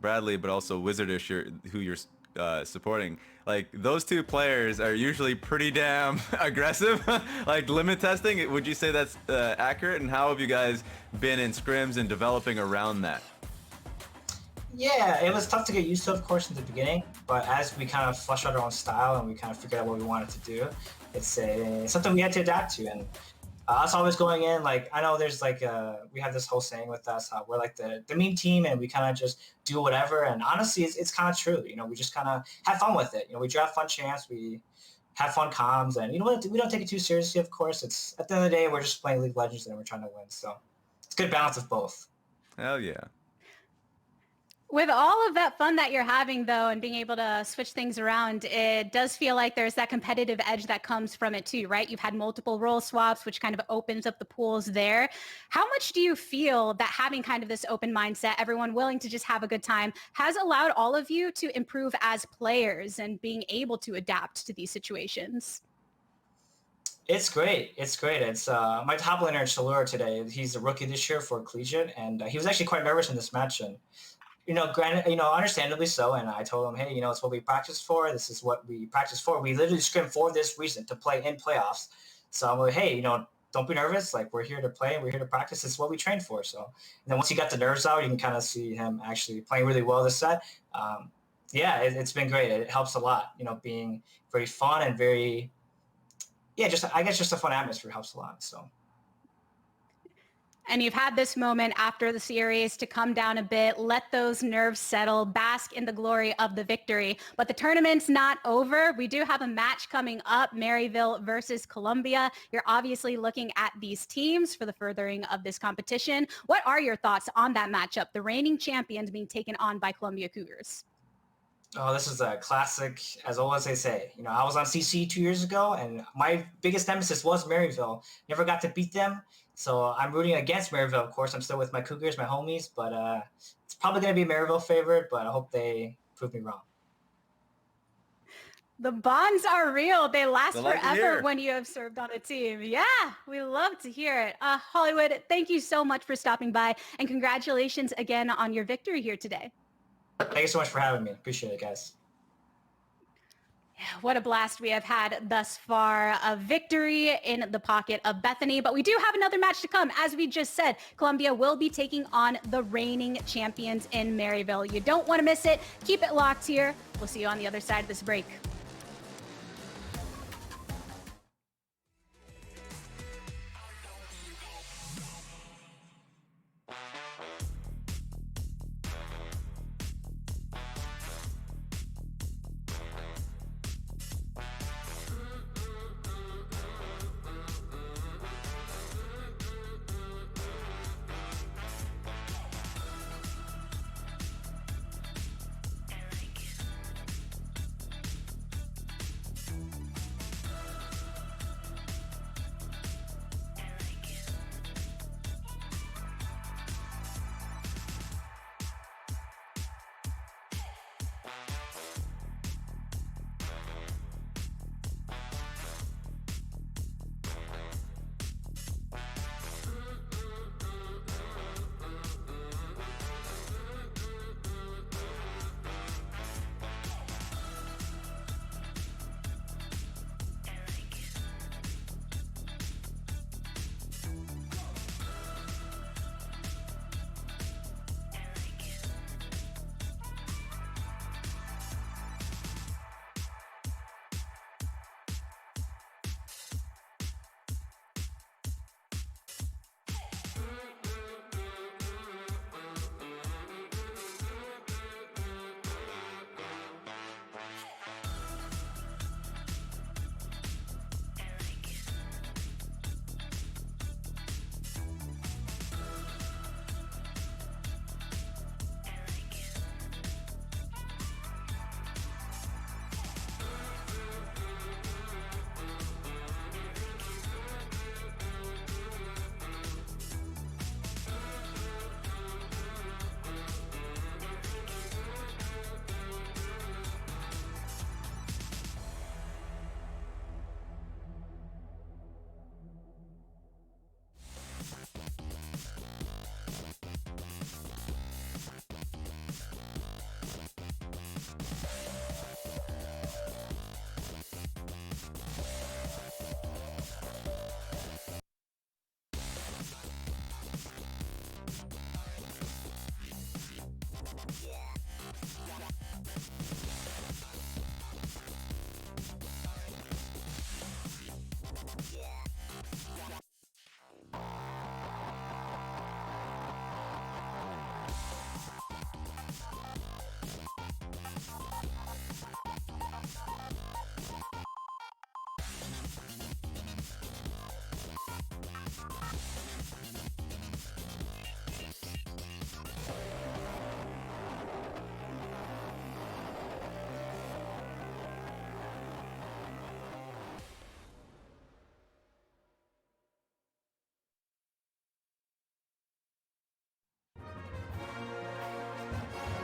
Bradley, but also Wizardish, who you're supporting. Like, those two players are usually pretty damn aggressive. Like, limit testing. Would you say that's accurate? And how have you guys been in scrims and developing around that? Yeah, it was tough to get used to, of course, in the beginning. But as we kind of flushed out our own style and we kind of figured out what we wanted to do, it's something we had to adapt to. And us always going in, like, I know there's like, we have this whole saying with us, we're like the meme team and we kind of just do whatever. And honestly, it's kind of true. You know, we just kind of have fun with it. You know, we draft fun champs, we have fun comms, and you know what? We don't take it too seriously, of course. It's at the end of the day, we're just playing League of Legends and we're trying to win. So it's a good balance of both. Hell yeah. With all of that fun that you're having, though, and being able to switch things around, it does feel like there's that competitive edge that comes from it too, right? You've had multiple role swaps, which kind of opens up the pools there. How much do you feel that having kind of this open mindset, everyone willing to just have a good time, has allowed all of you to improve as players and being able to adapt to these situations? It's great. It's great. It's my top laner, Shalur, today. He's a rookie this year for Collegiate, and he was actually quite nervous in this match. And you know, granted, you know, understandably so. And I told him, hey, you know, it's what we practice for. This is what we practice for. We literally scrim for this reason, to play in playoffs. So I'm like, hey, you know, don't be nervous. Like, we're here to play. We're here to practice. It's what we trained for. So, and then once he got the nerves out, you can kind of see him actually playing really well this set. Yeah, it's been great. It helps a lot. You know, being very fun and very, yeah, just I guess just a fun atmosphere helps a lot. So. And you've had this moment after the series to come down a bit, let those nerves settle, bask in the glory of the victory. But the tournament's not over. We do have a match coming up, Maryville versus Columbia. You're obviously looking at these teams for the furthering of this competition. What are your thoughts on that matchup, the reigning champions being taken on by Columbia Cougars? Oh, this is a classic, as always they say. You know, I was on CC 2 years ago, and my biggest nemesis was Maryville. Never got to beat them, so I'm rooting against Maryville. Of course, I'm still with my Cougars, my homies, but it's probably going to be a Maryville favorite, but I hope they prove me wrong. The bonds are real. They last forever hear. when you have served on a team. Yeah, we love to hear it. Hollywood, thank you so much for stopping by, and congratulations again on your victory here today. Thank you so much for having me. Appreciate it, guys. What a blast we have had thus far. A victory in the pocket of Bethany, but we do have another match to come. As we just said, Columbia will be taking on the reigning champions in Maryville. You don't want to miss it. Keep it locked here. We'll see you on the other side of this break.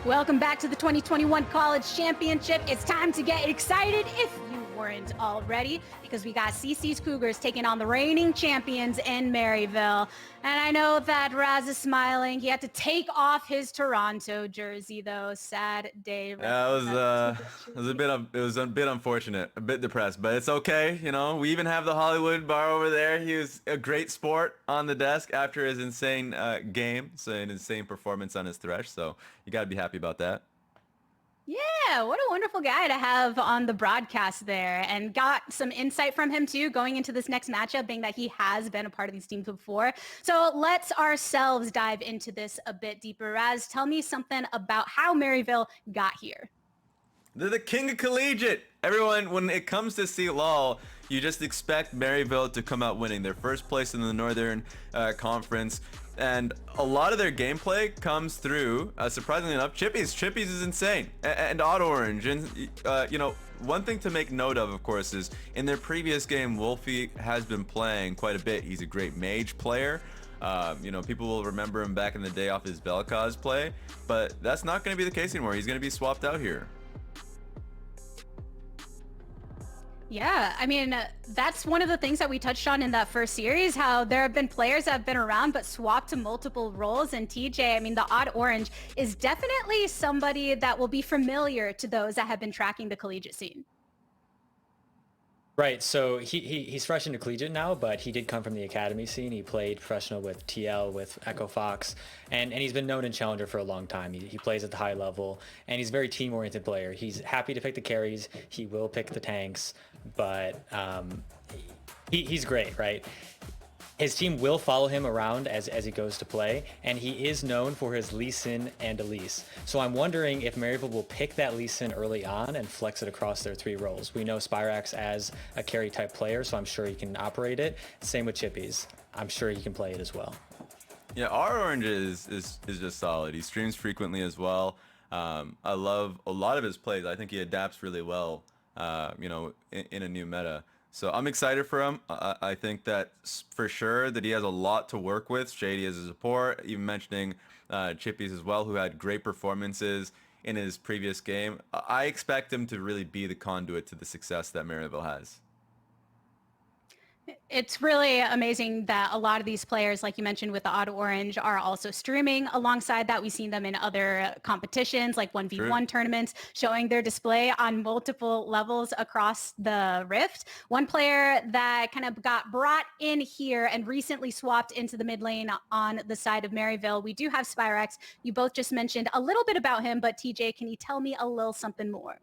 Welcome back to the 2021 College Championship. It's time to get excited if you weren't already, because we got CC's Cougars taking on the reigning champions in Maryville. And I know that Raz is smiling. He had to take off his Toronto jersey, though. Sad day. Yeah, it was a bit unfortunate, a bit depressed, but it's okay. You know, we even have the Hollywood bar over there. He was a great sport on the desk after his insane game, so an insane performance on his thresh. So you got to be happy about that. Yeah, what a wonderful guy to have on the broadcast there, and got some insight from him too going into this next matchup, being that he has been a part of these teams before. So let's ourselves dive into this a bit deeper. Raz, tell me something about how Maryville got here. They're the king of collegiate. Everyone, when it comes to CLoL, you just expect Maryville to come out winning. They're first place in the Northern Conference. And a lot of their gameplay comes through, surprisingly enough, Chippies. Chippies is insane. And Auto Orange. And, you know, one thing to make note of course, is in their previous game, Wolfie has been playing quite a bit. He's a great mage player. You know, people will remember him back in the day off his Vel'Koz play. But that's not going to be the case anymore. He's going to be swapped out here. Yeah, I mean, that's one of the things that we touched on in that first series, how there have been players that have been around but swapped to multiple roles. And TJ, I mean, the Odd Orange is definitely somebody that will be familiar to those that have been tracking the collegiate scene. Right, so he's fresh into collegiate now, but he did come from the academy scene. He played professional with TL, with Echo Fox, and he's been known in Challenger for a long time. He plays at the high level, and he's a very team-oriented player. He's happy to pick the carries. He will pick the tanks, but he's great, right? His team will follow him around as he goes to play, and he is known for his Lee Sin and Elise. So I'm wondering if Maryville will pick that Lee Sin early on and flex it across their three roles. We know Spyrax as a carry type player, so I'm sure he can operate it. Same with Chippies. I'm sure he can play it as well. Yeah, our Orange is just solid. He streams frequently as well. I love a lot of his plays. I think he adapts really well, you know, in a new meta. So I'm excited for him. I think that for sure that he has a lot to work with. Shady as a support, even mentioning Chippies as well, who had great performances in his previous game. I expect him to really be the conduit to the success that Maryville has. It's really amazing that a lot of these players, like you mentioned with the Auto Orange, are also streaming. Alongside that, we've seen them in other competitions like 1v1 tournaments, showing their display on multiple levels across the Rift. One player that kind of got brought in here and recently swapped into the mid lane on the side of Maryville, we do have Spyrax. You both just mentioned a little bit about him, but TJ, can you tell me a little something more?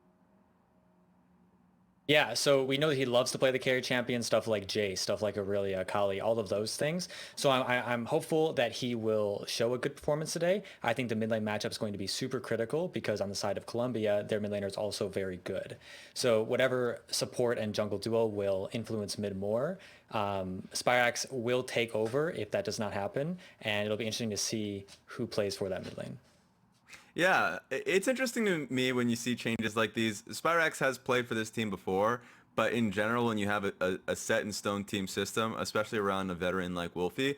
Yeah, so we know that he loves to play the carry champion, stuff like Jay, stuff like Aurelia, Kali, all of those things. So I'm hopeful that he will show a good performance today. I think the mid lane matchup is going to be super critical because on the side of Columbia, their mid laner is also very good. So whatever support and jungle duo will influence mid more, Spyrax will take over if that does not happen, and it'll be interesting to see who plays for that mid lane. Yeah, it's interesting to me when you see changes like these. Spyrax has played for this team before, but in general, when you have a set-in-stone team system, especially around a veteran like Wolfie,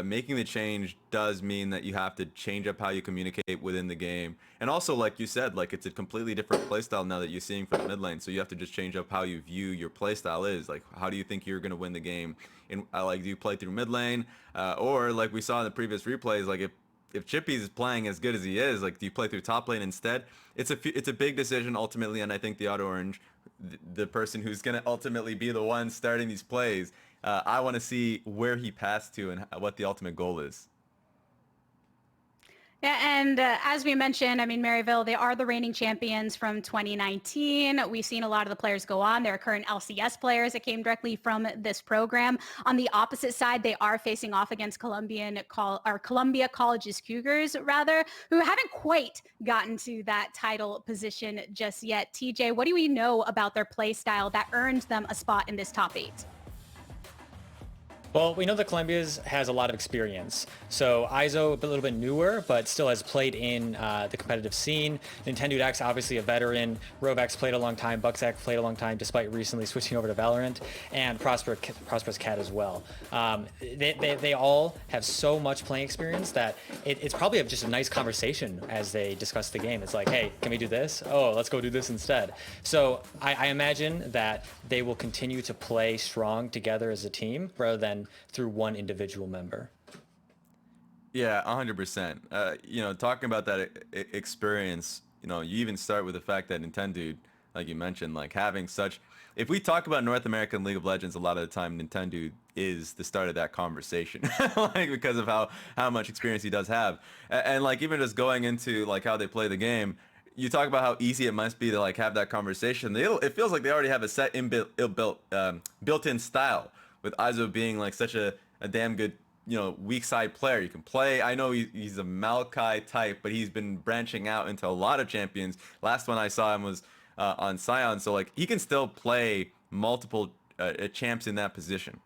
making the change does mean that you have to change up how you communicate within the game. And also, like you said, like it's a completely different playstyle now that you're seeing for the mid lane, so you have to just change up how you view your playstyle is. Like, how do you think you're going to win the game? In like, do you play through mid lane? Or, like we saw in the previous replays, like if Chippies is playing as good as he is, like, do you play through top lane instead? It's a big decision ultimately, and I think the Auto Orange, the person who's going to ultimately be the one starting these plays, I want to see where he passed to and what the ultimate goal is. Yeah, and as we mentioned, I mean, Maryville, they are the reigning champions from 2019. We've seen a lot of the players go on. They're current LCS players that came directly from this program. On the opposite side, they are facing off against Columbia College's Cougars, rather, who haven't quite gotten to that title position just yet. TJ, what do we know about their play style that earned them a spot in this top 8? Well, we know that Columbia's has a lot of experience. So Izo, a little bit newer, but still has played in the competitive scene. Nintendo X, obviously a veteran. Rovex played a long time. Bucksack played a long time, despite recently switching over to Valorant. And Prosperous Cat as well. They all have so much playing experience that it's probably just a nice conversation as they discuss the game. It's like, hey, can we do this? Oh, let's go do this instead. So I imagine that they will continue to play strong together as a team rather than through one individual member. Yeah, 100%. You know, talking about that experience, you know, you even start with the fact that Nintendo, like you mentioned, like having such. If we talk about North American League of Legends, a lot of the time Nintendo is the start of that conversation, like because of how much experience he does have, and like even just going into like how they play the game. You talk about how easy it must be to like have that conversation. It feels like they already have a set built-in style, with Izo being like such a damn good, you know, weak side player. You can play. I know he's a Maokai type, but he's been branching out into a lot of champions. Last one I saw him was on Sion, so like he can still play multiple champs in that position.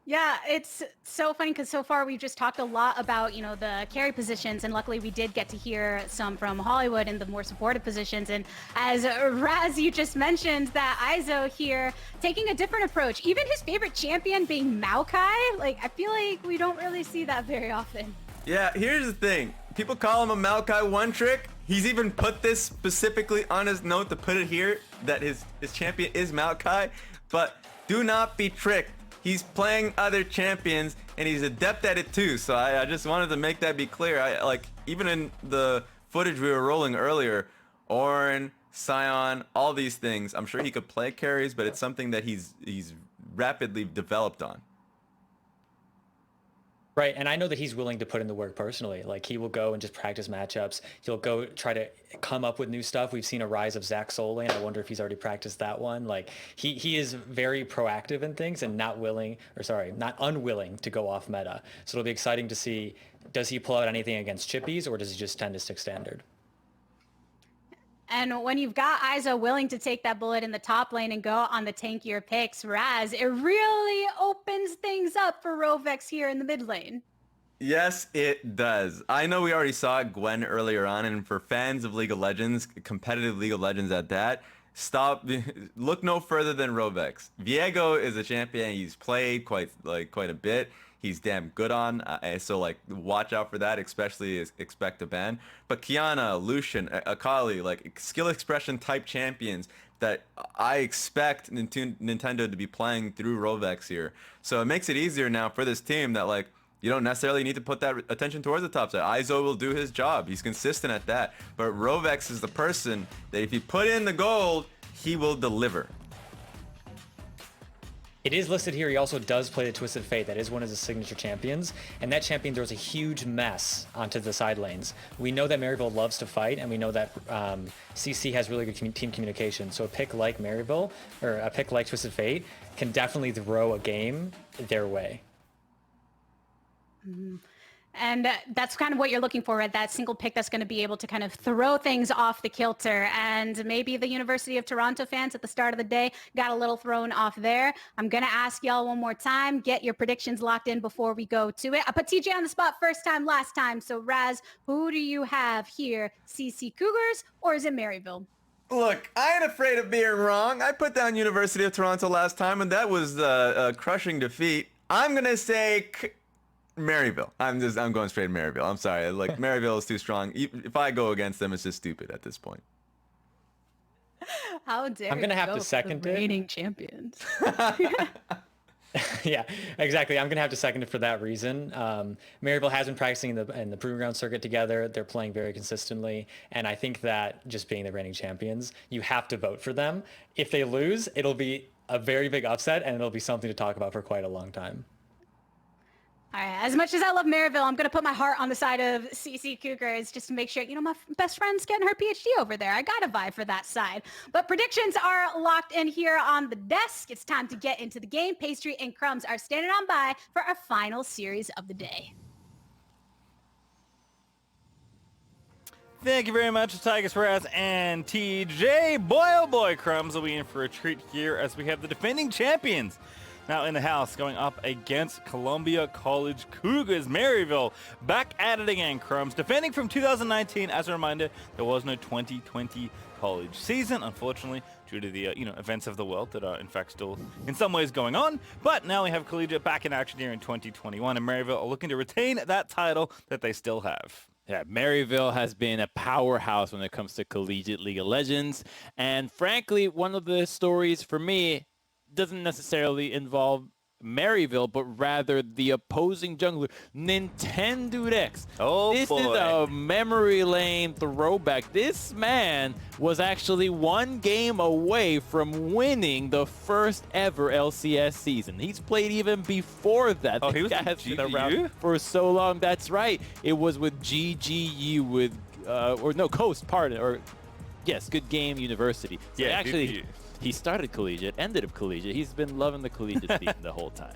Yeah, it's so funny because so far we've just talked a lot about, you know, the carry positions, and luckily we did get to hear some from Hollywood in the more supportive positions. And as Raz, you just mentioned that Izo here taking a different approach, even his favorite champion being Maokai. Like, I feel like we don't really see that very often. Yeah, here's the thing. People call him a Maokai one trick. He's even put this specifically on his note to put it here that his champion is Maokai, but do not be tricked. He's playing other champions and he's adept at it too. So I just wanted to make that be clear. Like even in the footage we were rolling earlier, Ornn, Sion, all these things, I'm sure he could play carries, but it's something that he's rapidly developed on. Right, and I know that he's willing to put in the work personally. Like, he will go and just practice matchups. He'll go try to come up with new stuff. We've seen a rise of Zach Solane. I wonder if he's already practiced that one. Like, he is very proactive in things and not unwilling to go off meta. So it'll be exciting to see, does he pull out anything against chippies, or does he just tend to stick standard? And when you've got Izo willing to take that bullet in the top lane and go on the tankier picks, Raz, it really opens things up for Rovex here in the mid lane. Yes, it does. I know we already saw Gwen earlier on, and for fans of League of Legends, competitive League of Legends at that, look no further than Rovex. Viego is a champion he's played quite a bit. He's damn good on, so like watch out for that, especially expect a ban. But Kiana, Lucian, Akali, like skill expression type champions that I expect Nintendo to be playing through Rovex here. So it makes it easier now for this team that like you don't necessarily need to put that attention towards the top side. Izo will do his job. He's consistent at that. But Rovex is the person that if you put in the gold, he will deliver. It is listed here. He also does play the Twisted Fate. That is one of his signature champions. And that champion throws a huge mess onto the side lanes. We know that Maryville loves to fight, and we know that CC has really good team communication. So a pick like Maryville, or a pick like Twisted Fate, can definitely throw a game their way. Mm-hmm. And that's kind of what you're looking for, right? That single pick that's going to be able to kind of throw things off the kilter. And maybe the University of Toronto fans at the start of the day got a little thrown off there. I'm going to ask y'all one more time, get your predictions locked in before we go to it. I put TJ on the spot first time, last time. So Raz, who do you have here? CC Cougars or is it Maryville? Look, I ain't afraid of being wrong. I put down University of Toronto last time, and that was a crushing defeat. I'm going to say Maryville. I'm going straight to Maryville. I'm sorry. Like, Maryville is too strong. If I go against them, it's just stupid at this point. How dare I'm gonna have to second the it. reigning champions. Yeah, exactly. I'm gonna have to second it for that reason. Maryville has been practicing in the Proving Ground circuit together. They're playing very consistently, and I think that just being the reigning champions, you have to vote for them. If they lose, it'll be a very big upset, and it'll be something to talk about for quite a long time. All right, as much as I love Maryville, I'm going to put my heart on the side of CC Cougars just to make sure, you know, my best friend's getting her PhD over there. I got to vie for that side. But predictions are locked in here on the desk. It's time to get into the game. Pastry and Crumbs are standing on by for our final series of the day. Thank you very much, Tigers, Raz, and TJ. Boy, oh boy, Crumbs will be in for a treat here as we have the defending champions, Now in the house, going up against Columbia College Cougars. Maryville back at it again, Crumbs. Defending from 2019, as a reminder, there was no 2020 college season, unfortunately, due to the events of the world that are in fact still in some ways going on. But now we have Collegiate back in action here in 2021, and Maryville are looking to retain that title that they still have. Yeah, Maryville has been a powerhouse when it comes to Collegiate League of Legends. And frankly, one of the stories for me doesn't necessarily involve Maryville, but rather the opposing jungler, Nintendo X. Oh, this boy. is a memory lane throwback. This man was actually one game away from winning the first ever LCS season. He's played even before that. Oh, he was guy with has been GGU? around for so long. That's right. It was with GGU with, Coast, pardon, or yes, Good Game University. So Yeah, actually, GGU. he started collegiate, ended up collegiate. He's been loving the collegiate scene the whole time.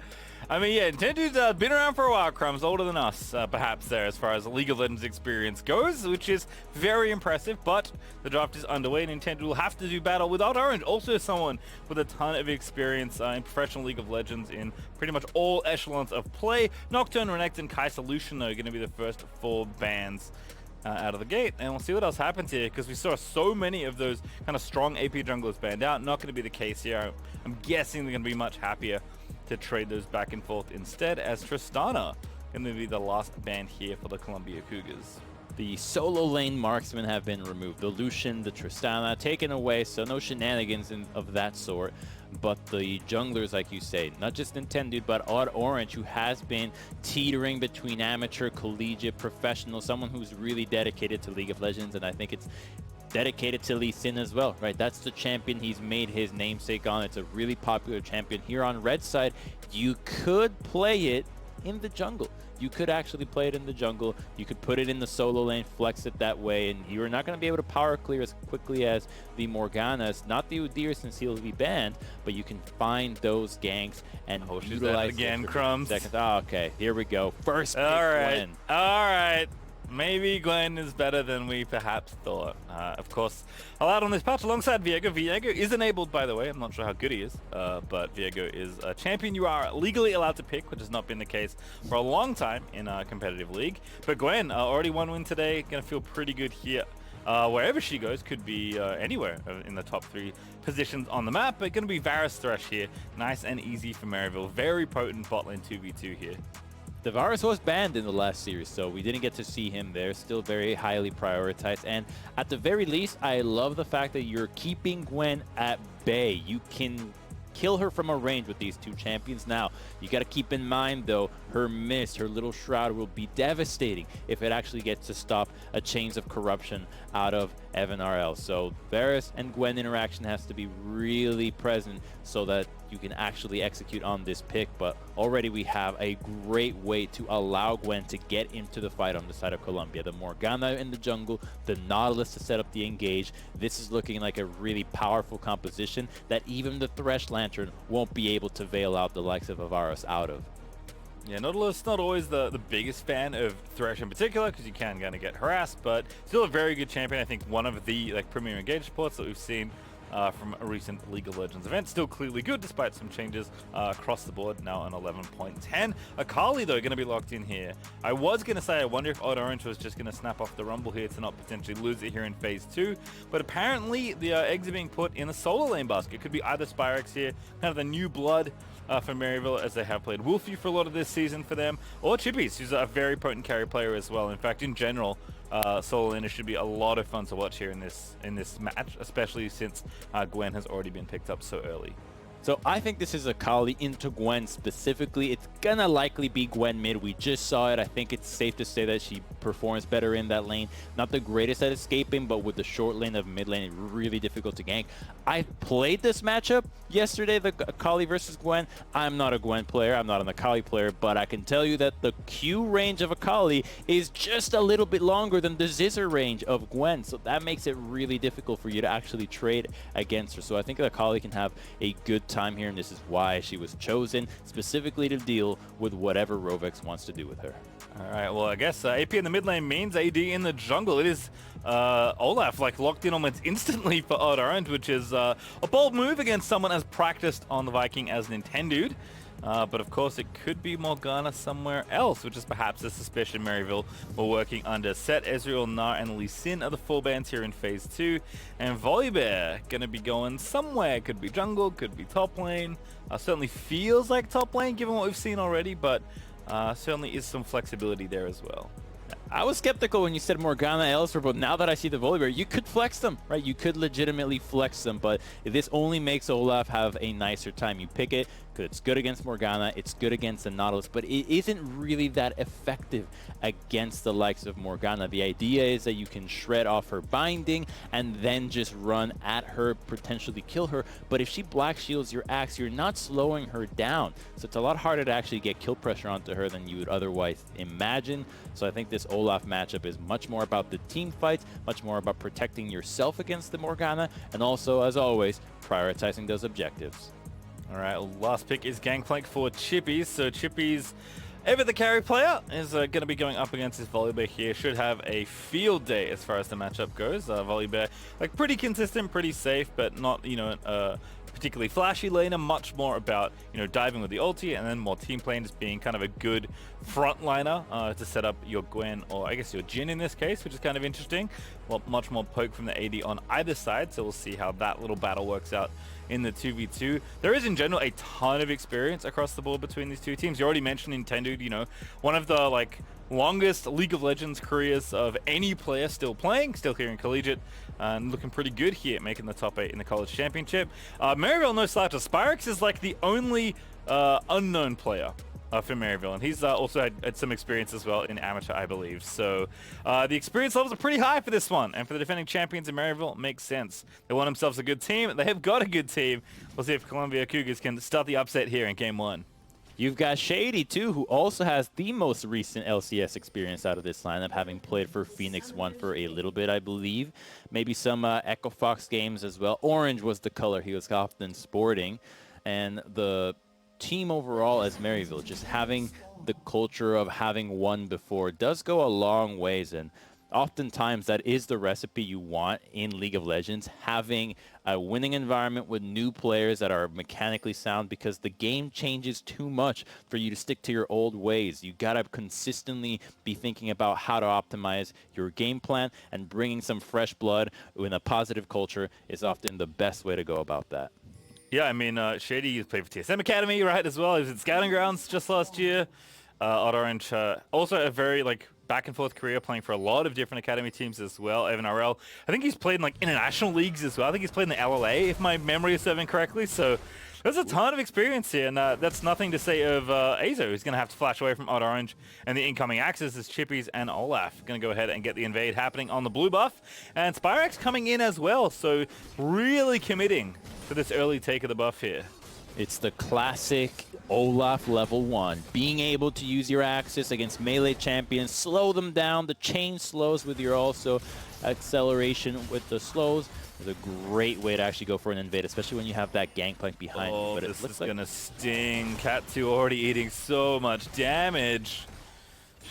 I mean, yeah, Nintendo's been around for a while, Crumbs, older than us, perhaps there, as far as League of Legends experience goes, which is very impressive, but the draft is underway. Nintendo will have to do battle with Odd Orange, also someone with a ton of experience in professional League of Legends in pretty much all echelons of play. Nocturne, Renekton, and Kai Solution, though, are going to be the first 4 bans out of the gate, and we'll see what else happens here, because we saw so many of those kind of strong AP junglers banned out. Not going to be the case here. I'm guessing they're going to be much happier to trade those back and forth instead, as Tristana going to be the last ban here for the Columbia Cougars. The solo lane marksmen have been removed. The Lucian, the Tristana taken away, so no shenanigans of that sort. But the junglers, like you say, not just Nintendo, but Odd Orange, who has been teetering between amateur, collegiate, professional, someone who's really dedicated to League of Legends, and I think it's dedicated to Lee Sin as well, right? That's the champion he's made his namesake on. It's a really popular champion here on red side. You could play it in the jungle. You could actually play it in the jungle. You could put it in the solo lane, flex it that way, and you're not going to be able to power clear as quickly as the Morganas. Not the Udyr, since he'll be banned, but you can find those ganks and utilize again, it for Crumbs. seconds. Oh, okay, here we go. First pick All Gwen. right. Maybe Gwen is better than we perhaps thought. Of course, allowed on this patch alongside Viego. Viego is enabled, by the way. I'm not sure how good he is, but Viego is a champion you are legally allowed to pick, which has not been the case for a long time in a competitive league. But Gwen already 1 win today. Going to feel pretty good here. Wherever she goes, could be anywhere in the top 3 positions on the map, but going to be Varus Thresh here. Nice and easy for Maryville. Very potent bot lane 2v2 here. The Varus was banned in the last series, so we didn't get to see him there. Still very highly prioritized. And at the very least, I love the fact that you're keeping Gwen at bay. You can kill her from a range with these 2 champions. Now, you got to keep in mind, though, her mist, her little shroud will be devastating if it actually gets to stop a Chains of Corruption out of Evan RL. So Varus and Gwen interaction has to be really present so that you can actually execute on this pick. But already we have a great way to allow Gwen to get into the fight on the side of Columbia. The Morgana in the jungle, the Nautilus to set up the engage. This is looking like a really powerful composition that even the Thresh Lantern won't be able to veil out the likes of Varus out of. Yeah, Nautilus not always the biggest fan of Thresh in particular, because you can kind of get harassed, but still a very good champion. I think one of the premier engaged supports that we've seen from a recent League of Legends event. Still clearly good despite some changes across the board. Now an 11.10. Akali, though, going to be locked in here. I was going to say I wonder if Odd Orange was just going to snap off the rumble here to not potentially lose it here in phase 2, but apparently the eggs are being put in a solo lane basket. Could be either Spyrex here, kind of the new blood for Maryville, as they have played Wolfie for a lot of this season for them, or Chippies, who's a very potent carry player as well. In fact, in general, solo laner should be a lot of fun to watch here in this match, especially since Gwen has already been picked up so early. So I think this is Akali into Gwen specifically. It's gonna likely be Gwen mid. We just saw it. I think it's safe to say that she performs better in that lane. Not the greatest at escaping, but with the short lane of mid lane, really difficult to gank. I played this matchup yesterday, the Akali versus Gwen. I'm not a Gwen player. I'm not an Akali player, but I can tell you that the Q range of Akali is just a little bit longer than the Zizzer range of Gwen. So that makes it really difficult for you to actually trade against her. So I think that Akali can have a good time here, and this is why she was chosen specifically to deal with whatever Rovex wants to do with her. All right, well, I guess AP in the mid lane means AD in the jungle. It is Olaf locked in almost instantly for Odd Orange, which is a bold move against someone as practiced on the Viking as Nintendo. But of course, it could be Morgana somewhere else, which is perhaps a suspicion Maryville were working under. Set, Ezreal, Gnar, and Lee Sin are the full bans here in Phase 2. And Volibear going to be going somewhere. Could be jungle, could be top lane. Certainly feels like top lane given what we've seen already, but certainly is some flexibility there as well. I was skeptical when you said Morgana elsewhere, but now that I see the Volibear, you could flex them, right? You could legitimately flex them, but this only makes Olaf have a nicer time. You pick it because it's good against Morgana, it's good against the Nautilus, but it isn't really that effective against the likes of Morgana. The idea is that you can shred off her binding and then just run at her, potentially kill her, but if she black shields your axe, you're not slowing her down. So it's a lot harder to actually get kill pressure onto her than you would otherwise imagine. So I think this Olaf matchup is much more about the team fights, much more about protecting yourself against the Morgana, and also, as always, prioritizing those objectives. All right, last pick is Gangplank for Chippies. So Chippies, ever the carry player, is going to be going up against this Volibear here. Should have a field day as far as the matchup goes. Volibear, like, pretty consistent, pretty safe, but not, you know, particularly flashy laner, much more about, you know, diving with the ulti, and then more team playing, just being kind of a good frontliner to set up your Gwen, or I guess your Jhin in this case, which is kind of interesting. Well, much more poke from the AD on either side, so we'll see how that little battle works out in the 2v2. There is in general a ton of experience across the board between these two teams. You already mentioned Nintendo, you know, one of the like longest League of Legends careers of any player still playing, still here in Collegiate, and looking pretty good here, making the top 8 in the College Championship. Maryville, no slouch. Spyrex is like the only unknown player for Maryville, and he's also had some experience as well in amateur, I believe. So the experience levels are pretty high for this one, and for the defending champions in Maryville, it makes sense. They want themselves a good team. They have got a good team. We'll see if Columbia Cougars can start the upset here in Game 1. You've got Shady, too, who also has the most recent LCS experience out of this lineup, having played for Phoenix 1 for a little bit, I believe. Maybe some Echo Fox games as well. Orange was the color he was often sporting. And the team overall as Maryville, just having the culture of having won before, does go a long ways. And oftentimes that is the recipe you want in League of Legends, having a winning environment with new players that are mechanically sound, because the game changes too much for you to stick to your old ways. You gotta consistently be thinking about how to optimize your game plan, and bringing some fresh blood in a positive culture is often the best way to go about that. Yeah, I mean, Shady played for TSM Academy, right, as well. He was at Scouting Grounds just last year. Orange, also a very, like, back and forth career, playing for a lot of different academy teams as well. Evan RL, I think he's played in like international leagues as well. I think he's played in the LLA, if my memory is serving correctly. So there's a ton of experience here, and that's nothing to say of Azo, who's going to have to flash away from Odd Orange, and the incoming axes is Chippies and Olaf. Going to go ahead and get the invade happening on the blue buff, and Spyrex coming in as well, so really committing to this early take of the buff here. It's the classic Olaf level 1. Being able to use your axis against melee champions, slow them down. The chain slows with your also acceleration with the slows. It's a great way to actually go for an invade, especially when you have that Gangplank behind you. But this is going to sting. Cat 2 already eating so much damage.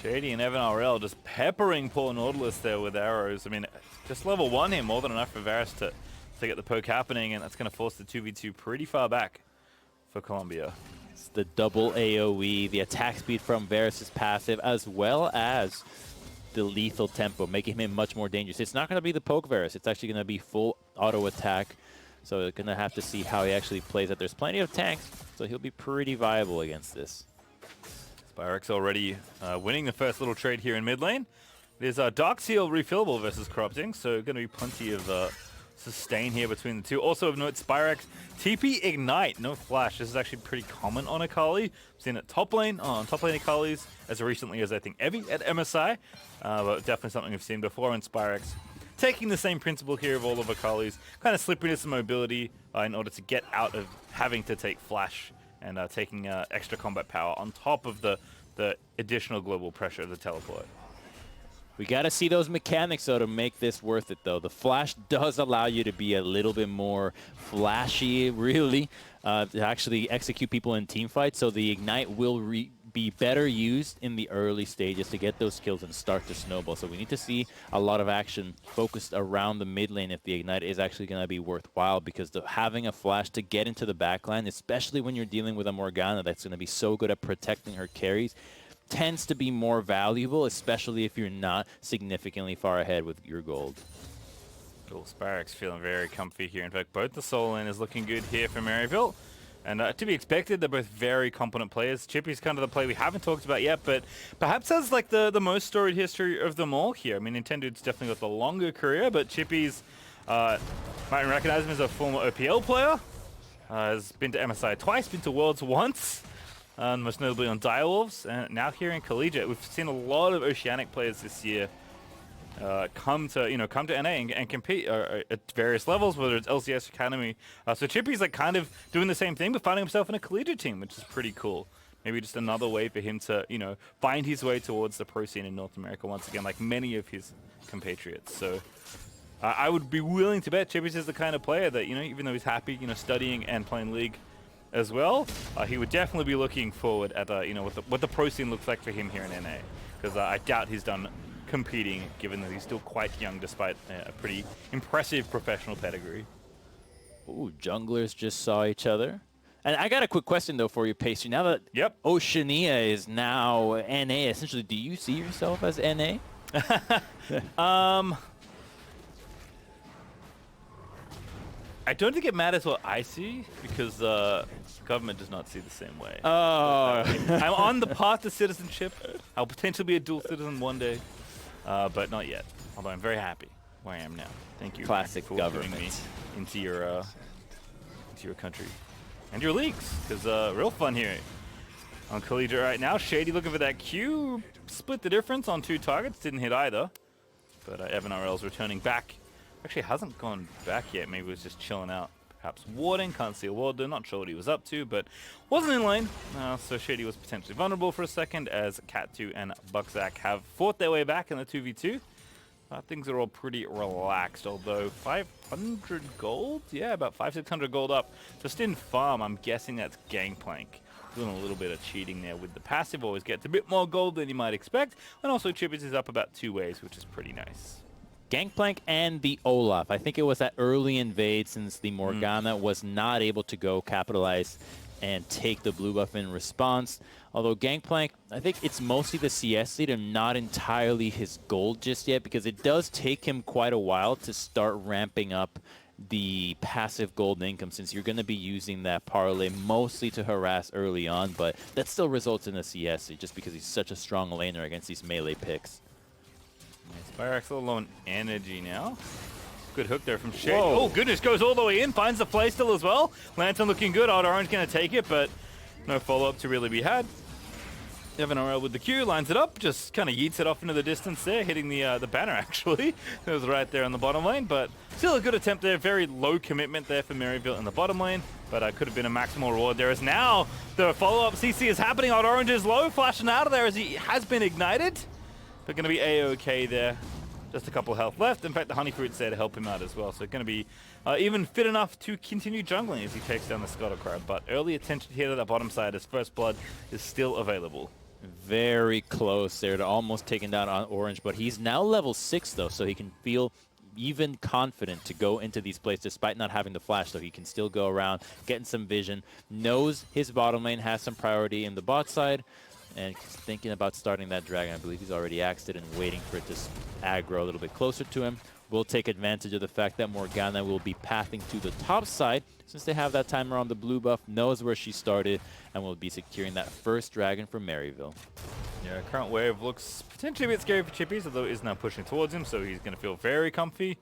Shady and Evan RL just peppering poor Nautilus there with arrows. I mean, just level 1 here, more than enough for Varus to get the poke happening, and that's going to force the 2v2 pretty far back for Columbia. It's the double AoE, the attack speed from Varus' passive, as well as the lethal tempo, making him much more dangerous. It's not going to be the poke Varus. It's actually going to be full auto attack. So we're going to have to see how he actually plays it. There's plenty of tanks, so he'll be pretty viable against this. Spyrex already winning the first little trade here in mid lane. There's a Dark Seal refillable versus Corrupting, so going to be plenty of sustain here between the two. Also of note, Spyrex, TP Ignite, no flash. This is actually pretty common on Akali. I've seen it top lane, on top lane Akali's, as recently as I think Evie at MSI, but definitely something we've seen before in Spyrex. Taking the same principle here of all of Akali's, kind of slippiness and mobility in order to get out of having to take flash, and taking extra combat power on top of the additional global pressure of the teleport. We got to see those mechanics, though, to make this worth it, though. The flash does allow you to be a little bit more flashy, really, to actually execute people in team fights. So the Ignite will be be better used in the early stages to get those kills and start to snowball. So we need to see a lot of action focused around the mid lane if the Ignite is actually going to be worthwhile, because having a flash to get into the backline, especially when you're dealing with a Morgana that's going to be so good at protecting her carries, tends to be more valuable, especially if you're not significantly far ahead with your gold. Cool. Sparrows feeling very comfy here. In fact, both the solo lane is looking good here for Maryville. And to be expected, they're both very competent players. Chippy's kind of the play we haven't talked about yet, but perhaps has like the most storied history of them all here. I mean, Nintendo's definitely got the longer career, but Chippy's, might recognize him as a former OPL player. Has been to MSI twice, been to Worlds once, most notably on Direwolves, and now here in Collegiate. We've seen a lot of Oceanic players this year come to NA and compete at various levels, whether it's LCS Academy. So Chippy's like kind of doing the same thing, but finding himself in a collegiate team, which is pretty cool. Maybe just another way for him to, find his way towards the pro scene in North America once again, like many of his compatriots. So I would be willing to bet Chippy's is the kind of player that, even though he's happy, studying and playing League as well, he would definitely be looking forward at, what the pro scene looks like for him here in NA. Because I doubt he's done competing, given that he's still quite young despite a pretty impressive professional pedigree. Ooh, junglers just saw each other. And I got a quick question, though, for you, Pastry. Now that Oceania is now NA, essentially, do you see yourself as NA? I don't think it matters what I see, because government does not see the same way. Oh. I'm on the path to citizenship. I'll potentially be a dual citizen one day. But not yet. Although I'm very happy where I am now. Thank you. Classic for government. me into your country and your leagues, because real fun here on Collegiate right now. Shady looking for that Q. Split the difference on 2 targets. Didn't hit either. But Evan RL's returning back. Actually hasn't gone back yet. Maybe he was just chilling out. Perhaps warding. Can't see a warder. Not sure what he was up to, but wasn't in lane. So Shady was potentially vulnerable for a second, as Cat2 and Buckzak have fought their way back in the 2v2. Things are all pretty relaxed, although 500 gold? Yeah, about 500-600 gold up. Just in farm, I'm guessing that's Gangplank. Doing a little bit of cheating there with the passive. Always gets a bit more gold than you might expect. And also Chippers is up about 2 ways, which is pretty nice. Gangplank and the Olaf. I think it was that early invade, since the Morgana was not able to go capitalize and take the blue buff in response. Although Gangplank, I think it's mostly the CS lead and not entirely his gold just yet, because it does take him quite a while to start ramping up the passive gold income, since you're going to be using that parlay mostly to harass early on, but that still results in a CS just because he's such a strong laner against these melee picks. Spyrax a little low on energy now. Good hook there from Shade. Oh, goodness, goes all the way in. Finds the play still as well. Lantern looking good. Odd Orange going to take it, but no follow-up to really be had. Evan RL with the Q, lines it up, just kind of yeets it off into the distance there, hitting the banner, actually. It was right there on the bottom lane, but still a good attempt there. Very low commitment there for Maryville in the bottom lane, but could have been a maximal reward there. As now the follow-up CC is happening. Odd Orange is low, flashing out of there as he has been ignited. But going to be A-OK there. Just a couple health left. In fact, the Honeyfruit's there to help him out as well. So going to be even fit enough to continue jungling as he takes down the Scuttle Crab. But early attention here to that bottom side as First Blood is still available. Very close there to almost taking down on Orange. But he's now level 6, though, so he can feel even confident to go into these plays despite not having the flash. So he can still go around, getting some vision. Knows his bottom lane has some priority in the bot side. And he's thinking about starting that dragon. I believe he's already axed it and waiting for it to aggro a little bit closer to him. We'll take advantage of the fact that Morgana will be pathing to the top side, since they have that timer on the blue buff, knows where she started, and will be securing that first dragon for Maryville. Yeah, current wave looks potentially a bit scary for Chippies, although it is now pushing towards him, so he's going to feel very comfy.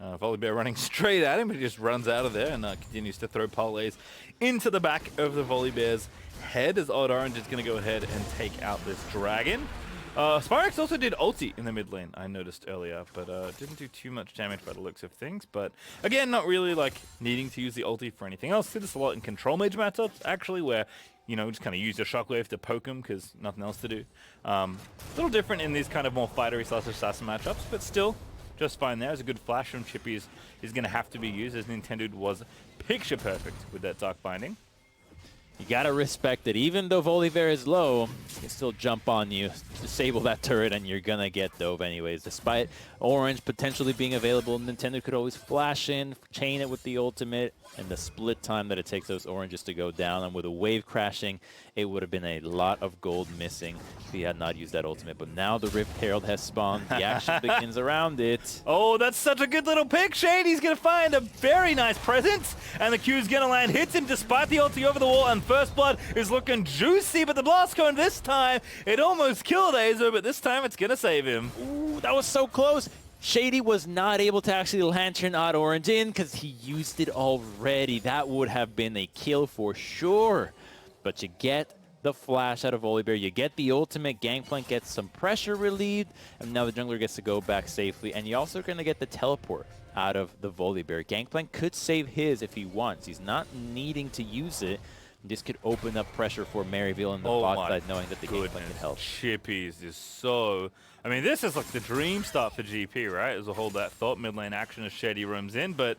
Volibear running straight at him, but he just runs out of there and continues to throw parlays into the back of the Volibear's head, as Odd Orange is going to go ahead and take out this dragon. Spyrax also did ulti in the mid lane, I noticed earlier, but didn't do too much damage by the looks of things. But again, not really like needing to use the ulti for anything else. See this a lot in control mage matchups, actually, where just kind of use your shockwave to poke him because nothing else to do. A little different in these kind of more fightery / assassin matchups, but still just fine there. As a good flash from Chippy is going to have to be used, as Nintendo was picture perfect with that Dark Binding. You gotta respect it. Even though Volibear is low, he can still jump on you, disable that turret, and you're gonna get dove anyways. Despite Orange potentially being available, Nintendo could always flash in, chain it with the ultimate, and the split time that it takes those oranges to go down. And with a wave crashing, it would have been a lot of gold missing if he had not used that ultimate. But now the Rift Herald has spawned. The action begins around it. Oh, that's such a good little pick. Shady's going to find a very nice presence, and the Q's going to land. Hits him despite the ulti over the wall, and First Blood is looking juicy, but the Blast Cone this time, it almost killed Azo, but this time it's going to save him. Ooh, that was so close. Shady was not able to actually lantern out orange in because he used it already. That would have been a kill for sure. But you get the flash out of Volibear, you get the ultimate, Gangplank gets some pressure relieved, and now the jungler gets to go back safely. And you're also going to get the teleport out of the Volibear. Gangplank could save his if he wants. He's not needing to use it. This could open up pressure for Maryville and the bot side, knowing that the Gangplank can help. Chippies is so... I mean, this is like the dream start for GP, right? As a whole, that thought mid lane action as Shady roams in, but,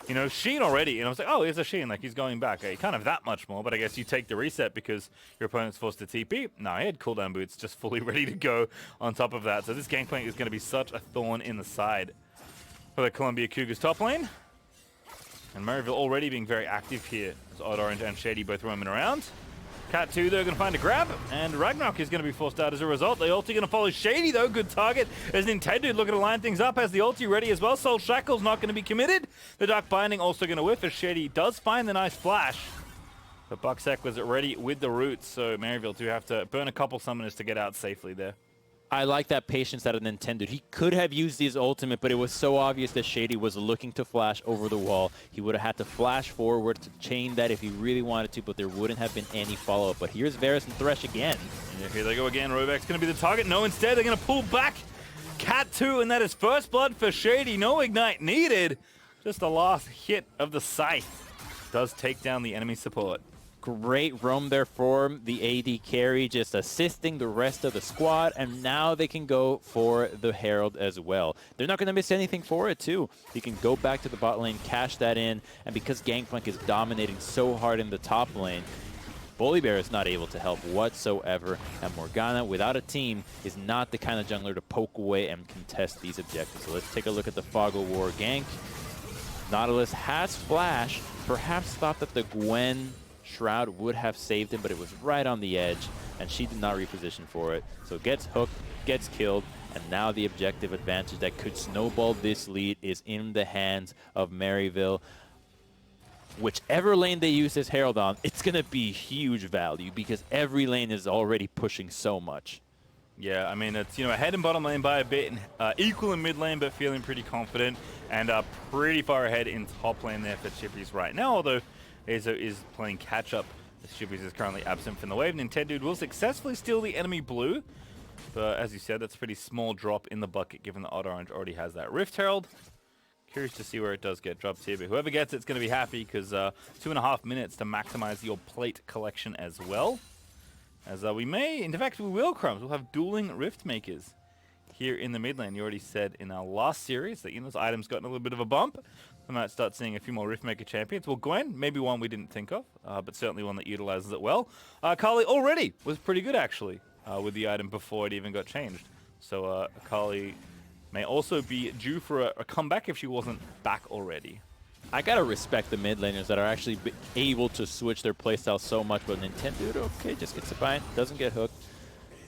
you know, Sheen already, and I was like, oh, here's a Sheen, like, he's going back. You can't have that much more, but I guess you take the reset because your opponent's forced to TP. No, he had cooldown boots just fully ready to go on top of that. So this Gangplank is going to be such a thorn in the side for the Columbia Cougars top lane. And Maryville already being very active here as Odd Orange and Shady both roaming around. Cat 2, they're going to find a grab, and Ragnarok is going to be forced out as a result. The ulti going to follow Shady, though. Good target as Nintendo looking to line things up, has the ulti ready as well. Soul Shackle's not going to be committed. The Dark Binding also going to whiff as Shady does find the nice flash. But Bucksec was ready with the roots, so Maryville do have to burn a couple summoners to get out safely there. I like that patience out of Nintendo. He could have used his ultimate, but it was so obvious that Shady was looking to flash over the wall. He would have had to flash forward to chain that if he really wanted to, but there wouldn't have been any follow-up. But here's Varus and Thresh again. Yeah, here they go again. Rovek's going to be the target. No, instead they're going to pull back Cat 2, and that is First Blood for Shady. No Ignite needed. Just the last hit of the Scythe does take down the enemy support. Great roam there for the AD carry, just assisting the rest of the squad, and now they can go for the Herald as well. They're not going to miss anything for it, too. He can go back to the bot lane, cash that in, and because Gangplank is dominating so hard in the top lane, Volibear is not able to help whatsoever, and Morgana, without a team, is not the kind of jungler to poke away and contest these objectives. So let's take a look at the Fog of War gank. Nautilus has flash, perhaps thought that the Gwen Shroud would have saved him, but it was right on the edge, and she did not reposition for it. So gets hooked, gets killed, and now the objective advantage that could snowball this lead is in the hands of Maryville. Whichever lane they use this Herald on, it's going to be huge value because every lane is already pushing so much. Yeah, I mean, it's, you know, ahead in bottom lane by a bit, and equal in mid lane, but feeling pretty confident, and pretty far ahead in top lane there for Chippies right now, although Azo is playing catch-up as Chippies is currently absent from the wave. Nintendo will successfully steal the enemy blue, but as you said, that's a pretty small drop in the bucket given that Odd Orange already has that Rift Herald. Curious to see where it does get dropped here, but whoever gets it's going to be happy because 2.5 minutes to maximize your plate collection as well. As we may, in fact, we will, Crumbs. We'll have dueling Rift Makers here in the mid lane. You already said in our last series that, you know, this item's gotten a little bit of a bump. We might start seeing a few more Riftmaker champions. Well, Gwen, maybe one we didn't think of, but certainly one that utilizes it well. Akali already was pretty good, actually, with the item before it even got changed. So Akali may also be due for a comeback if she wasn't back already. I gotta respect the mid laners that are actually able to switch their playstyle so much, but Nintendo, okay, just gets a bind, doesn't get hooked.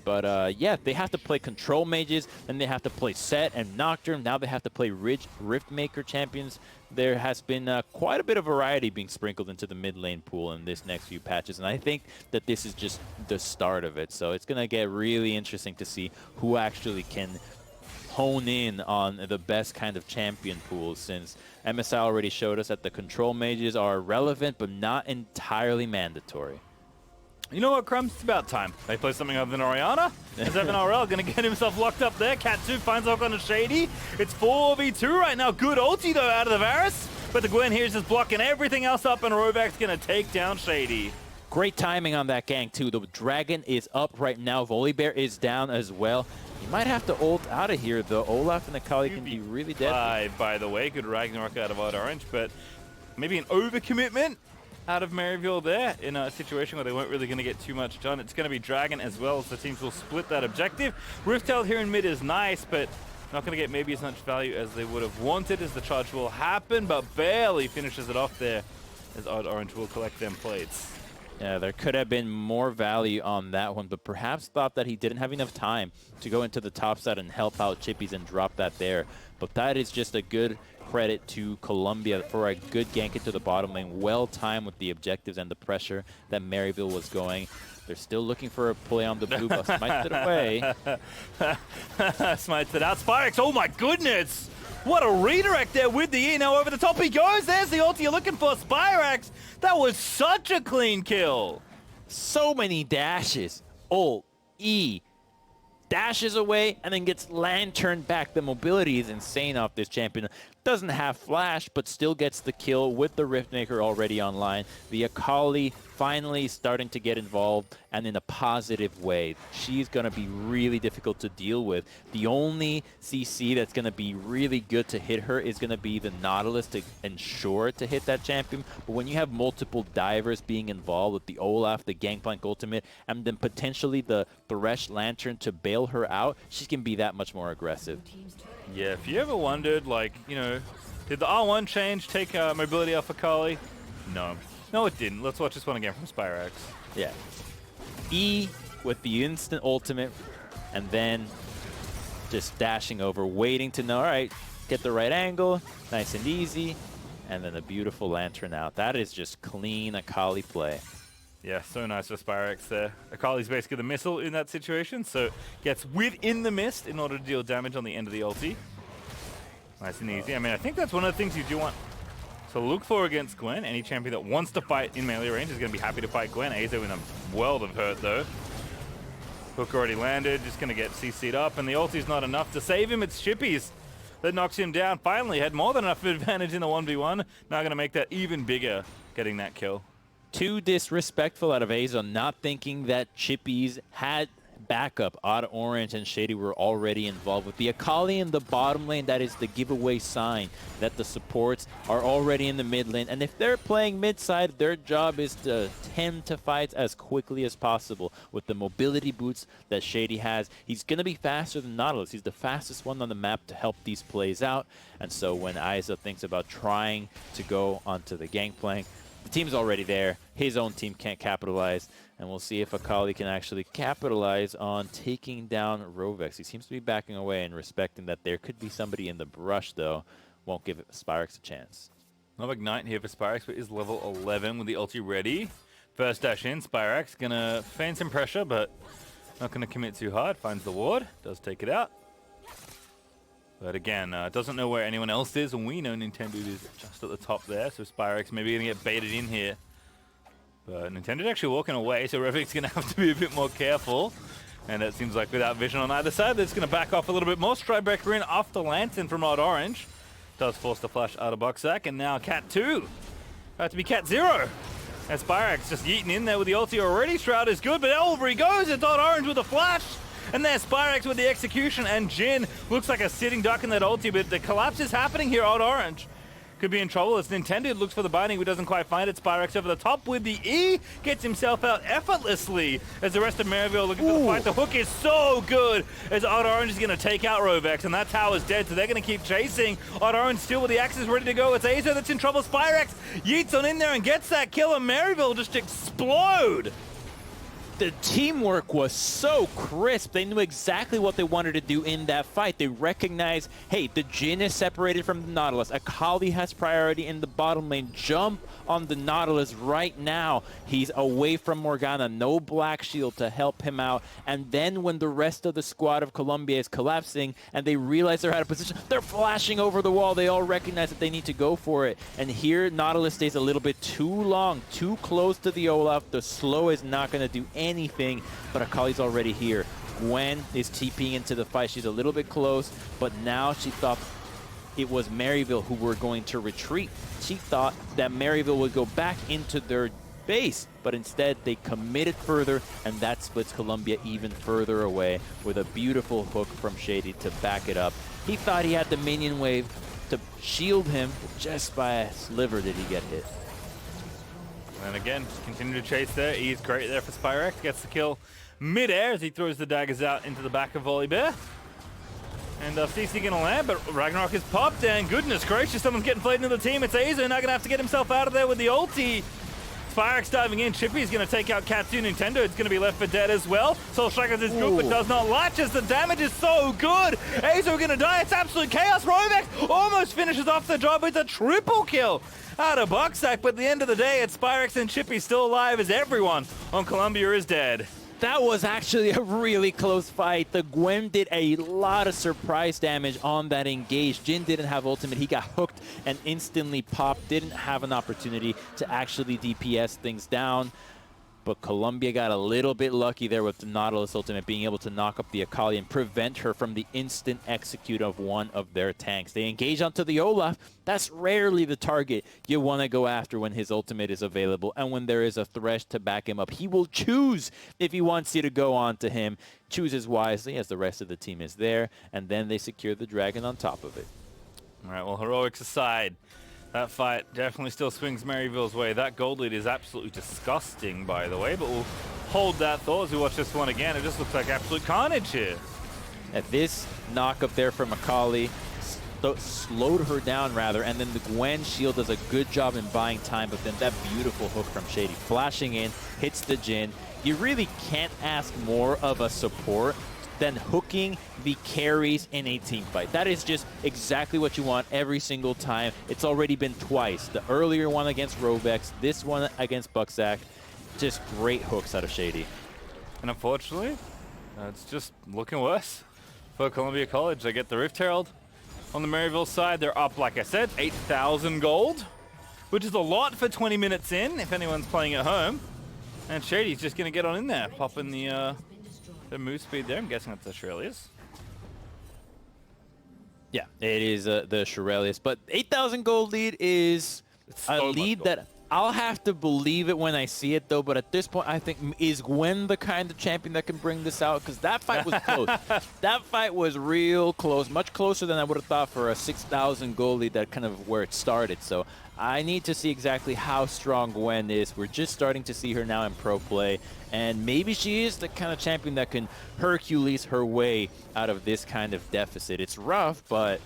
But yeah, they have to play control mages, then they have to play Set and Nocturne, now they have to play Riftmaker champions. There has been quite a bit of variety being sprinkled into the mid lane pool in this next few patches, and I think that this is just the start of it. So it's going to get really interesting to see who actually can hone in on the best kind of champion pools, since MSI already showed us that the control mages are relevant but not entirely mandatory. You know what, Crumbs? It's about time. They play something other than Orianna. Is Evan RL going to get himself locked up there? Cat 2 finds Oak on a Shady. It's 4v2 right now. Good ulti, though, out of the Varus. But the Gwen here is just blocking everything else up, and Rovek's going to take down Shady. Great timing on that gank, too. The Dragon is up right now. Volibear is down as well. You might have to ult out of here, though. Olaf and Akali can be really deadly. By the way, good Ragnarok out of Odd Orange, but maybe an overcommitment. out of Maryville there in a situation where they weren't really going to get too much done. It's going to be Dragon as well, so the teams will split that objective. Riftail here in mid is nice, but not going to get maybe as much value as they would have wanted, as the charge will happen, but barely finishes it off there, as Odd Orange will collect them plates. Yeah, there could have been more value on that one, but perhaps thought that he didn't have enough time to go into the top side and help out Chippies and drop that there. But that is just a good credit to Colombia for a good gank into the bottom lane, well timed with the objectives and the pressure that Maryville was going. They're still looking for a play on the blue, but smites it away. Smites it out. Spyrex, oh my goodness! What a redirect there with the E. Now over the top he goes. There's the ulti you're looking for, Spyrex. That was such a clean kill. So many dashes. Ult, E, dashes away, and then gets lantern back. The mobility is insane off this champion. Doesn't have flash, but still gets the kill with the Riftmaker already online. The Akali finally starting to get involved, and in a positive way. She's going to be really difficult to deal with. The only CC that's going to be really good to hit her is going to be the Nautilus to ensure to hit that champion. But when you have multiple divers being involved with the Olaf, the Gangplank ultimate, and then potentially the Thresh Lantern to bail her out, she's going to be that much more aggressive. Yeah, if you ever wondered, like, you know, did the R1 change take mobility off Akali? No. No, it didn't. Let's watch this one again from Spyrex. Yeah. E with the instant ultimate, and then just dashing over, waiting to know, all right, get the right angle, nice and easy, and then a beautiful lantern out. That is just clean Akali play. Yeah, so nice for Spyrex there. Akali's basically the missile in that situation, so gets within the mist in order to deal damage on the end of the ulti. Nice and easy. I mean, I think that's one of the things you do want to look for against Gwen. Any champion that wants to fight in melee range is going to be happy to fight Gwen. Azo in a world of hurt, though. Hook already landed, just going to get CC'd up, and the ulti's not enough to save him. It's Chippies that knocks him down. Finally, had more than enough advantage in the 1v1. Now going to make that even bigger, getting that kill. Too disrespectful out of Azo, not thinking that Chippies had backup. Odd Orange and Shady were already involved. With the Akali in the bottom lane, that is the giveaway sign that the supports are already in the mid lane. And if they're playing mid side, their job is to tend to fights as quickly as possible. With the mobility boots that Shady has, he's going to be faster than Nautilus. He's the fastest one on the map to help these plays out. And so when Aiza thinks about trying to go onto the Gangplank, the team's already there. His own team can't capitalize. And we'll see if Akali can actually capitalize on taking down Rovex. He seems to be backing away and respecting that there could be somebody in the brush, though. Won't give Spyrex a chance. No Ignite here for Spyrex, but is level 11 with the ulti ready. First dash in, Spyrex gonna feign some pressure, but not gonna commit too hard. Finds the ward, does take it out. But again, doesn't know where anyone else is, and we know Nintendo is just at the top there, so Spyrex maybe gonna get baited in here. But Nintendo's actually walking away, so Revic's going to have to be a bit more careful. And it seems like without vision on either side, that's going to back off a little bit more. Stridebacker in after Lantern from Odd Orange. Does force the flash out of Boxsack, and now Cat 2. About to be Cat 0. And Spyrex just yeeting in there with the ulti already. Shroud is good, but over he goes. It's Odd Orange with a flash. And there's Spyrex with the execution, and Jin looks like a sitting duck in that ulti, but the collapse is happening here, Odd Orange. Could be in trouble. It's Nintendo looks for the binding, but doesn't quite find it. Spyrex over the top with the E. Gets himself out effortlessly as the rest of Maryville looking for the fight. The hook is so good as Odd Orange is going to take out Rovex, and that tower's dead, so they're going to keep chasing. Odd Orange still with the axes ready to go. It's Azo that's in trouble. Spyrex yeets on in there and gets that kill, and Maryville just explode. The teamwork was so crisp. They knew exactly what they wanted to do in that fight. They recognized, hey, the Jhin is separated from the Nautilus. Akali has priority in the bottom lane. Jump on the Nautilus right now. He's away from Morgana. No Black Shield to help him out. And then when the rest of the squad of Colombia is collapsing and they realize they're out of position, they're flashing over the wall. They all recognize that they need to go for it. And here, Nautilus stays a little bit too long, too close to the Olaf. The slow is not going to do anything, but Akali's already here. Gwen is TPing into the fight. She's a little bit close, but now she thought it was Maryville who were going to retreat. She thought that Maryville would go back into their base, but instead they committed further, and that splits Colombia even further away with a beautiful hook from Shady to back it up. He thought he had the minion wave to shield him, but just by a sliver did he get hit. And again, just continue to chase there. He's great there for Spyrex. Gets the kill mid-air as he throws the daggers out into the back of Volibear. And CC gonna land, but Ragnarok is popped, and goodness gracious, someone's getting played into the team. It's Azo now gonna have to get himself out of there with the ulti. Spyrex diving in. Chippy's gonna take out Katsu. Nintendo is gonna be left for dead as well. Soul Strikers is good, but does not latch as the damage is so good. Azo gonna die. It's absolute chaos. Rovex almost finishes off the job with a triple kill out of Bucksack, but at the end of the day, it's Spyrex and Chippy still alive as everyone on Columbia is dead. That was actually a really close fight. The Gwen did a lot of surprise damage on that engage. Jin didn't have ultimate. He got hooked and instantly popped. Didn't have an opportunity to actually DPS things down. But Columbia got a little bit lucky there with the Nautilus ultimate being able to knock up the Akali and prevent her from the instant execute of one of their tanks. They engage onto the Olaf. That's rarely the target you want to go after when his ultimate is available and when there is a Thresh to back him up. He will choose if he wants you to go on to him. Chooses wisely as the rest of the team is there, and then they secure the dragon on top of it. All right, well, heroics aside, that fight definitely still swings Maryville's way. That gold lead is absolutely disgusting, by the way, but we'll hold that thought as we watch this one again. It just looks like absolute carnage here. At this knock up there from Akali slowed her down, rather, and then the Gwen shield does a good job in buying time, but then that beautiful hook from Shady flashing in, hits the Jin. You really can't ask more of a support than hooking the carries in a team fight. That is just exactly what you want every single time. It's already been twice. The earlier one against Rovex, this one against Bucksack. Just great hooks out of Shady. And unfortunately, it's just looking worse for Columbia College. They get the Rift Herald. On the Maryville side, they're up, like I said, 8,000 gold, which is a lot for 20 minutes in, if anyone's playing at home. And Shady's just going to get on in there, popping the move speed there. I'm guessing that's the Shirelius. Yeah, it is the Shirelius. But 8,000 gold lead is a lead that I'll have to believe it when I see it, though. But at this point, I think, is Gwen the kind of champion that can bring this out? Because that fight was close. That fight was real close, much closer than I would have thought for a 6,000 gold lead. That kind of where it started. So I need to see exactly how strong Gwen is. We're just starting to see her now in pro play. And maybe she is the kind of champion that can Hercules her way out of this kind of deficit. It's rough, but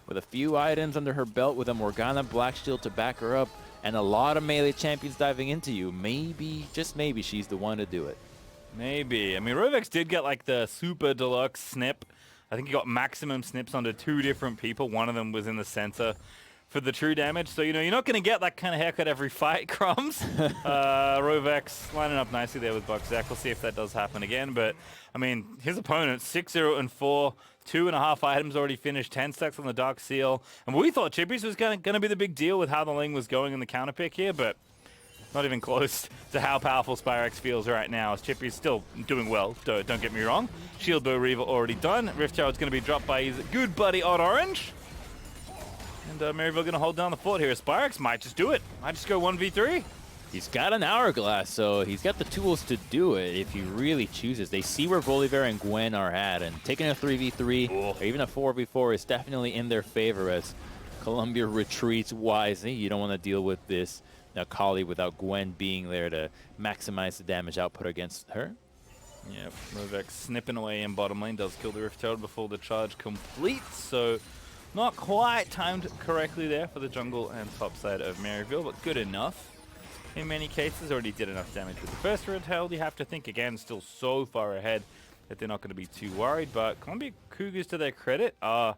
with a few items under her belt, with a Morgana Black Shield to back her up, and a lot of melee champions diving into you, maybe, just maybe, she's the one to do it. Maybe. I mean, Rovex did get like the super deluxe snip. I think he got maximum snips onto 2 different people. One of them was in the center for the true damage. So, you know, you're not going to get that kind of haircut every fight, Crumbs. Rovex lining up nicely there with Bucksack. We'll see if that does happen again. But, I mean, his opponent, 6-0-4, 2.5 items already finished, 10 stacks on the Dark Seal. And we thought Chippies was going to be the big deal with how the lane was going in the counter pick here, but not even close to how powerful Spyrex feels right now, as Chippy's still doing well, don't get me wrong. Shield Bow Reaver already done. Rift Herald's going to be dropped by his good buddy Odd Orange. And Maryville going to hold down the fort here. Spyrex might just do it. Might just go 1v3. He's got an hourglass, so he's got the tools to do it if he really chooses. They see where Volibear and Gwen are at, and taking a 3v3 or even a 4v4 is definitely in their favor as Columbia retreats wisely. You don't want to deal with this Akali without Gwen being there to maximize the damage output against her. Yeah, Rovex snipping away in bottom lane does kill the Rift Herald before the charge completes, so not quite timed correctly there for the jungle and top side of Maryville, but good enough. In many cases, already did enough damage with the first Rift Herald. You have to think, again, still so far ahead that they're not going to be too worried, but Columbia Cougars, to their credit, are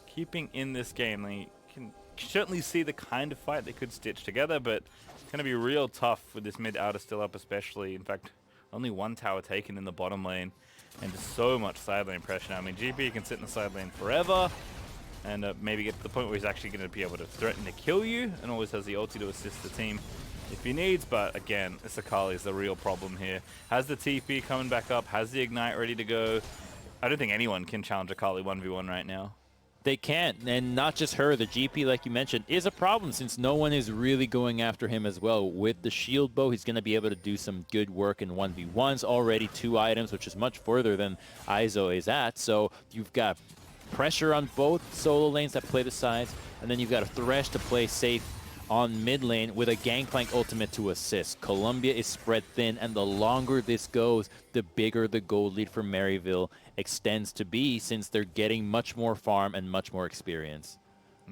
keeping in this game. They can certainly see the kind of fight they could stitch together, but it's going to be real tough with this mid-outer still up especially. In fact, only 1 tower taken in the bottom lane, and just so much side lane pressure. I mean, GP can sit in the side lane forever, and maybe get to the point where he's actually going to be able to threaten to kill you, and always has the ulti to assist the team if he needs. But again, this Akali is the real problem here. Has the TP coming back up, has the Ignite ready to go. I don't think anyone can challenge Akali 1v1 right now. They can't, and not just her. The GP, like you mentioned, is a problem since no one is really going after him as well. With the shield bow, he's going to be able to do some good work in 1v1s already. 2 items, which is much further than Izo is at. So you've got pressure on both solo lanes that play the sides, and then you've got a Thresh to play safe on mid lane with a Gangplank ultimate to assist. Colombia is spread thin, and the longer this goes, the bigger the gold lead for Maryville extends to be, since they're getting much more farm and much more experience.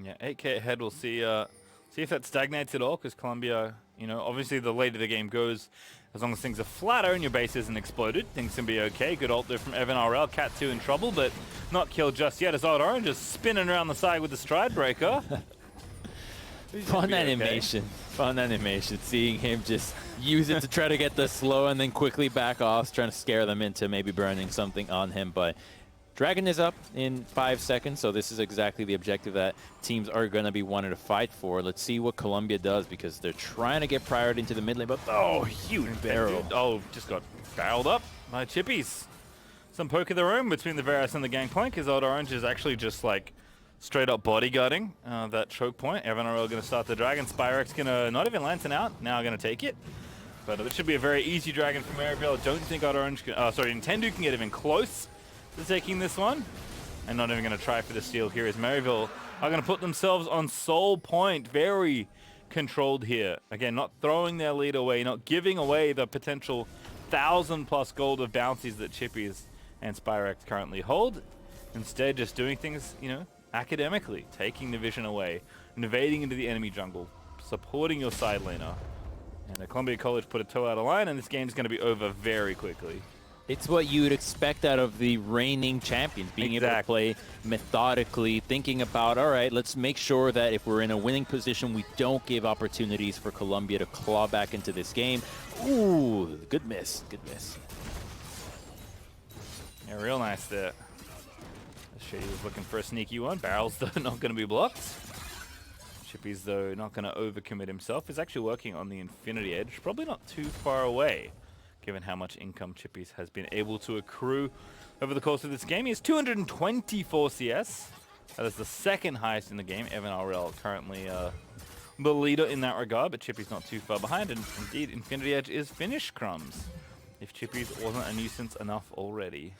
Yeah, 8K ahead. We'll see if that stagnates at all, because Colombia, obviously the later the game goes, as long as things are flatter and your base isn't exploded, things can be okay. Good ult there from Evan RL. Cat 2 in trouble, but not killed just yet, as Odd Orange is spinning around the side with the Stride Breaker. Fun animation. Fun animation. Seeing him just use it to try to get the slow and then quickly back off, trying to scare them into maybe burning something on him. But Dragon is up in 5 seconds, so this is exactly the objective that teams are going to be wanting to fight for. Let's see what Colombia does, because they're trying to get priority into the mid lane, but huge barrel. Oh, just got barreled up by Chippies. Some poke of their own between the Varus and the Gangplank. His Odd Orange is actually just like straight up bodyguarding that choke point. Evan RL going to start the Dragon. Spyrex going to not even lantern out, now going to take it. But it should be a very easy Dragon for Maryville. I don't think Odd Orange Nintendo can get even close to taking this one, and not even going to try for the steal here, as Maryville are going to put themselves on sole point. Very controlled here. Again, not throwing their lead away, not giving away the potential 1,000+ gold of bounties that Chippies and Spyrex currently hold. Instead, just doing things, academically, taking the vision away, invading into the enemy jungle, supporting your side laner. And Columbia College put a toe out of line, and this game's going to be over very quickly. It's what you would expect out of the reigning champions, being able to play methodically, thinking about, all right, let's make sure that if we're in a winning position, we don't give opportunities for Colombia to claw back into this game. Ooh, good miss, good miss. Yeah, real nice there. Shady was looking for a sneaky one. Barrels, though, not going to be blocked. Chippies, though, not going to overcommit himself. He's actually working on the Infinity Edge, probably not too far away, given how much income Chippies has been able to accrue over the course of this game. He has 224 CS. That is the second highest in the game. Evan RL currently the leader in that regard, but Chippies not too far behind. And indeed, Infinity Edge is finished, Crumbs, if Chippies wasn't a nuisance enough already.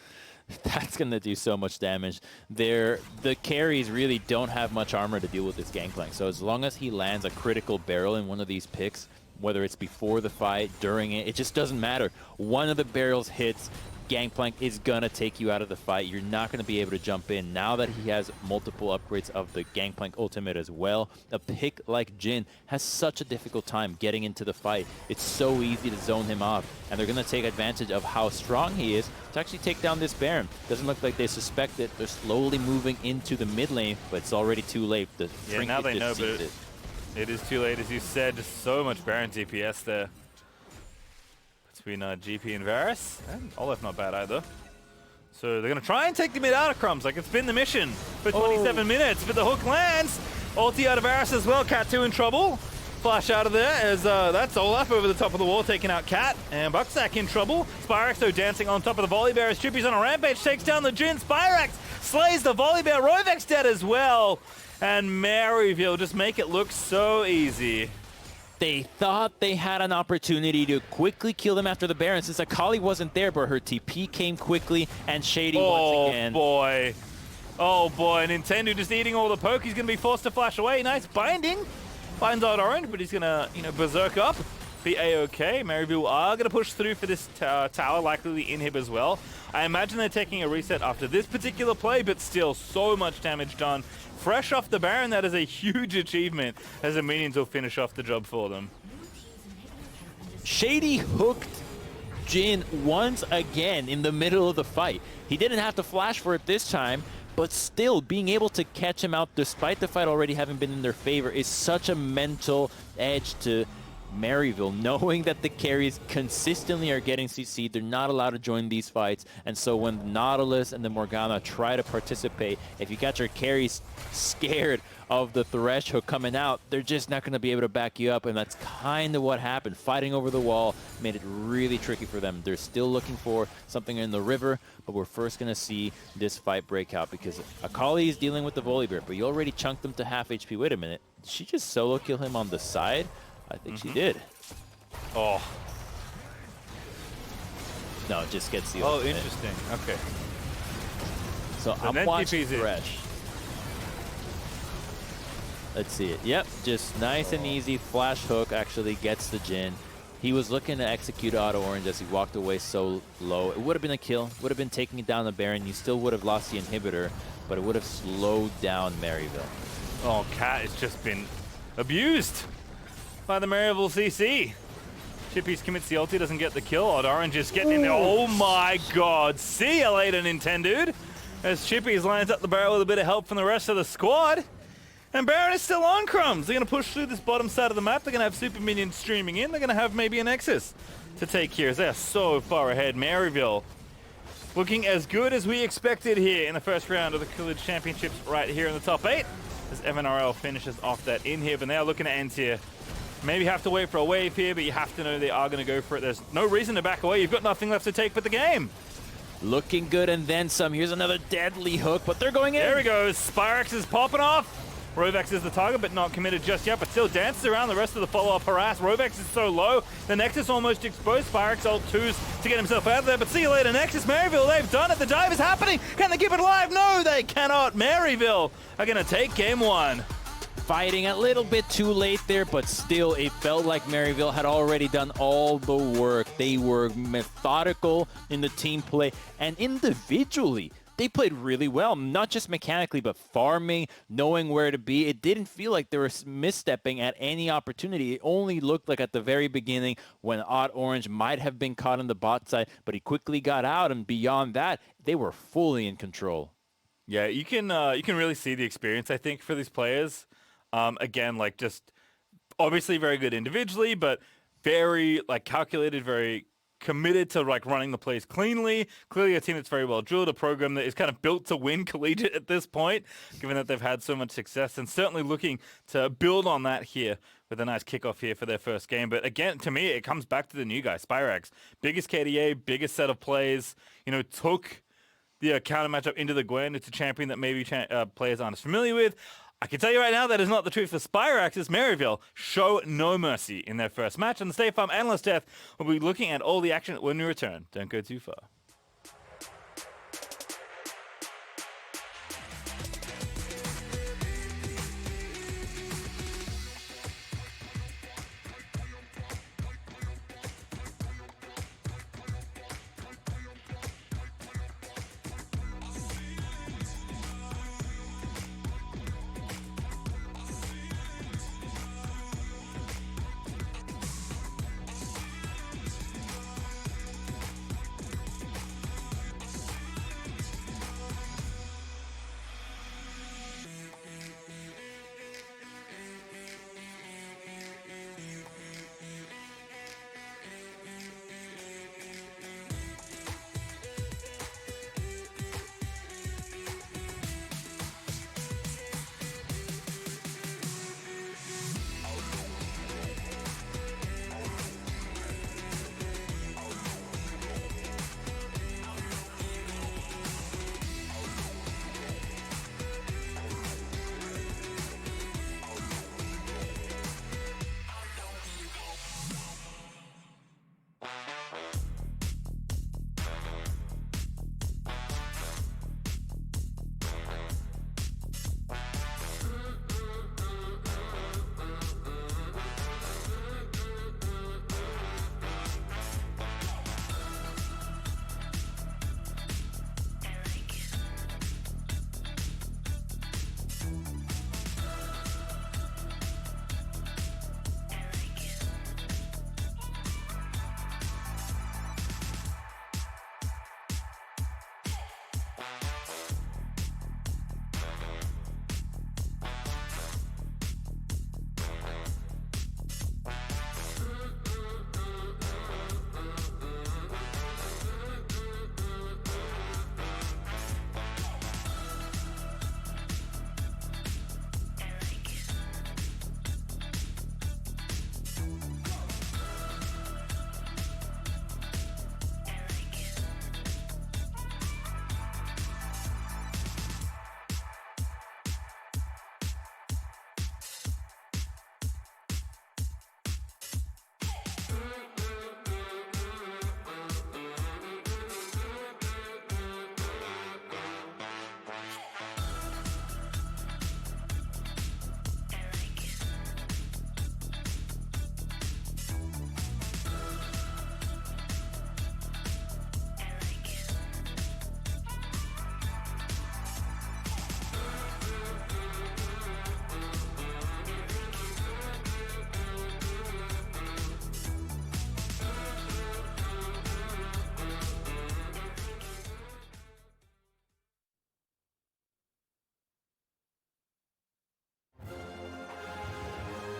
That's going to do so much damage. The carries really don't have much armor to deal with this Gangplank. So as long as he lands a critical barrel in one of these picks, whether it's before the fight, during it, it just doesn't matter. One of the barrels hits, Gangplank is going to take you out of the fight. You're not going to be able to jump in. Now that he has multiple upgrades of the Gangplank ultimate as well, a pick like Jhin has such a difficult time getting into the fight. It's so easy to zone him off, and they're going to take advantage of how strong he is to actually take down this Baron. Doesn't look like they suspect it. They're slowly moving into the mid lane, but it's already too late. Yeah, now they know, but it is too late, as you said. Just so much Baron DPS there between GP and Varus, and Olaf not bad either. So they're going to try and take the mid out of Crumbs. Like, it's been the mission for 27 minutes, but the hook lands. Ulti out of Varus as well. Cat 2 in trouble. Flash out of there as that's Olaf over the top of the wall, taking out Cat. And Bucksack in trouble. Spyrex, though, dancing on top of the Volley Bear as Chippy's on a rampage, takes down the Jhin. Spyrex slays the Volley Bear. Rovek's dead as well. And Maryville just make it look so easy. They thought they had an opportunity to quickly kill them after the Baron, since Akali wasn't there, but her TP came quickly, and Shady once again. Oh boy, Nintendo just eating all the poke. He's going to be forced to flash away. Nice binding. Finds out Orange, but he's going to, berserk up. Be A-okay. Maryville are going to push through for this tower, likely the inhib as well. I imagine they're taking a reset after this particular play, but still so much damage done. Fresh off the Baron, that is a huge achievement, as the minions will finish off the job for them. Shady hooked Jhin once again in the middle of the fight. He didn't have to flash for it this time, but still being able to catch him out despite the fight already having been in their favor is such a mental edge to Maryville, knowing that the carries consistently are getting CC'd. They're not allowed to join these fights, and so when the Nautilus and the Morgana try to participate, if you got your carries scared of the Thresh hook coming out, they're just not going to be able to back you up, and that's kind of what happened. Fighting over the wall made it really tricky for them. They're still looking for something in the river, but we're first going to see this fight break out, because Akali is dealing with the Volley Bear, but you already chunked them to half HP. Wait a minute, did she just solo kill him on the side? I think she did. Oh. No, it just gets the Oh, ultimate. interesting. Okay. So I'm watching Thresh. Let's see it. Yep, just nice and easy. Flash hook actually gets the Jhin. He was looking to execute auto orange as he walked away so low. It would have been a kill, would have been taking down the Baron. You still would have lost the inhibitor, but it would have slowed down Maryville. Oh, Cat has just been abused by the Maryville CC. Chippy's commits the ulti, doesn't get the kill. Odd Orange is getting in there. Oh my god. See you later, Nintendo. As Chippy's lines up the barrel with a bit of help from the rest of the squad. And Baron is still on, Crumbs. They're going to push through this bottom side of the map. They're going to have super minions streaming in. They're going to have maybe a Nexus to take here as they are so far ahead. Maryville looking as good as we expected here in the first round of the College Championships right here in the top 8. As MNRL finishes off that inhib, and they are looking to end here. Maybe have to wait for a wave here, but you have to know they are going to go for it. There's no reason to back away. You've got nothing left to take but the game. Looking good and then some. Here's another deadly hook, but they're going in. There he goes. Spyrex is popping off. Rovex is the target, but not committed just yet, but still dances around the rest of the follow-up harass. Rovex is so low. The Nexus almost exposed. Spyrex ult 2s to get himself out of there, but see you later, Nexus. Maryville, they've done it. The dive is happening. Can they keep it alive? No, they cannot. Maryville are going to take game 1. Fighting a little bit too late there, but still it felt like Maryville had already done all the work. They were methodical in the team play, and individually they played really well, not just mechanically, but farming, knowing where to be. It didn't feel like they were misstepping at any opportunity. It only looked like at the very beginning when Odd Orange might have been caught on the bot side, but he quickly got out, and beyond that, they were fully in control. Yeah, you can really see the experience, I think, for these players. Again, like just obviously very good individually, but very like calculated, very committed to like running the plays cleanly. Clearly a team that's very well drilled, a program that is kind of built to win collegiate at this point, given that they've had so much success, and certainly looking to build on that here with a nice kickoff here for their first game. But again, to me, it comes back to the new guy, Spyrex. Biggest KDA, biggest set of plays, took the counter matchup into the Gwen. It's a champion that maybe players aren't as familiar with. I can tell you right now that is not the truth for Spyrex, as Maryville show no mercy in their first match. And the State Farm Analyst Death will be looking at all the action when we return. Don't go too far.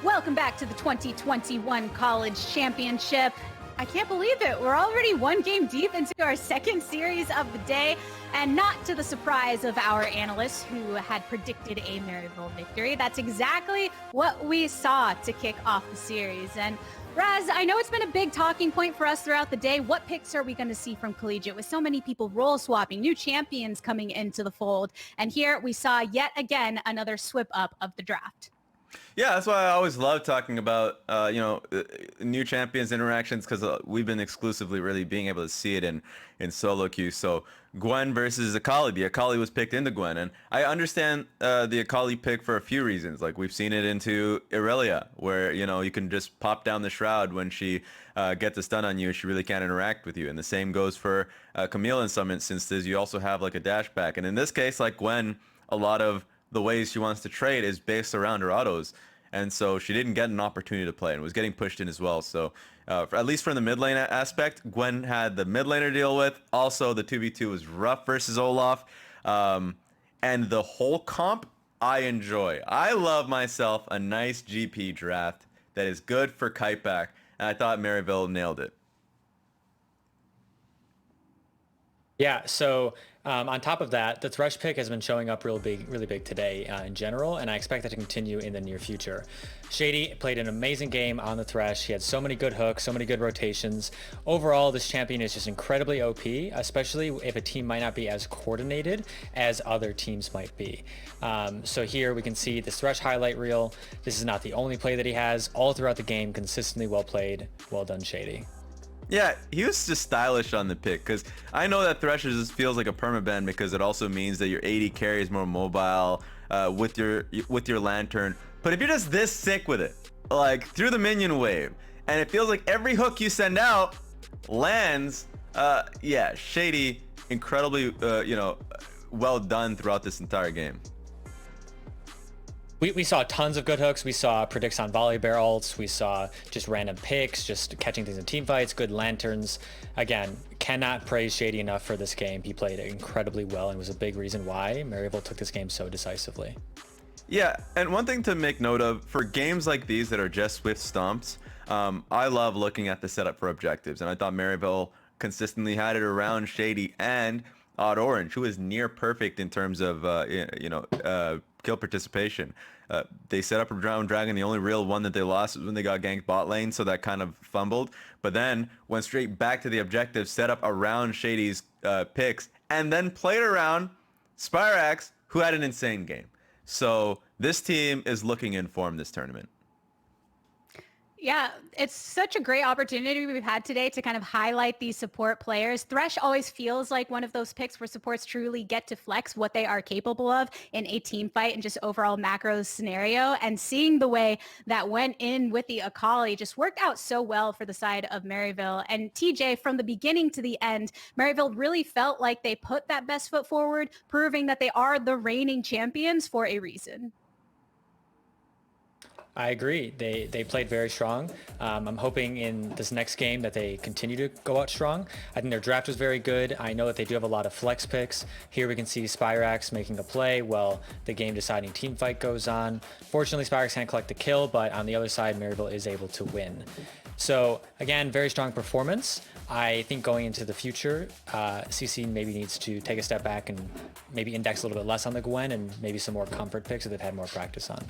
Welcome back to the 2021 College Championship. I can't believe it. We're already one game deep into our second series of the day, and not to the surprise of our analysts who had predicted a Maryville victory. That's exactly what we saw to kick off the series. And Raz, I know it's been a big talking point for us throughout the day. What picks are we going to see from Collegiate with so many people role swapping, new champions coming into the fold? And here we saw yet again another swip up of the draft. Yeah, that's why I always love talking about, new champions interactions, because we've been exclusively really being able to see it in solo queue. So Gwen versus Akali. The Akali was picked into Gwen, and I understand the Akali pick for a few reasons. Like, we've seen it into Irelia, where, you can just pop down the shroud when she gets a stun on you. She really can't interact with you. And the same goes for Camille in some instances. You also have like a dash back. And in this case, like Gwen, a lot of the ways she wants to trade is based around her autos. And so she didn't get an opportunity to play and was getting pushed in as well. So at least from the mid lane aspect, Gwen had the mid laner to deal with. Also, the 2v2 was rough versus Olaf. And the whole comp, I enjoy. I love myself a nice GP draft that is good for Kiteback. And I thought Maryville nailed it. Yeah, so on top of that, the Thresh pick has been showing up really big today in general, and I expect that to continue in the near future. Shady played an amazing game on the Thresh. He had so many good hooks, so many good rotations. Overall, this champion is just incredibly OP, especially if a team might not be as coordinated as other teams might be. So here we can see this Thresh highlight reel. This is not the only play that he has. All throughout the game, consistently well played. Well done, Shady. Yeah, he was just stylish on the pick, because I know that Thresh just feels like a permaban, because it also means that your AD carry is more mobile with your Lantern. But if you're just this sick with it, like through the minion wave, and it feels like every hook you send out lands, yeah, Shady, incredibly, well done throughout this entire game. We saw tons of good hooks. We saw predicts on volley bear ults. We saw just random picks, just catching things in team fights, good lanterns. Again, cannot praise Shady enough for this game. He played incredibly well and was a big reason why Maryville took this game so decisively. Yeah, and one thing to make note of, for games like these that are just swift stomps, I love looking at the setup for objectives, and I thought Maryville consistently had it around Shady and Odd Orange, who is near perfect in terms of kill participation. They set up a Drowned Dragon. The only real one that they lost was when they got ganked bot lane, so that kind of fumbled. But then went straight back to the objective, set up around Shady's picks, and then played around Spyrax, who had an insane game. So this team is looking in form this tournament. Yeah, it's such a great opportunity we've had today to kind of highlight these support players. Thresh always feels like one of those picks where supports truly get to flex what they are capable of in a team fight and just overall macro scenario. And seeing the way that went in with the Akali just worked out so well for the side of Maryville. And TJ, from the beginning to the end, Maryville really felt like they put that best foot forward, proving that they are the reigning champions for a reason. I agree. They played very strong. I'm hoping in this next game that they continue to go out strong. I think their draft was very good. I know that they do have a lot of flex picks. Here we can see Spyrax making a play while the game deciding team fight goes on. Fortunately, Spyrax can't collect the kill, but on the other side, Maryville is able to win. So again, very strong performance. I think going into the future, CC maybe needs to take a step back and maybe index a little bit less on the Gwen and maybe some more comfort picks that they've had more practice on.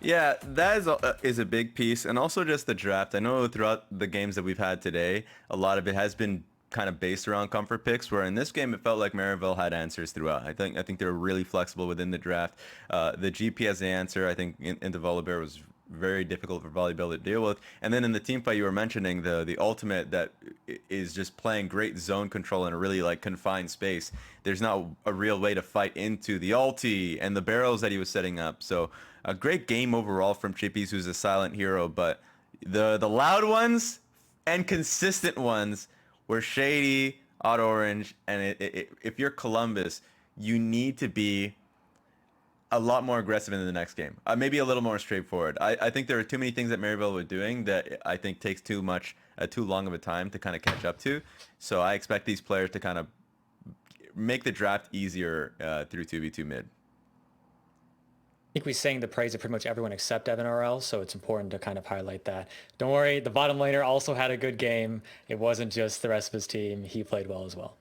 Yeah, that is a big piece, and also just the draft. I know throughout the games that we've had today, a lot of it has been kind of based around comfort picks, where in this game it felt like Maryville had answers throughout. I think they were really flexible within the draft. The GP as the answer, I think, into Volibear was very difficult for Volleyball to deal with. And then in the team fight you were mentioning, the ultimate that is just playing great zone control in a really like confined space. There's not a real way to fight into the ulti and the barrels that he was setting up. So a great game overall from Chippies, who's a silent hero, but the loud ones and consistent ones were Shady, Odd Orange, and if you're Columbus, you need to be a lot more aggressive in the next game. Maybe a little more straightforward. I think there are too many things that Maryville were doing that I think takes too long of a time to kind of catch up to. So I expect these players to kind of make the draft easier through 2v2 mid. think we sang the praise of pretty much everyone except Evan RL, so it's important to kind of highlight that. Don't worry, the bottom laner also had a good game. It wasn't just the rest of his team. He played well as well.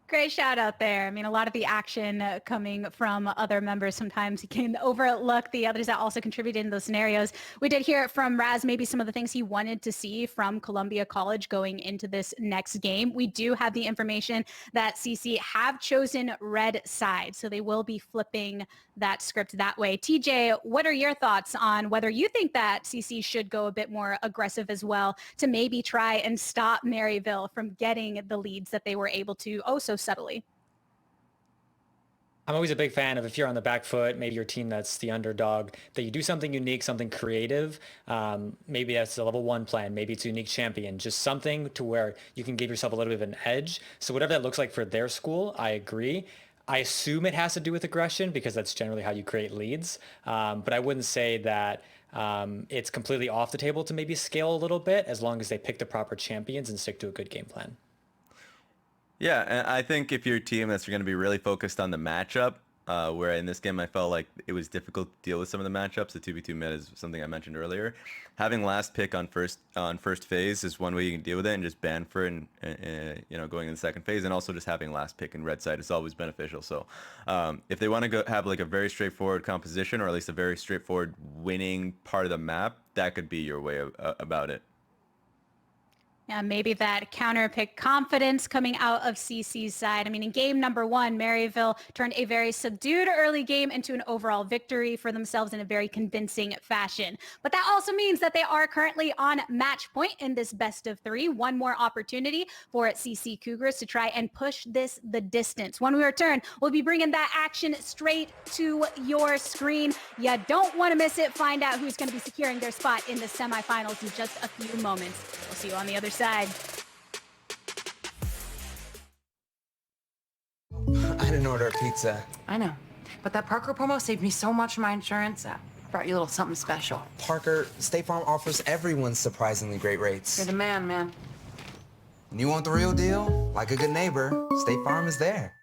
Great shout out there. I mean, a lot of the action coming from other members. Sometimes you can overlook the others that also contributed in those scenarios. We did hear from Raz, maybe some of the things he wanted to see from Columbia College going into this next game. We do have the information that CC have chosen red side, so they will be flipping that script that way. TJ, what are your thoughts on whether you think that CC should go a bit more aggressive as well to maybe try and stop Maryville from getting the leads that they were able to so subtly? I'm always a big fan of, if you're on the back foot, maybe your team that's the underdog, that you do something unique, something creative. Maybe that's a level 1 plan. Maybe it's a unique champion, just something to where you can give yourself a little bit of an edge. So whatever that looks like for their school, I agree. I assume it has to do with aggression because that's generally how you create leads. But I wouldn't say that it's completely off the table to maybe scale a little bit, as long as they pick the proper champions and stick to a good game plan. Yeah, and I think if you're a team that's going to be really focused on the matchup, where in this game I felt like it was difficult to deal with some of the matchups, the 2v2 mid is something I mentioned earlier. Having last pick on first phase is one way you can deal with it, and just ban for it, and going in the second phase, and also just having last pick in red side is always beneficial. So if they want to go have like a very straightforward composition, or at least a very straightforward winning part of the map, that could be your way about it. Yeah, maybe that counter pick confidence coming out of CC's side. I mean, in game number 1, Maryville turned a very subdued early game into an overall victory for themselves in a very convincing fashion. But that also means that they are currently on match point in this best of 3. One more opportunity for CC Cougars to try and push this the distance. When we return, we'll be bringing that action straight to your screen. You don't want to miss it. Find out who's going to be securing their spot in the semifinals in just a few moments. We'll see you on the other side. I didn't order a pizza. I know. But that Parker promo saved me so much on my insurance. I brought you a little something special. Parker, State Farm offers everyone surprisingly great rates. You're the man. You want the real deal? Like a good neighbor, State Farm is there.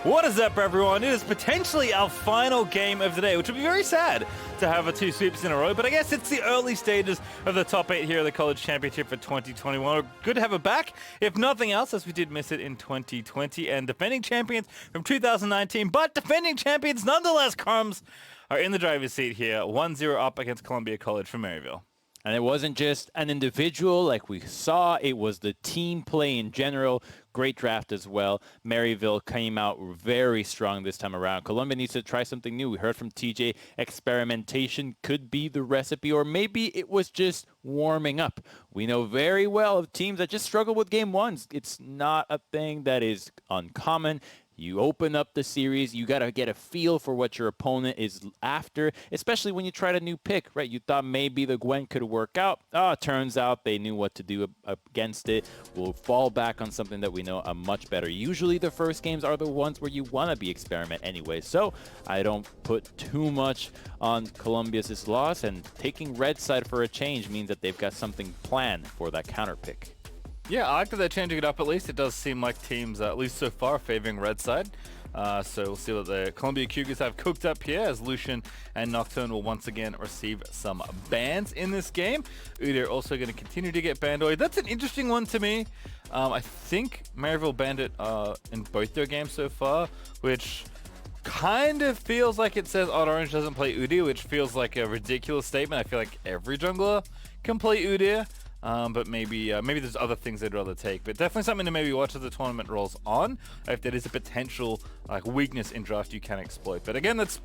What is up, everyone? It is potentially our final game of the day, which would be very sad to have a 2 sweeps in a row, but I guess it's the early stages of the top 8 here of the College Championship for 2021. Good to have it back, if nothing else, as we did miss it in 2020, and defending champions from 2019, but defending champions nonetheless, Crumbs, are in the driver's seat here, 1-0 up against Columbia College from Maryville. And it wasn't just an individual like we saw, it was the team play in general. Great draft as well. Maryville came out very strong this time around. Columbia needs to try something new. We heard from TJ, experimentation could be the recipe, or maybe it was just warming up. We know very well of teams that just struggle with game ones. It's not a thing that is uncommon. You open up the series, you got to get a feel for what your opponent is after, especially when you try a new pick, right? You thought maybe the Gwen could work out. Turns out they knew what to do against it. We'll fall back on something that we know are much better. Usually the first games are the ones where you want to be experiment anyway, so I don't put too much on Columbia's loss, and taking red side for a change means that they've got something planned for that counter pick. Yeah, I like that they're changing it up at least. It does seem like teams, at least so far, favoring red side. So we'll see what the Columbia Cougars have cooked up here, as Lucian and Nocturne will once again receive some bans in this game. Udyr also going to continue to get banned. That's an interesting one to me. I think Maryville banned it in both their games so far, which kind of feels like it says Odd Orange doesn't play Udyr, which feels like a ridiculous statement. I feel like every jungler can play Udyr. But maybe there's other things they'd rather take. But definitely something to maybe watch as the tournament rolls on, if there is a potential weakness in draft you can exploit. But again, that's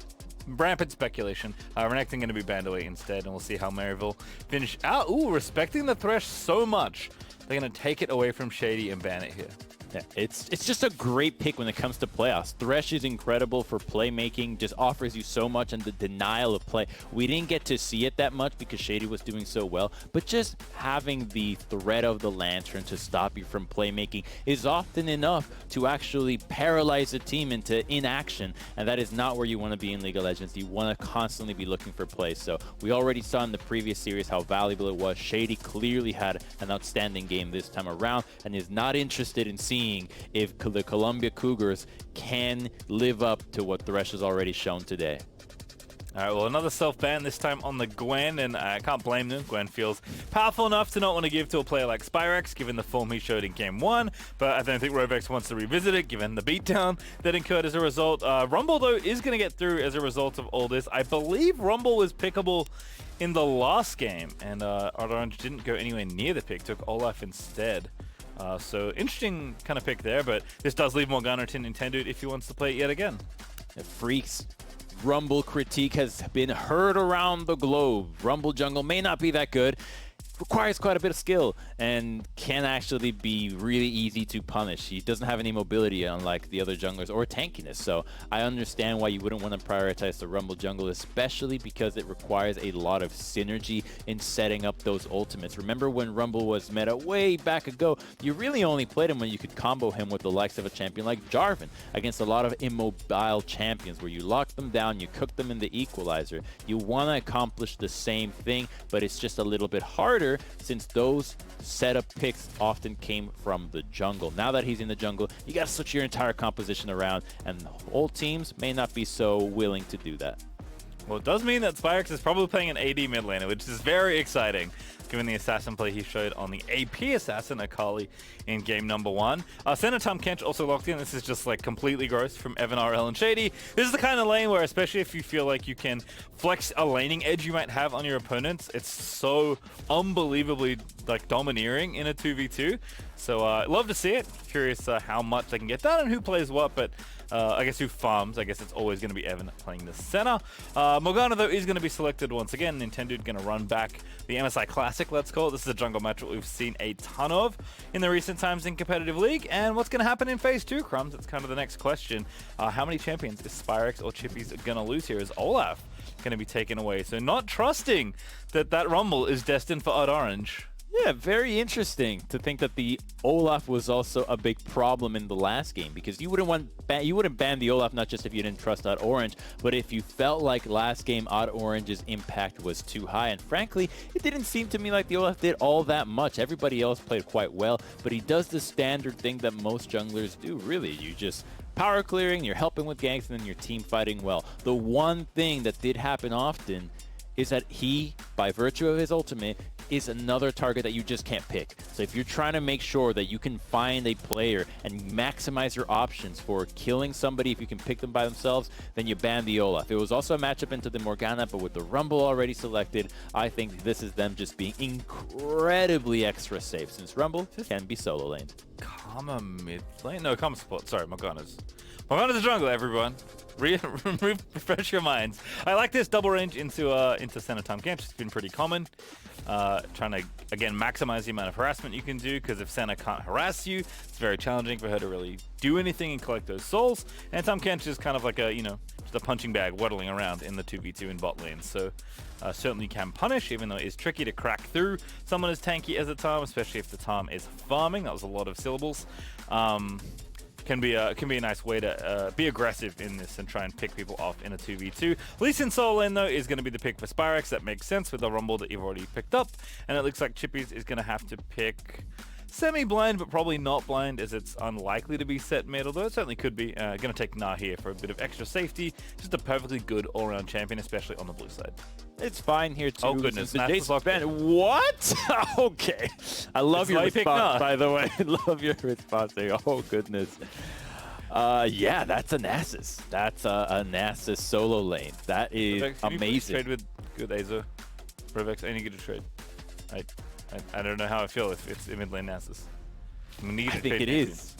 rampant speculation. Renekton going to be banned away instead, and we'll see how Maryville finish out. Ooh, respecting the Thresh so much, they're going to take it away from Shady and ban it here. Yeah, it's just a great pick when it comes to playoffs. Thresh is incredible for playmaking, just offers you so much, and the denial of play. We didn't get to see it that much because Shady was doing so well, but just having the threat of the Lantern to stop you from playmaking is often enough to actually paralyze a team into inaction, and that is not where you want to be in League of Legends. You want to constantly be looking for plays. So we already saw in the previous series how valuable it was. Shady clearly had an outstanding game this time around and is not interested in seeing if the Columbia Cougars can live up to what Thresh has already shown today. All right, well, another self-ban, this time on the Gwen, and I can't blame them. Gwen feels powerful enough to not want to give to a player like Spyrex, given the form he showed in Game 1, but I don't think Rovex wants to revisit it, given the beatdown that incurred as a result. Rumble, though, is going to get through as a result of all this. I believe Rumble was pickable in the last game, and Orange didn't go anywhere near the pick, took Olaf instead. So interesting kind of pick there, but this does leave Morgana to Nintendo if he wants to play it yet again. The Freaks Rumble critique has been heard around the globe. Rumble jungle may not be that good, requires quite a bit of skill, and can actually be really easy to punish. He doesn't have any mobility unlike the other junglers, or tankiness, so I understand why you wouldn't want to prioritize the Rumble jungle, especially because it requires a lot of synergy in setting up those ultimates. Remember when Rumble was meta way back ago, you really only played him when you could combo him with the likes of a champion like Jarvan against a lot of immobile champions where you lock them down, you cook them in the equalizer. You want to accomplish the same thing, but it's just a little bit harder since those setup picks often came from the jungle. Now that he's in the jungle, you got to switch your entire composition around, and old teams may not be so willing to do that. Well, it does mean that Spyrex is probably playing an AD mid laner, which is very exciting, given the assassin play he showed on the AP assassin Akali in game number 1. Senator Tom Kench also locked in. This is just like completely gross from Evan RL and Shady. This is the kind of lane where, especially if you feel like you can flex a laning edge you might have on your opponents, it's so unbelievably like domineering in a 2v2. So love to see it. Curious how much they can get done and who plays what, but I guess who farms. I guess it's always going to be Evan playing the center. Morgana, though, is going to be selected once again. Nintendo going to run back the MSI Classic, let's call it. This is a jungle match that we've seen a ton of in the recent times in competitive league. And what's going to happen in phase 2, Crumbs? That's kind of the next question. How many champions is Spyrex or Chippy's going to lose here? Is Olaf going to be taken away? So not trusting that that Rumble is destined for Odd Orange. Yeah, very interesting to think that the Olaf was also a big problem in the last game, because you wouldn't ban the Olaf not just if you didn't trust Odd Orange, but if you felt like last game Odd Orange's impact was too high. And frankly, it didn't seem to me like the Olaf did all that much. Everybody else played quite well, but he does the standard thing that most junglers do, really. You just power clearing, you're helping with ganks, and then your team fighting well. The one thing that did happen often is that he, by virtue of his ultimate, is another target that you just can't pick. So if you're trying to make sure that you can find a player and maximize your options for killing somebody, if you can pick them by themselves, then you ban the Olaf. It was also a matchup into the Morgana, but with the Rumble already selected, I think this is them just being incredibly extra safe, since Rumble can be solo laned. Karma mid lane? No, Karma support. Sorry, Morgana's the jungle, everyone. Refresh your minds. I like this double range into center time camps. It's been pretty common. Trying to, again, maximize the amount of harassment you can do, because if Senna can't harass you, it's very challenging for her to really do anything and collect those souls. And Tahm Kench is kind of like a, just a punching bag waddling around in the 2v2 in bot lane. So certainly can punish, even though it is tricky to crack through someone as tanky as a Tahm, especially if the Tahm is farming. That was a lot of syllables. Can be a nice way to be aggressive in this and try and pick people off in a 2v2. Lee Sin solo lane, though, is going to be the pick for Spyrex. That makes sense with the Rumble that you've already picked up. And it looks like Chippies is going to have to pick semi-blind, but probably not blind, as it's unlikely to be set mid, although it certainly could be. Going to take Nah here for a bit of extra safety. Just a perfectly good all-around champion, especially on the blue side. It's fine here, too. Oh, goodness. What? Okay. I love your response, by the way. I love your response there. Oh, goodness. Yeah, that's a Nasus. That's a Nasus solo lane. That is Rovex, amazing. Trade with good Azo. Rovex, I need to get a trade. I don't know how I feel if it's mid lane Nasus. I think it is.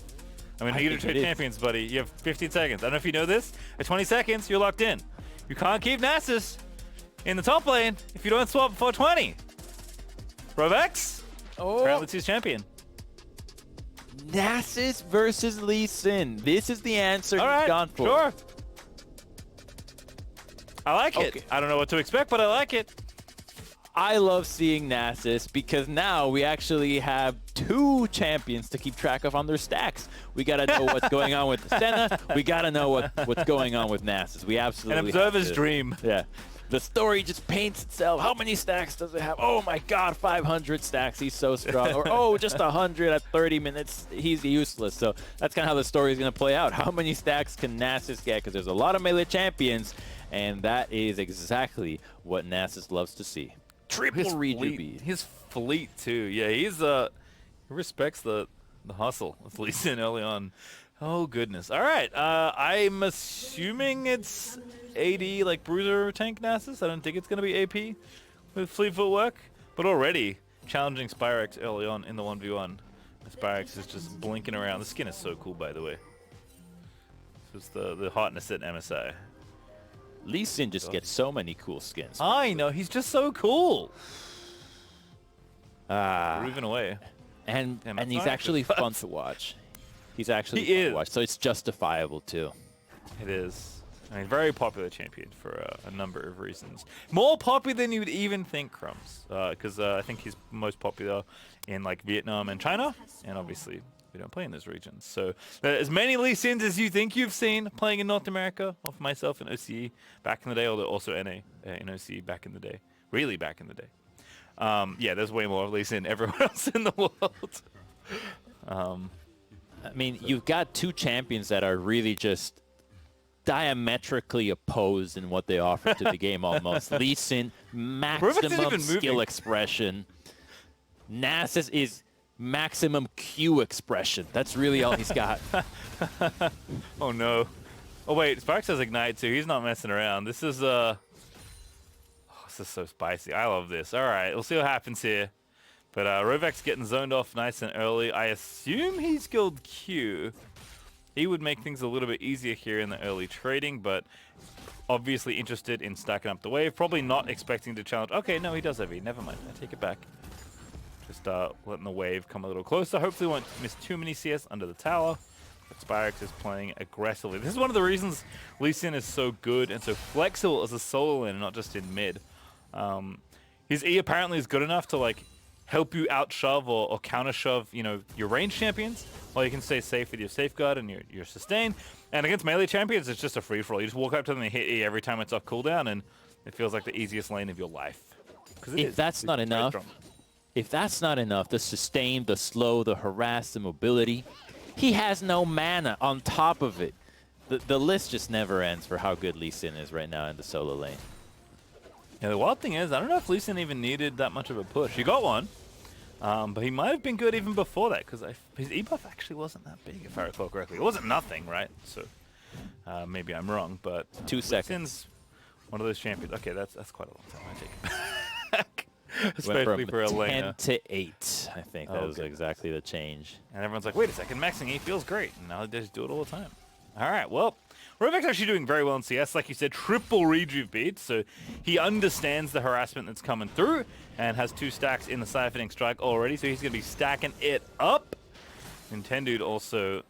I need to trade champions, buddy. You have 15 seconds. I don't know if you know this. At 20 seconds, you're locked in. You can't keep Nasus in the top lane if you don't swap before 20. Rovex? Oh. Apparently it's his champion. Nasus versus Lee Sin. This is the answer All he's right, gone for. Sure. I like Okay. it. I don't know what to expect, but I like it. I love seeing Nasus because now we actually have two champions to keep track of on their stacks. We got to know what's going on with the Senna. We got to know what's going on with Nasus. We absolutely An observer's dream. Yeah. The story just paints itself. How many stacks does it have? Oh my God, 500 stacks. He's so strong. Or, oh, just 100 at 30 minutes. He's useless. So that's kind of how the story is going to play out. How many stacks can Nasus get? Because there's a lot of melee champions, and that is exactly what Nasus loves to see. Triple rejuve. His fleet too. Yeah, he respects the hustle with Lee Sin early on. Oh goodness. All right. I'm assuming it's AD like bruiser tank Nasus. I don't think it's gonna be AP with fleet footwork. But already challenging Spyrex early on in the 1v1. Spyrex is just blinking around. The skin is so cool, by the way. It's the hotness at MSI. Lee Sin just gets so many cool skins. I know, he's just so cool. Ah, Moving away. and Damn, he's that's actually not fun to watch. He's actually He fun is. to watch, so it's justifiable too. It is. I mean, very popular champion for a number of reasons. More popular than you would even think, Crumbs. Because I think he's most popular in like Vietnam and China, and obviously we don't play in those regions. So as many Lee Sins as you think you've seen playing in North America, or for myself in OCE back in the day, although also NA in OCE back in the day, really back in the day. Yeah, there's way more of Lee Sin everywhere else in the world. I mean, you've got two champions that are really just diametrically opposed in what they offer to the game almost. Lee Sin, maximum skill expression. Nasus is maximum Q expression. That's really all he's got. Oh no. Oh wait, Sparks has Ignite too. He's not messing around. This is this is so spicy. I love this. All right, we'll see what happens here. But Rovex getting zoned off nice and early. I assume he skilled Q. He would make things a little bit easier here in the early trading, but obviously interested in stacking up the wave. Probably not expecting to challenge. Okay, no, he does have E. Never mind. I take it back. Just letting the wave come a little closer. Hopefully won't miss too many CS under the tower. But Spyrex is playing aggressively. This is one of the reasons Lee Sin is so good and so flexible as a solo lane, not just in mid. His E apparently is good enough to like help you out shove or counter shove, you know, your range champions, while you can stay safe with your safeguard and your sustain. And against melee champions, it's just a free for all. You just walk up to them and hit E every time it's off cooldown, and it feels like the easiest lane of your life. If that's not enough, the sustain, the slow, the harass, the mobility, he has no mana on top of it. the list just never ends for how good Lee Sin is right now in the solo lane. Yeah, the wild thing is, I don't know if Lee Sin even needed that much of a push. He got one, but he might have been good even before that, because his E-buff actually wasn't that big, if I recall correctly. It wasn't nothing, right? So maybe I'm wrong, but 2 seconds. Lee Sin's one of those champions. Okay, that's quite a long time. I take it back. Went Especially from for a 10 laner. to 8, I think. That was goodness. exactly the change. And everyone's like, wait a second, maxing E feels great. And now they just do it all the time. All right, well, Rovek's actually doing very well in CS. Like you said, triple rejuve beats, so he understands the harassment that's coming through and has 2 stacks in the siphoning strike already, so he's going to be stacking it up. Nintendude also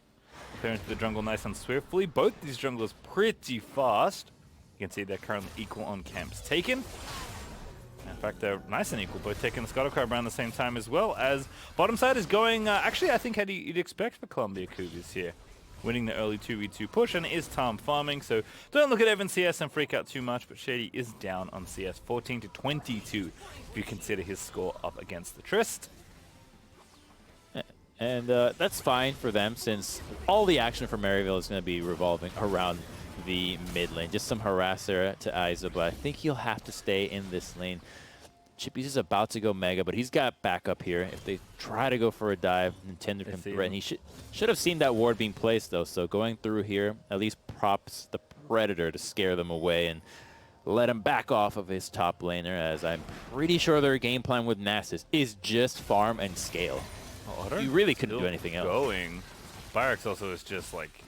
clearing through the jungle nice and swiftly. Both these junglers pretty fast. You can see they're currently equal on camps taken. In fact, they're nice and equal, both taking the Scuttle Crab around the same time, as well as bottom side is going, actually, I think you'd expect for Columbia Cougars here, winning the early 2v2 push, and it is Tom farming, so don't look at Evan CS and freak out too much, but Shady is down on CS, 14-22, if you consider his score up against the Trist. And that's fine for them, since all the action for Maryville is going to be revolving around the mid lane. Just some harasser to Aiza, but I think he'll have to stay in this lane. Chippy's is about to go Mega, but he's got backup here. If they try to go for a dive, Nintendo can threaten. He should have seen that ward being placed, though, so going through here at least props the Predator to scare them away and let him back off of his top laner, as I'm pretty sure their game plan with Nasus is just farm and scale. You really couldn't do anything else. Byrex also is just like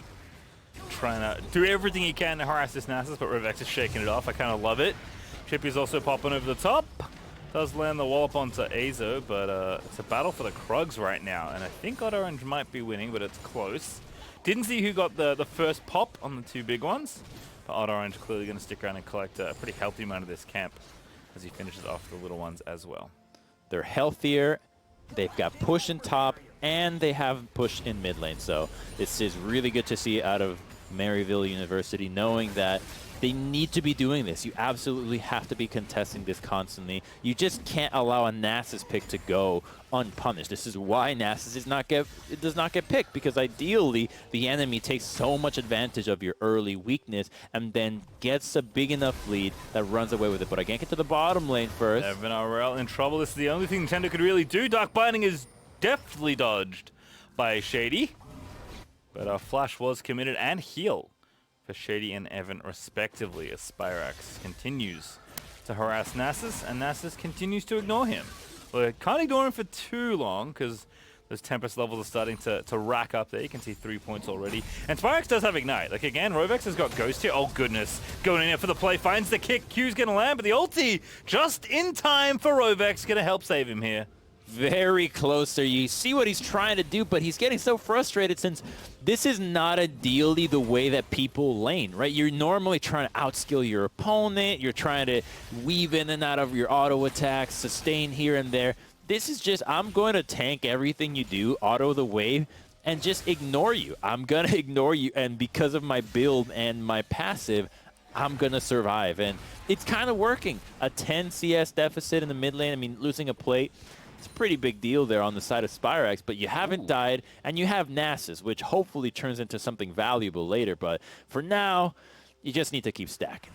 trying to do everything he can to harass this Nasus, but Revex is shaking it off. I kind of love it. Chippy's also popping over the top. Does land the wallop onto Azo, but it's a battle for the Krugs right now, and I think Odd Orange might be winning, but it's close. Didn't see who got the first pop on the 2 big ones, but Odd Orange clearly going to stick around and collect a pretty healthy amount of this camp as he finishes off the little ones as well. They're healthier. They've got push in top, and they have push in mid lane. So this is really good to see out of Maryville University, knowing that they need to be doing this. You absolutely have to be contesting this constantly. You just can't allow a Nasus pick to go unpunished. This is why Nasus does not get picked, because ideally the enemy takes so much advantage of your early weakness and then gets a big enough lead that runs away with it. But I can't get to the bottom lane first. Evan RL in trouble. This is the only thing Nintendo could really do. Dark Binding is deftly dodged by Shady, but Flash was committed, and heal for Shady and Evan respectively, as Spyrax continues to harass Nasus, and Nasus continues to ignore him. Well, can't ignore him for too long, because those Tempest levels are starting to rack up there. You can see 3 points already. And Spyrax does have Ignite. Like, again, Rovex has got Ghost here. Oh, goodness. Going in there for the play. Finds the kick. Q's going to land, but the ulti just in time for Rovex. Going to help save him here. Very close there. You see what he's trying to do, but he's getting so frustrated since this is not ideally the way that people lane, right? You're normally trying to outskill your opponent. You're trying to weave in and out of your auto attacks, sustain here and there. This is just, I'm going to tank everything you do, auto the wave, and just ignore you. I'm going to ignore you, and because of my build and my passive, I'm going to survive. And it's kind of working. A 10 CS deficit in the mid lane. I mean, losing a plate, it's a pretty big deal there on the side of Spyrax, but you haven't died, and you have Nasus, which hopefully turns into something valuable later. But for now, you just need to keep stacking.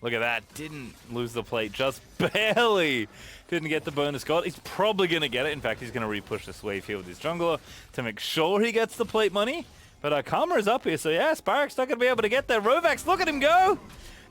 Look at that. Didn't lose the plate, just barely. Didn't get the bonus gold. He's probably going to get it. In fact, he's going to re-push this wave here with his jungler to make sure he gets the plate money. But Karma is up here, so yeah, Spyrax not going to be able to get there. Rovex, look at him go!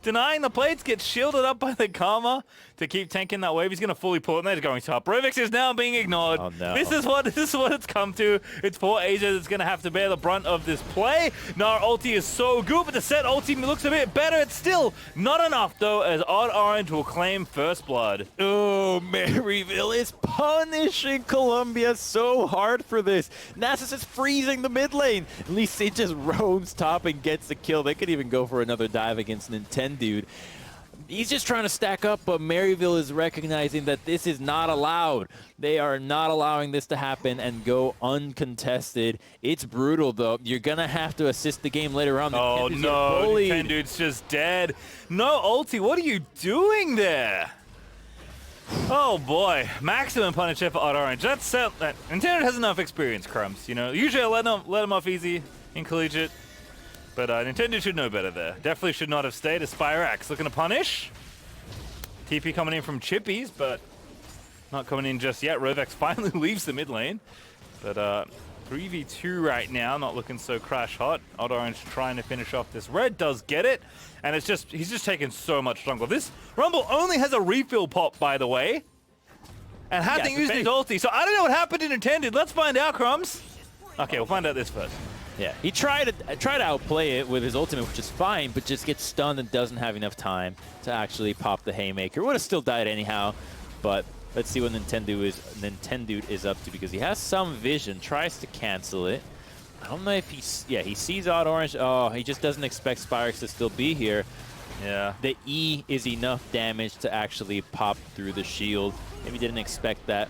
Denying the plates, gets shielded up by the Karma to keep tanking that wave. He's going to fully pull it, and they're going top. Rovex is now being ignored. Oh, no. This is what it's come to. It's poor Asia that's going to have to bear the brunt of this play. Nar ulti is so good, but the set ulti looks a bit better. It's still not enough, though, as Odd Orange will claim first blood. Oh, Maryville is punishing Columbia so hard for this. Nasus is freezing the mid lane. At least he just roams top and gets the kill. They could even go for another dive against Nintendude. He's just trying to stack up, but Maryville is recognizing that this is not allowed. They are not allowing this to happen and go uncontested. It's brutal, though. You're going to have to assist the game later on. Oh, no. Nintendude's just dead. No, ulti, what are you doing there? Oh, boy. Maximum punish for Odd Orange. That's Nintendo has enough experience, Crumbs. You know, usually I let them off easy in collegiate. But Nintendo should know better there. Definitely should not have stayed. Spyrax looking to punish. TP coming in from Chippies, but not coming in just yet. Rovex finally leaves the mid lane. But 3v2 right now, not looking so crash hot. Odd Orange trying to finish off this red, does get it. And it's just, he's just taking so much jungle. This Rumble only has a refill pop, by the way. And hasn't used his ulti, so I don't know what happened in Intended. Let's find out, Crumbs. Okay, we'll find out this first. Yeah, he tried to outplay it with his ultimate, which is fine, but just gets stunned and doesn't have enough time to pop the haymaker. Would have still died anyhow, but let's see what Nintendo is up to, because he has some vision, tries to cancel it. I don't know if he sees Odd Orange. Oh, he just doesn't expect Spyrax to still be here. Yeah. The E is enough damage to actually pop through the shield. Maybe didn't expect that.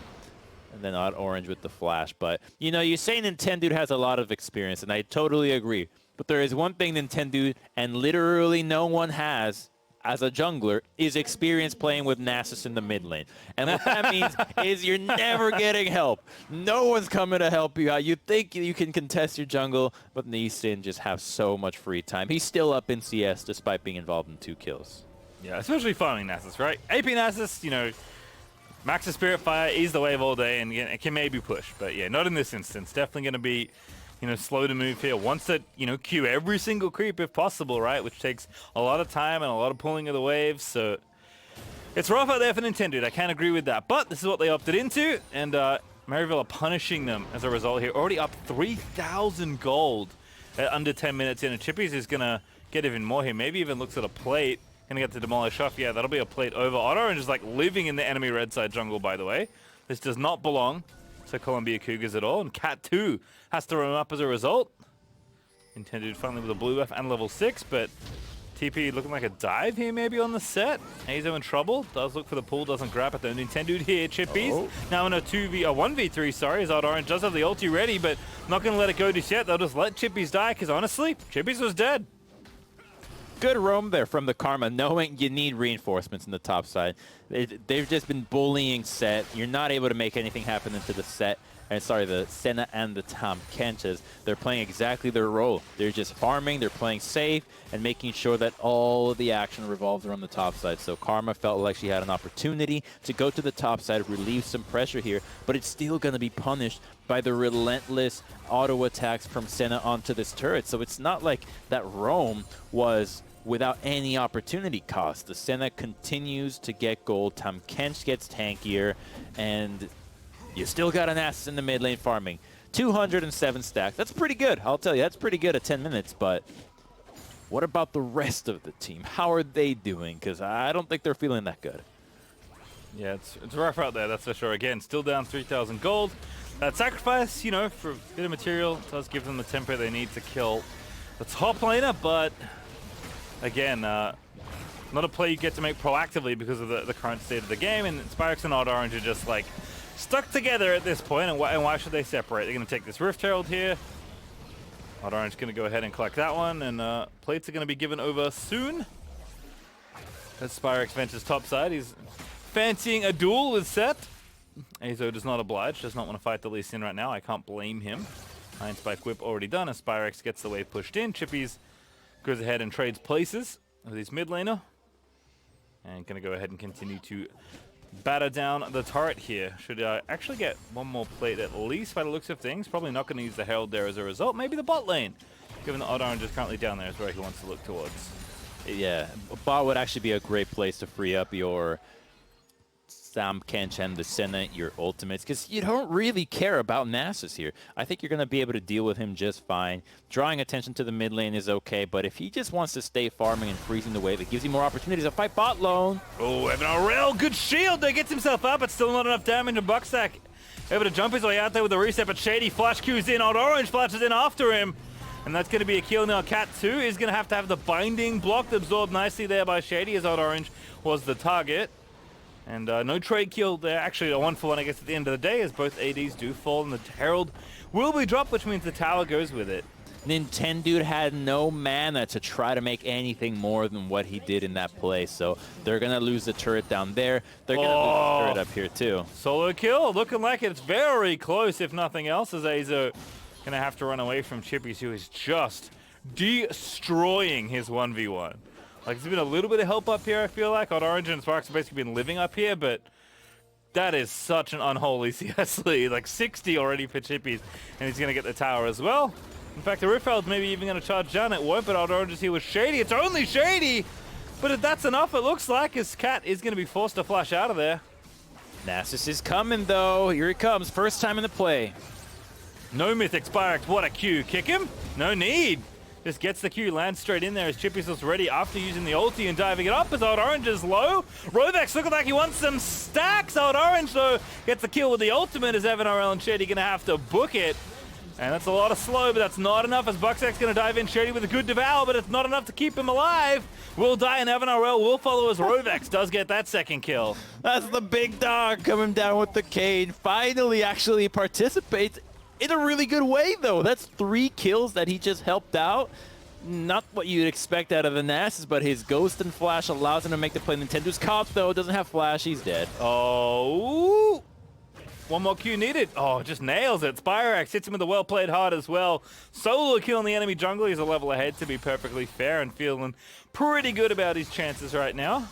And then Odd Orange with the flash. But, you know, you say Nintendo has a lot of experience, and I totally agree. But there is one thing Nintendo, and literally no one has as a jungler, is experience playing with Nasus in the mid lane. And what that means is you're never getting help. No one's coming to help you out. You think you can contest your jungle, but Neeson just have so much free time. He's still up in CS despite being involved in 2 kills. Yeah, especially farming Nasus, right? AP Nasus, you know, Max's Spirit Fire is the wave all day, and it can maybe push. But yeah, not in this instance. Definitely going to be, you know, slow to move here. Wants to, you know, queue every single creep if possible, right? Which takes a lot of time and a lot of pulling of the waves. So it's rough out there for Nintendo. I can't agree with that. But this is what they opted into, and Maryville are punishing them as a result here. Already up 3,000 gold at under 10 minutes in. And Chippies is going to get even more here. Maybe even looks at a plate. Gonna get to demolish off. Yeah, that'll be a plate over. Odd Orange is like living in the enemy red side jungle, by the way. This does not belong to Columbia Cougars at all. And Cat 2 has to run up as a result. Intended finally with a blue buff and level 6, but TP looking like a dive here maybe on the set. Azo in trouble. Does look for the pool, doesn't grab it though. Nintendo here, Chippies. Now in a 1v3, sorry, as Odd Orange does have the ulti ready, but not gonna let it go just yet. They'll just let Chippies die, because honestly, Chippies was dead. Good roam there from the Karma, knowing you need reinforcements in the top side. They've just been bullying set. You're not able to make anything happen into the set. And sorry, the Senna and the Tahm Kenches. They're playing exactly their role. They're just farming, they're playing safe, and making sure that all of the action revolves around the top side. So Karma felt like she had an opportunity to go to the top side, relieve some pressure here, but it's still going to be punished by the relentless auto attacks from Senna onto this turret. So it's not like that roam was without any opportunity cost. The Senna continues to get gold, Tahm Kench gets tankier, and you still got an Nasus in the mid lane farming. 207 stacks. That's pretty good. I'll tell you, that's pretty good at 10 minutes, but what about the rest of the team? How are they doing? Because I don't think they're feeling that good. Yeah, it's rough out there, that's for sure. Again, still down 3,000 gold. That sacrifice, you know, for a bit of material does give them the tempo they need to kill the top laner, but again, not a play you get to make proactively because of the current state of the game, and Spyrax and Odd Orange are just like stuck together at this point, and why should they separate? They're going to take this Rift Herald here. Odd Orange is going to go ahead and collect that one, and plates are going to be given over soon. As Spyrax ventures topside, he's fancying a duel with Set. Azo does not oblige, does not want to fight the Lee Sin right now. I can't blame him. Iron Spike Whip already done, as Spyrax gets the wave pushed in. Chippies goes ahead and trades places with his mid laner. And going to go ahead and continue to batter down the turret here. Should actually get one more plate at least by the looks of things. Probably not going to use the Herald there as a result. Maybe the bot lane, given that Odd Orange is currently down there, is where he wants to look towards. Yeah, bot would actually be a great place to free up your Tahm Kench and the Senna, your ultimates, because you don't really care about Nasus here. I think you're going to be able to deal with him just fine. Drawing attention to the mid lane is okay, but if he just wants to stay farming and freezing the wave, it gives you more opportunities to fight bot lane. Oh, Evan a real good shield there, gets himself up, but still not enough damage, and Bucksack able to jump his way out there with a reset, but Shady flash cues in, Odd Orange flashes in after him, and that's going to be a kill now. Cat 2 is going to have the binding blocked, absorbed nicely there by Shady, as Odd Orange was the target. And no trade kill there. Actually, a 1-for-1, I guess, at the end of the day, as both ADs do fall, and the Herald will be dropped, which means the tower goes with it. Nintendo had no mana to try to make anything more than what he did in that play, so they're going to lose the turret down there. They're going to lose the turret up here, too. Solo kill, looking like it's very close, if nothing else, as Azo going to have to run away from Chippies, who is just destroying his 1v1. Like, there's been a little bit of help up here, I feel like. Odd Orange and Sparks have basically been living up here, but that is such an unholy CS lead. Like, 60 already for Chippies, and he's going to get the tower as well. In fact, the Riftfeld's maybe even going to charge down. It won't, but Odd Orange is here with Shady. It's only Shady! But if that's enough, it looks like his cat is going to be forced to flash out of there. Nasus is coming, though. Here he comes. First time in the play. No Mythic Spyrex. What a Q. Kick him? No need. Just gets the Q, lands straight in there as Chippies looks ready after using the ulti and diving it up as Odd Orange is low. Rovex looking like he wants some stacks. Odd Orange, though, gets the kill with the ultimate as Evan RL and Shady going to have to book it. And that's a lot of slow, but that's not enough as Bucksack's going to dive in. Shady with a good devour, but it's not enough to keep him alive. Will die, and Evan RL will follow as Rovex does get that second kill. That's the big dog coming down with the cane. Finally actually participates in a really good way, though. That's 3 kills that he just helped out. Not what you'd expect out of the Nasus, but his Ghost and Flash allows him to make the play. Nintendo's caught, though. Doesn't have Flash. He's dead. Oh, one more Q needed. Oh, just nails it. Spyrex hits him with a well-played heart as well. Solo kill on the enemy jungle. He's a level ahead, to be perfectly fair, and feeling pretty good about his chances right now.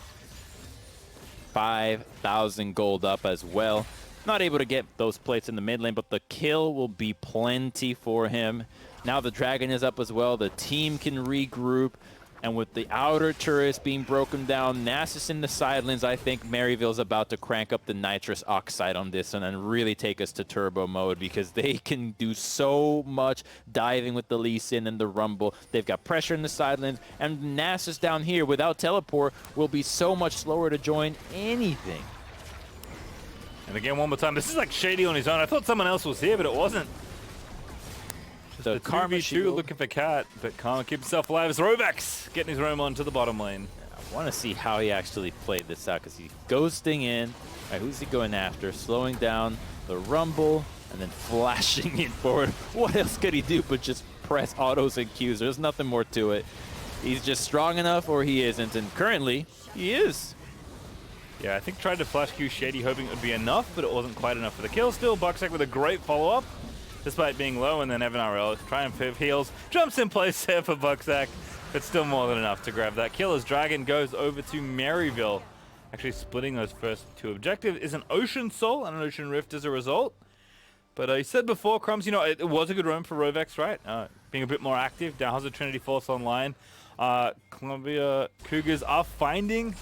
5,000 gold up as well. Not able to get those plates in the mid lane, but the kill will be plenty for him. Now the dragon is up as well. The team can regroup. And with the outer turrets being broken down, Nasus in the side lanes, I think Maryville's about to crank up the nitrous oxide on this one and really take us to turbo mode because they can do so much diving with the Lee Sin and the Rumble. They've got pressure in the side lanes, and Nasus down here without teleport will be so much slower to join anything. And again, one more time, this is like Shady on his own. I thought someone else was here, but it wasn't. The Karma 2v2 shield. looking for Cat, but Karma keeps himself alive as Rovex getting his roam on to the bottom lane. I want to see how he actually played this out because he's ghosting in. All right, who's he going after? Slowing down the Rumble and then flashing in forward. What else could he do but just press autos and Qs? There's nothing more to it. He's just strong enough or he isn't, and currently he is. Yeah, I think tried to flash Q Shady hoping it would be enough, but it wasn't quite enough for the kill still. Bucksack with a great follow-up. Despite being low, and then Evan RL, Triumph heals, jumps in place there for Bucksack, but still more than enough to grab that kill as Dragon goes over to Maryville. Actually splitting those first 2 objectives is an Ocean Soul and an Ocean Rift as a result. But he said before, Crumbs, you know, it was a good roam for Rovex, right? Being a bit more active. Now has a Trinity Force online. Columbia Cougars are finding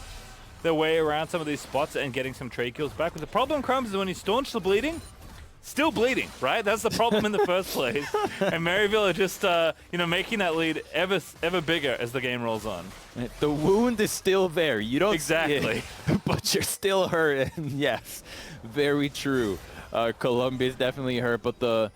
their way around some of these spots and getting some trade kills back. But the problem, Crumbs, is when you staunch the bleeding, still bleeding, right? That's the problem in the first place. And Maryville are just, you know, making that lead ever bigger as the game rolls on. The wound is still there. You don't exactly, see it, but you're still hurt. And yes, very true. Columbia's definitely hurt, but the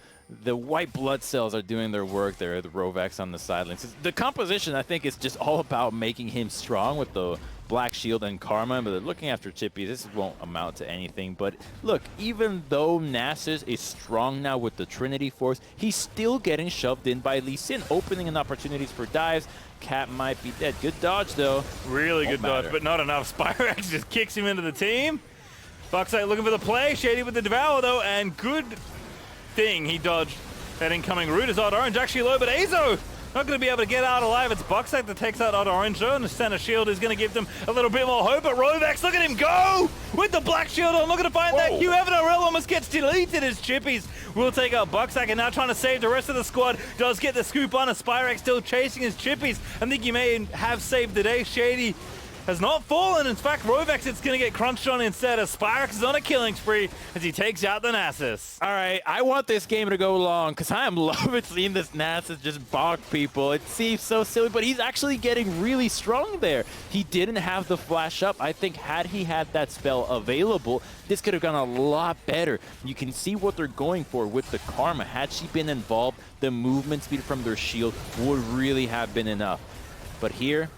white blood cells are doing their work there. The Rovex on the sidelines. The composition, I think, is just all about making him strong with the Black Shield and Karma, but they're looking after Chippy. This won't amount to anything. But look, even though Nasus is strong now with the Trinity Force, he's still getting shoved in by Lee Sin, opening in opportunities for dives. Cat might be dead. Good dodge, though. Really good dodge, but not enough. Spyrex just kicks him into the team. Buckside looking for the play. Shady with the Devour, though, and good thing he dodged that incoming route as Odd Orange actually low, but Azo not going to be able to get out alive. It's Bucksack that takes out Odd Orange, though, and the center shield is going to give them a little bit more hope. But Rovex, look at him go with the black shield on, looking to find that Q. Evan RL almost gets deleted as Chippies will take out Bucksack, and now trying to save the rest of the squad. Does get the scoop on, a Spyrex still chasing his Chippies. I think you may have saved the day. Shady has not fallen. In fact, Rovex is going to get crunched on instead as Spyrex is on a killing spree as he takes out the Nasus. All right, I want this game to go long because I am loving seeing this Nasus just bonk people. It seems so silly, but he's actually getting really strong there. He didn't have the flash up. I think had he had that spell available, this could have gone a lot better. You can see what they're going for with the Karma. Had she been involved, the movement speed from their shield would really have been enough. But here,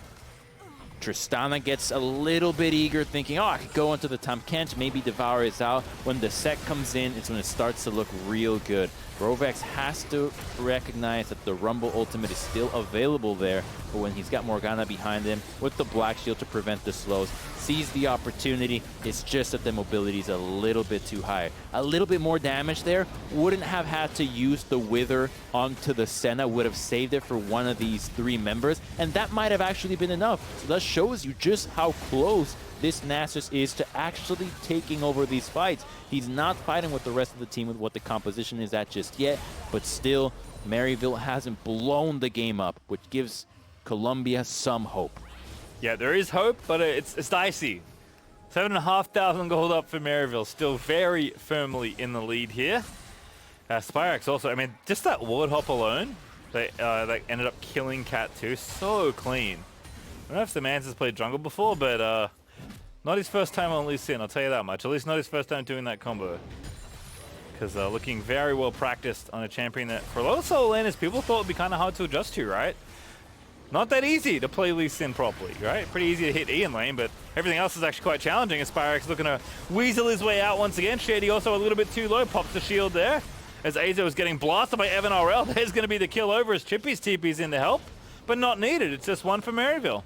Tristana gets a little bit eager, thinking, oh, I could go into the Tahm Kench, maybe Devour is out. When the sec comes in, it's when it starts to look real good. Rovex has to recognize that the Rumble ultimate is still available there, but when he's got Morgana behind him with the Black Shield to prevent the slows, sees the opportunity. It's just that the mobility is a little bit too high. A little bit more damage there. Wouldn't have had to use the Wither onto the Senna, would have saved it for one of these 3 members, and that might have actually been enough. So that shows you just how close this Nasus is to actually taking over these fights. He's not fighting with the rest of the team with what the composition is at just yet, but still, Maryville hasn't blown the game up, which gives Colombia some hope. Yeah, there is hope, but it's dicey. 7,500 gold up for Maryville, still very firmly in the lead here. Spyrex also, I mean, just that ward hop alone, they ended up killing Cat 2 so clean. I don't know if the Mans has played jungle before, but not his first time on Lee Sin, I'll tell you that much. At least not his first time doing that combo. Because looking very well practiced on a champion that for a lot of solo laners people thought would be kind of hard to adjust to, right? Not that easy to play Lee Sin properly, right? Pretty easy to hit Ian lane, but everything else is actually quite challenging. As Spyrex looking to weasel his way out once again. Shady also a little bit too low, pops the shield there. As Azo is getting blasted by Evan RL, there's going to be the kill over as Chippy's TP's in to help, but not needed. It's just one for Maryville.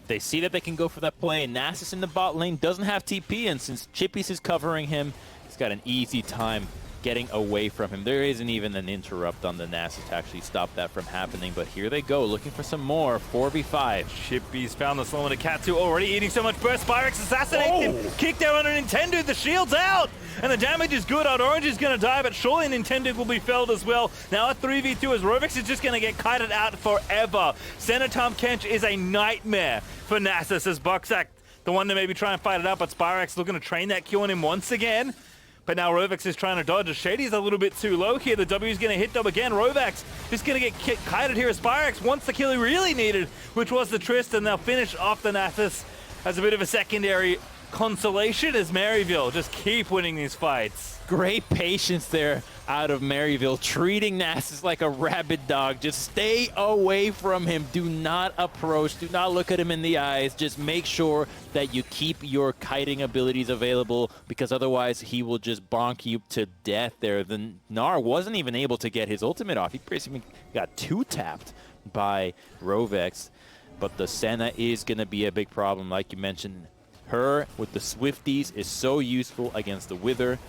They see that they can go for that play. Nasus in the bot lane doesn't have TP, and since Chippy's is covering him, he's got an easy time getting away from him. There isn't even an interrupt on the Nasus to actually stop that from happening, but here they go, looking for some more. 4v5. Chippy's found the slow into Cat 2 already eating so much burst. Spyrex assassinates him. Kick down on a Nintendo. The shield's out. And the damage is good. Odd Orange is going to die, but surely Nintendo will be felled as well. Now a 3v2 as Rovex is just going to get kited out forever. Senatom Kench is a nightmare for Nasus as Bucksack, the one to maybe try and fight it out, but Spyrex looking to train that Q on him once again. But now Rovex is trying to dodge. Shady's a little bit too low here. The W is going to hit them again. Rovex just going to get kited here as Spyrex wants the kill he really needed, which was the Trist, and they'll finish off the Nasus as a bit of a secondary consolation as Maryville just keep winning these fights. Great patience there out of Maryville, treating Nasus like a rabid dog. Just stay away from him. Do not approach. Do not look at him in the eyes. Just make sure that you keep your kiting abilities available, because otherwise he will just bonk you to death there. The Gnar wasn't even able to get his ultimate off. He basically got 2-tapped by Rovex, but the Senna is going to be a big problem, like you mentioned. Her with the Swifties is so useful against the Wither.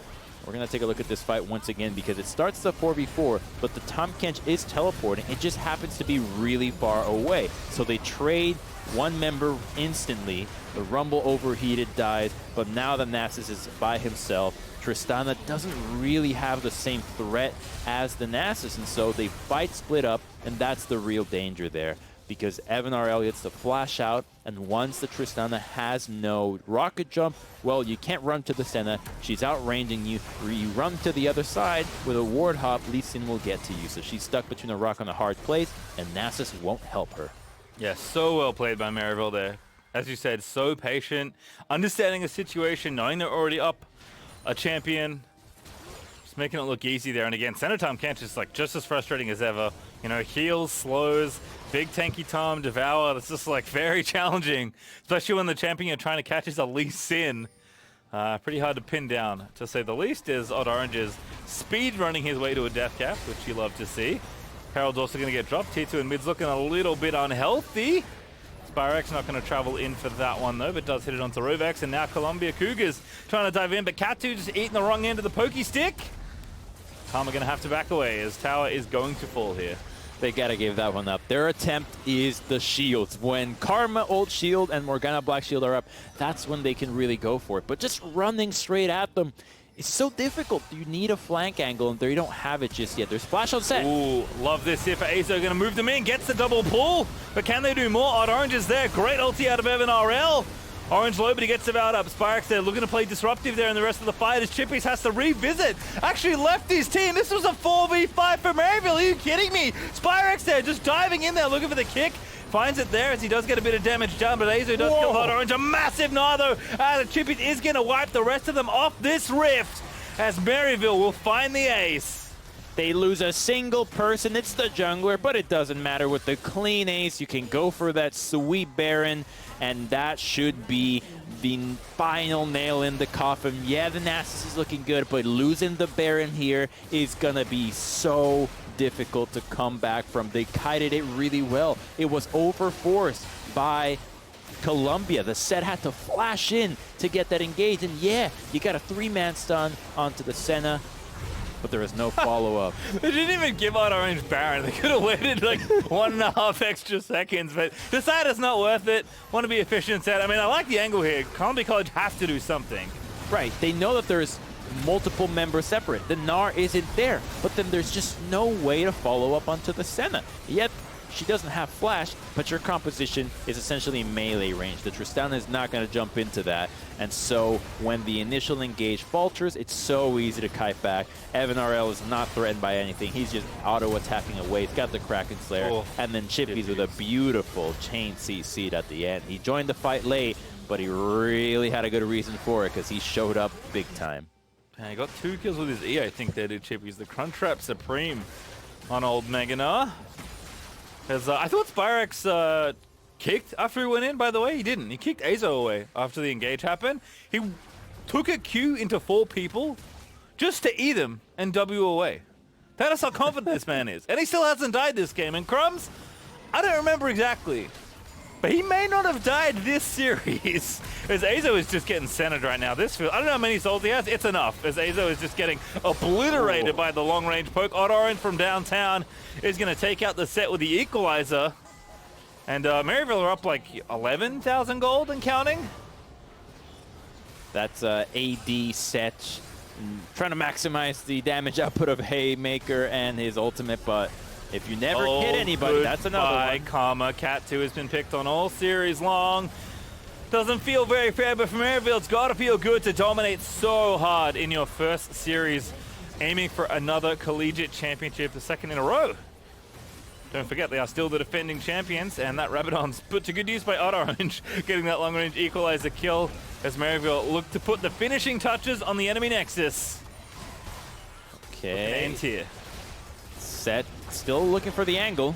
We're going to take a look at this fight once again because it starts the 4v4, but the Tahm Kench is teleporting. It just happens to be really far away. So they trade one member instantly. The Rumble overheated, dies, but now the Nasus is by himself. Tristana doesn't really have the same threat as the Nasus, and so they fight split up, and that's the real danger there. Because Evan RL gets to flash out, and once the Tristana has no rocket jump, well, you can't run to the Senna. She's outranging you. You run to the other side with a ward hop, Lee Sin will get to you. So she's stuck between a rock and a hard place, and Nasus won't help her. Yeah, so well played by Maryville there. As you said, so patient, understanding the situation, knowing they're already up a champion, just making it look easy there. And again, Senatom Kench is like just as frustrating as ever. You know, heals, slows, big tanky Tom, Devour. That's just like very challenging, especially when the champion you're trying to catch is a Lee Sin. Pretty hard to pin down, to say the least, is Odd Orange's speed running his way to a death cap, which you love to see. Harold's also going to get dropped. T2 and mid's looking a little bit unhealthy. Spyrex not going to travel in for that one though, but does hit it onto Rovex, and now Columbia Cougars trying to dive in, but Cat2 just eating the wrong end of the pokey stick. Karma going to have to back away as tower is going to fall here. They got to give that one up. Their attempt is the shields. When Karma ult shield and Morgana black shield are up, that's when they can really go for it. But just running straight at them, it's so difficult. You need a flank angle, and they don't have it just yet. There's flash on set. Ooh, love this here for Azo. Going to move them in, gets the double pull. But can they do more? Odd Orange is there. Great ulti out of Evan RL. Orange low, but he gets about up. Spyrex there looking to play disruptive there in the rest of the fight as Chippies has to revisit. Actually left his team. This was a 4v5 for Maryville. Are you kidding me? Spyrex there just diving in there looking for the kick. Finds it there as he does get a bit of damage done, but Azo does kill Odd Orange. A massive Gnar though out of Chippies is going to wipe the rest of them off this rift as Maryville will find the ace. They lose a single person. It's the jungler, but it doesn't matter. With the clean ace, you can go for that sweet Baron, and that should be the final nail in the coffin. Yeah, the Nasus is looking good, but losing the Baron here is going to be so difficult to come back from. They kited it really well. It was overforced by Colombia. The set had to flash in to get that engaged, and yeah, you got a 3-man stun onto the Senna, but there was no follow-up. They didn't even give out Orange Baron. They could have waited like 1.5 extra seconds, but decided it's not worth it. Want to be efficient set. I mean, I like the angle here. Columbia College has to do something. Right, they know that there's multiple members separate. The Gnar isn't there, but then there's just no way to follow up onto the Senna. Yet, she doesn't have flash, but your composition is essentially melee range. The Tristana is not going to jump into that, and so when the initial engage falters, it's so easy to kite back. Evan RL is not threatened by anything. He's just auto-attacking away. He's got the Kraken Slayer, and then Chippy's with a beautiful chain CC at the end. He joined the fight late, but he really had a good reason for it because he showed up big time. And he got 2 kills with his E, I think there did Chippy's. The Crunchtrap Supreme on old Meganar. As, I thought Spyrex kicked after he went in, by the way. He didn't. He kicked Azo away after the engage happened. He took a Q into 4 people just to eat them and W away. That is how confident this man is. And he still hasn't died this game. And Crumbs, I don't remember exactly, but he may not have died this series. As Azo is just getting centered right now. This feels, I don't know how many souls he has. It's enough. As Azo is just getting obliterated by the long-range poke. Odd Orange from downtown is going to take out the set with the equalizer. And Maryville are up like 11,000 gold and counting. That's AD set. Trying to maximize the damage output of Haymaker and his ultimate, but if you never hit anybody, that's another one. Karma. Cat 2 has been picked on all series long. Doesn't feel very fair, but for Maryville, it's got to feel good to dominate so hard in your first series, aiming for another collegiate championship, the 2nd in a row. Don't forget, they are still the defending champions, and that Rabadon's put to good use by Odd Orange, getting that long-range equalizer kill as Maryville look to put the finishing touches on the enemy Nexus. Okay. And here. Set still looking for the angle.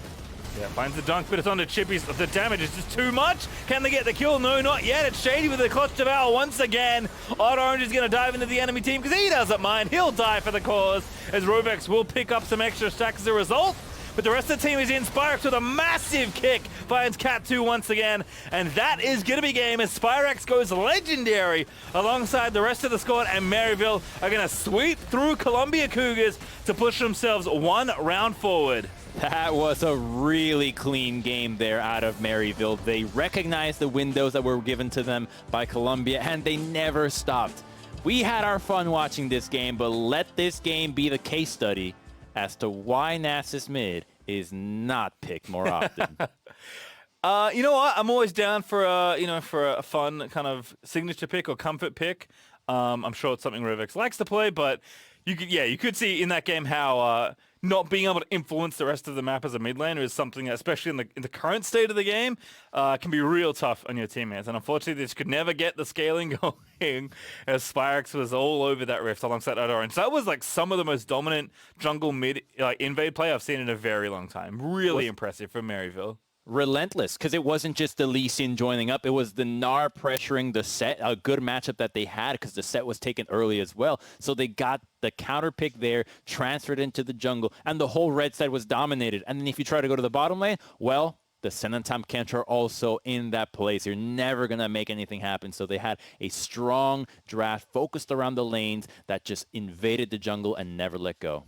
Yeah, finds the dunk, but it's onto Chippy's. The damage is just too much. Can they get the kill? No, not yet. It's Shady with a clutch devour once again. Odd Orange is going to dive into the enemy team because he doesn't mind. He'll die for the cause as Rovex will pick up some extra stacks as a result. But the rest of the team is in. Spyrex with a massive kick finds Cat 2 once again. And that is going to be game as Spyrex goes legendary alongside the rest of the squad. And Maryville are going to sweep through Columbia Cougars to push themselves 1 round forward. That was a really clean game there out of Maryville. They recognized the windows that were given to them by Columbia, and they never stopped. We had our fun watching this game, but let this game be the case study as to why Nasus Mid is not picked more often. You know what? I'm always down for a fun kind of signature pick or comfort pick. I'm sure it's something Rivix likes to play, but you could see in that game how not being able to influence the rest of the map as a mid laner is something that, especially in the current state of the game, can be real tough on your teammates. And unfortunately, they just could never get the scaling going as Spyrex was all over that rift alongside Odd Orange. So that was like some of the most dominant jungle mid invade play I've seen in a very long time. Really impressive from Maryville. Relentless, because it wasn't just the Lee Sin joining up, it was the Gnar pressuring the set, a good matchup that they had because the set was taken early as well. So they got the counter pick there, transferred into the jungle, and the whole red side was dominated. And then if you try to go to the bottom lane, well, the Sen and Tam Kench are also in that place. You're never going to make anything happen. So they had a strong draft focused around the lanes that just invaded the jungle and never let go.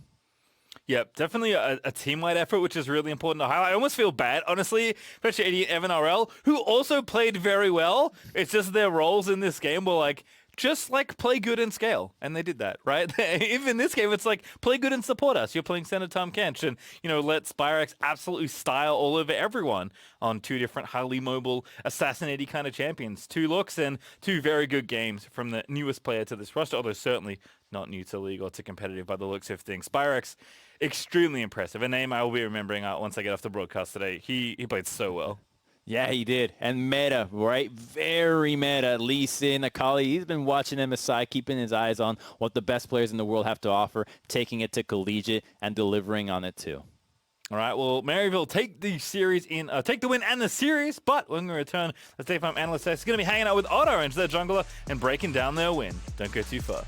Yeah, definitely a team-wide effort, which is really important to highlight. I almost feel bad, honestly, especially Eddie and Evan RL, who also played very well. It's just their roles in this game were like, just like play good and scale. And they did that, right? Even in this game, it's like play good and support us. You're playing Senator Tom Kench and, let Spyrex absolutely style all over everyone on 2 different highly mobile, assassinating kind of champions. 2 looks and 2 very good games from the newest player to this roster, although certainly not new to league or to competitive by the looks of things. Spyrex, extremely impressive. A name I will be remembering once I get off the broadcast today. He played so well. Yeah, he did. And meta, right? Very meta. Lee Sin, Akali, he's been watching MSI, keeping his eyes on what the best players in the world have to offer, taking it to collegiate and delivering on it too. All right, well, Maryville take the series take the win and the series, but when we return, the State Farm Analyst is going to be hanging out with Otto into their jungler and breaking down their win. Don't go too far.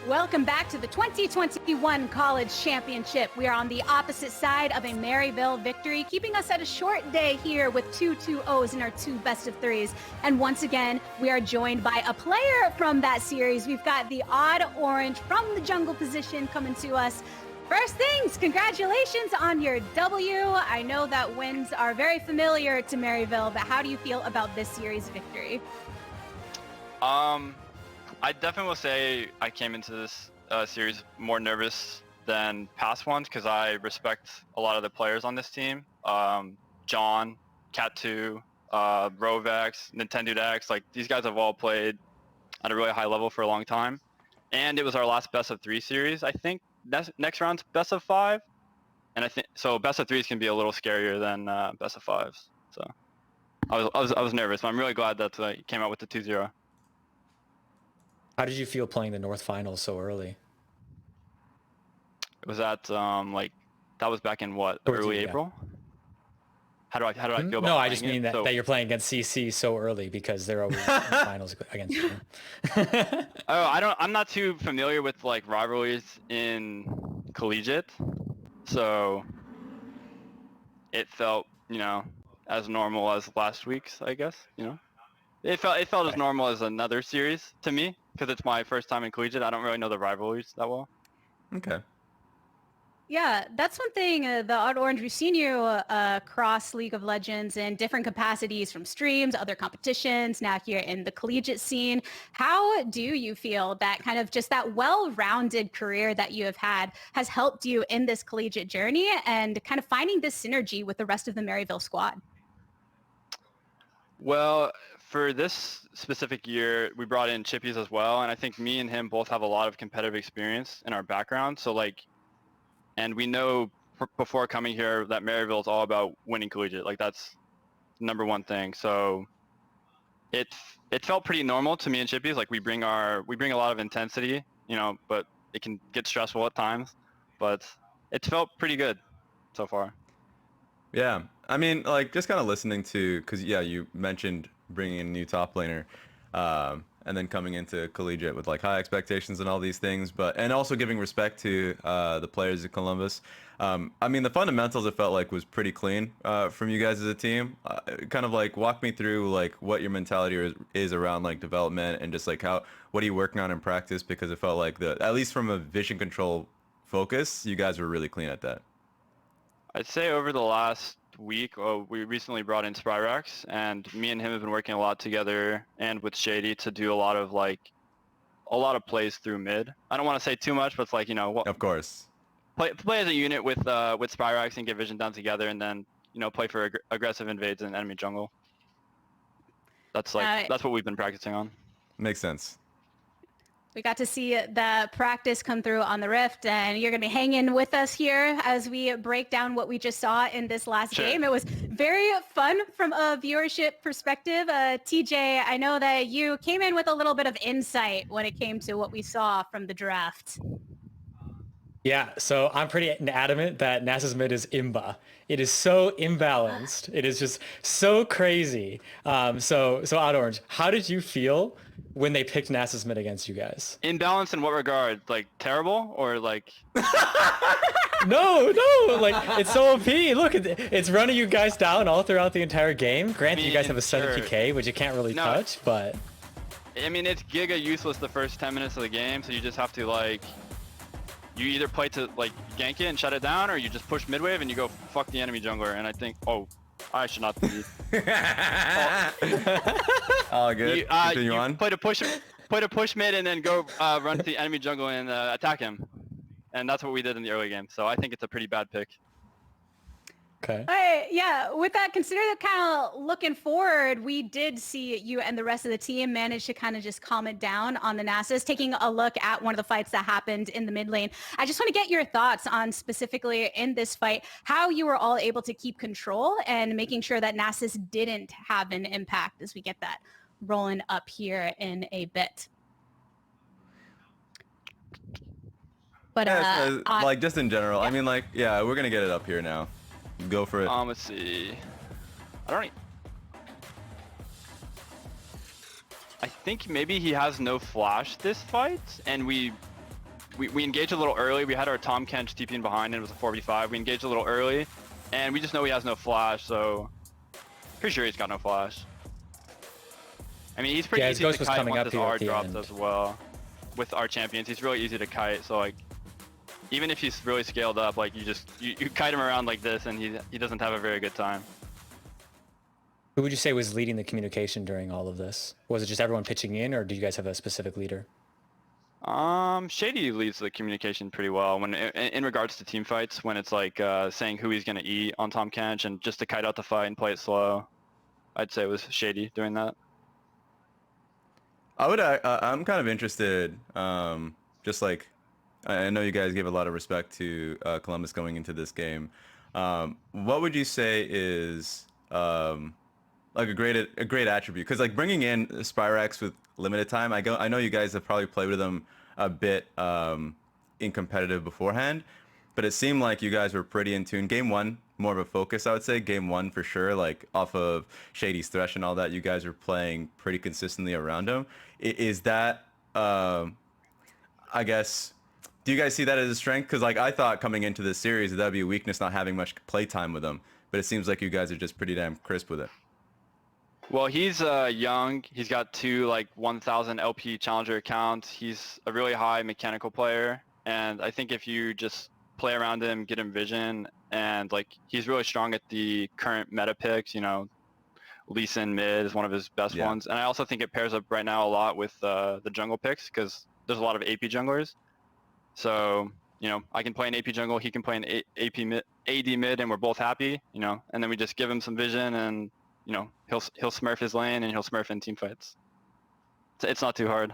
Welcome back to the 2021 College Championship. We are on the opposite side of a Maryville victory, keeping us at a short day here with 2-2-0s in our 2 best-of-3s. And once again, we are joined by a player from that series. We've got the Odd Orange from the jungle position coming to us. First things, congratulations on your W. I know that wins are very familiar to Maryville, but how do you feel about this series victory? I definitely will say I came into this series more nervous than past ones because I respect a lot of the players on this team. John, Cat2, Rovex, Nintendo X, like these guys have all played at a really high level for a long time. And it was our last best of 3 series, I think. Next round's best of 5. And I think so best of 3s can be a little scarier than best of 5s. So I was nervous, but I'm really glad that I came out with the 2-0. How did you feel playing the North Finals so early? Was that that was back in what, early April? How do I feel about No, I just playing mean it? that you're playing against CC so early because they're always in the finals against you. I'm not too familiar with like rivalries in collegiate, so it felt, as normal as last week's, I guess, It felt as normal as another series to me. because it's my first time in collegiate. I don't really know the rivalries that well. Okay. Yeah, that's one thing, the Odd Orange, we've seen you across League of Legends in different capacities from streams, other competitions, now here in the collegiate scene. How do you feel that kind of just that well-rounded career that you have had has helped you in this collegiate journey and kind of finding this synergy with the rest of the Maryville squad? Well, for this specific year, we brought in Chippies as well, and I think me and him both have a lot of competitive experience in our background. So like, and we know before coming here that Maryville is all about winning collegiate. Like that's number one thing. So it felt pretty normal to me and Chippies. Like we bring a lot of intensity, you know, but it can get stressful at times. But it felt pretty good so far. Yeah, I mean, like just kind of listening to, because yeah, you mentioned bringing in a new top laner, and then coming into collegiate with like high expectations and all these things, but and also giving respect to the players at Columbus. I mean, the fundamentals it felt like was pretty clean from you guys as a team. Kind of like walk me through like what your mentality is around like development and just like what are you working on in practice, because it felt like at least from a vision control focus, you guys were really clean at that. I'd say over the last week, we recently brought in Spyrax, and me and him have been working a lot together and with Shady to do a lot of plays through mid. I don't want to say too much, but it's like, you know, Of course. play as a unit with Spyrax and get vision down together, and then, you know, play for aggressive invades in enemy jungle. That's that's what we've been practicing on. Makes sense. We got to see the practice come through on the Rift, and you're going to be hanging with us here as we break down what we just saw in this last game. It was very fun from a viewership perspective. TJ, I know that you came in with a little bit of insight when it came to what we saw from the draft. Yeah, so I'm pretty adamant that NASA's mid is imba. It is so imbalanced. It is just so crazy. So Odd Orange, how did you feel when they picked NASA's mid against you guys? Imbalance in what regard? Like terrible or like? No, like it's so OP. Look, it's running you guys down all throughout the entire game. Granted, you guys have a 70k, which you can't really touch, but. I mean, it's giga useless the first 10 minutes of the game, so you just have to like. You either play to like gank it and shut it down, or you just push mid wave and you go fuck the enemy jungler. And I think, I should not be. All good. Continue you on. Play to push mid and then go run to the enemy jungle and attack him. And that's what we did in the early game. So I think it's a pretty bad pick. Okay. Yeah, with that, consider that kind of looking forward, we did see you and the rest of the team manage to kind of just calm it down on the Nasus, taking a look at one of the fights that happened in the mid lane. I just want to get your thoughts on specifically in this fight, how you were all able to keep control and making sure that Nasus didn't have an impact as we get that rolling up here in a bit. But like just in general, yeah. I mean, like, yeah, we're gonna get it up here now. Go for it. Let's see. I think maybe he has no flash this fight, and we engaged a little early. We had our Tom Kench TPing behind, and it was a 4v5. We engaged a little early, and we just know he has no flash, so pretty sure he's got no flash. I mean, he's pretty easy to kite once his R drops as well. With our champions, he's really easy to kite, so like, even if he's really scaled up, like you kite him around like this, and he doesn't have a very good time. Who would you say was leading the communication during all of this? Was it just everyone pitching in, or do you guys have a specific leader? Shady leads the communication pretty well when in regards to team fights, when it's like saying who he's gonna eat on Tom Kench and just to kite out the fight and play it slow. I'd say it was Shady doing that. I'm kind of interested, just like, I know you guys gave a lot of respect to Columbus going into this game. What would you say is like a great attribute? Because like bringing in Spyrax with limited time, I know you guys have probably played with him a bit in competitive beforehand, but it seemed like you guys were pretty in tune. Game one, more of a focus, I would say. Game one for sure, like off of Shady's Thresh and all that, you guys were playing pretty consistently around him. Is that, I guess, do you guys see that as a strength? Because like I thought coming into this series that would be a weakness not having much play time with him, but it seems like you guys are just pretty damn crisp with it. Well, he's young. He's got two like 1,000 LP challenger accounts. He's a really high mechanical player, and I think if you just play around him, get him vision, and like he's really strong at the current meta picks. You know, Lee Sin mid is one of his best Yeah. ones, and I also think it pairs up right now a lot with the jungle picks because there's a lot of AP junglers. So you know, I can play an AP jungle, he can play an AP mid, AD mid, and we're both happy. You know, and then we just give him some vision and you know, he'll smurf his lane and he'll smurf in team fights. It's not too hard.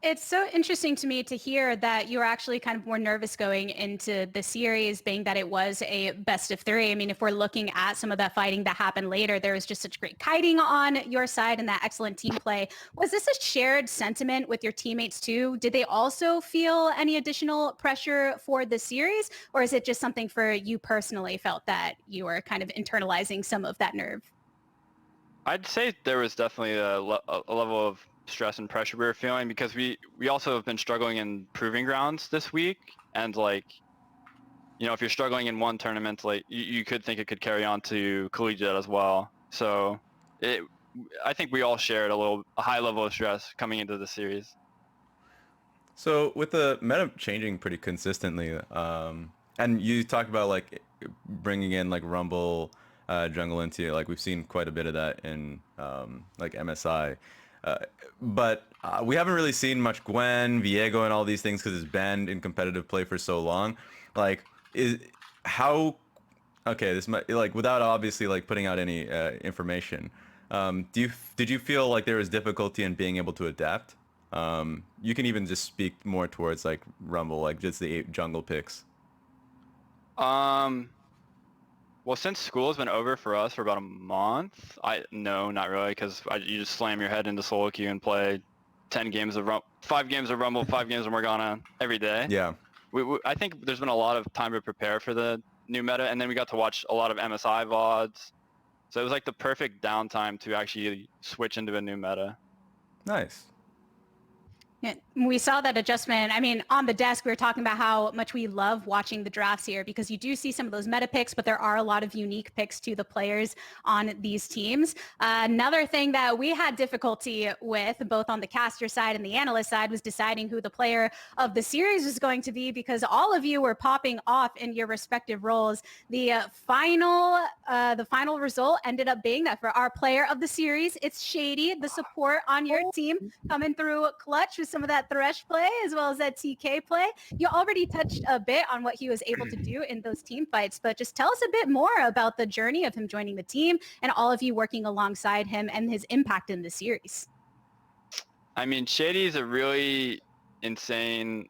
It's so interesting to me to hear that you were actually kind of more nervous going into the series, being that it was a best of 3. I mean, if we're looking at some of that fighting that happened later, there was just such great kiting on your side and that excellent team play. Was this a shared sentiment with your teammates too? Did they also feel any additional pressure for the series? Or is it just something for you personally felt that you were kind of internalizing some of that nerve? I'd say there was definitely a level of stress and pressure we were feeling because we also have been struggling in proving grounds this week, and like, you know, if you're struggling in one tournament, like you could think it could carry on to collegiate as well. So I think we all shared a high level of stress coming into the series. So with the meta changing pretty consistently, and you talked about like bringing in like Rumble jungle into it, like we've seen quite a bit of that in like MSI, but we haven't really seen much Gwen, Viego, and all these things because it's banned in competitive play for so long. Like, is how okay? This might like without obviously like putting out any information. Did you feel like there was difficulty in being able to adapt? You can even just speak more towards like Rumble, like just the 8 jungle picks. Well, since school's been over for us for about a month, no, not really, because you just slam your head into solo queue and play 10 games of 5 games of Rumble, 5 games of Morgana every day. Yeah. I think there's been a lot of time to prepare for the new meta, and then we got to watch a lot of MSI VODs. So it was like the perfect downtime to actually switch into a new meta. Nice. Yeah, we saw that adjustment. I mean, on the desk, we were talking about how much we love watching the drafts here because you do see some of those meta picks, but there are a lot of unique picks to the players on these teams. Another thing that we had difficulty with, both on the caster side and the analyst side, was deciding who the player of the series was going to be because all of you were popping off in your respective roles. The final result ended up being that for our player of the series, it's Shady, the support on your team, coming through clutch with some of that Thresh play as well as that TK play. You already touched a bit on what he was able to do in those team fights, but just tell us a bit more about the journey of him joining the team and all of you working alongside him and his impact in the series. I mean, Shady is a really insane,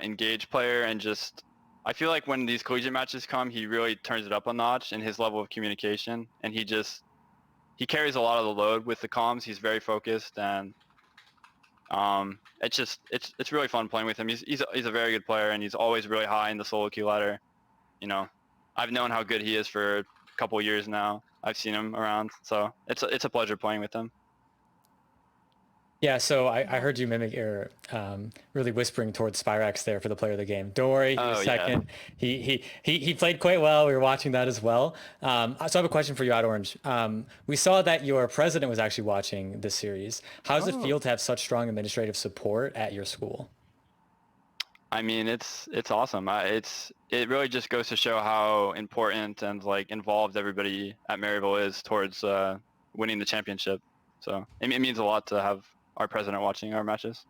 engaged player, and just I feel like when these collegiate matches come, he really turns it up a notch in his level of communication, and he carries a lot of the load with the comms. He's very focused, and it's really fun playing with him. He's a very good player, and he's always really high in the solo queue ladder. You know, I've known how good he is for a couple of years now. I've seen him around, so it's a pleasure playing with him. Yeah, so I heard you mimic or really whispering towards Spyrax there for the player of the game. Dory, he was second. Yeah. He played quite well. We were watching that as well. So I have a question for you, Out Orange. We saw that your president was actually watching this series. How does it feel to have such strong administrative support at your school? I mean, it's awesome. It really just goes to show how important and like involved everybody at Maryville is towards winning the championship. So it means a lot to have our president watching our matches.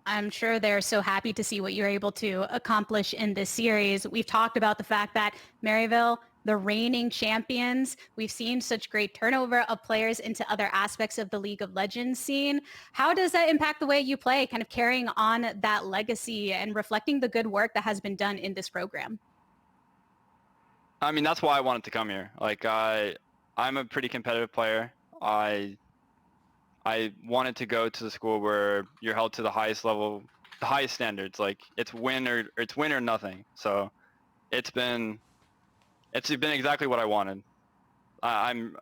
I'm sure they're so happy to see what you're able to accomplish in this series. We've talked about the fact that Maryville, the reigning champions, we've seen such great turnover of players into other aspects of the League of Legends scene. How does that impact the way you play, kind of carrying on that legacy and reflecting the good work that has been done in this program? I mean, that's why I wanted to come here. Like, I'm a pretty competitive player. I wanted to go to the school where you're held to the highest level, the highest standards. Like it's win or nothing. So it's been exactly what I wanted. I'm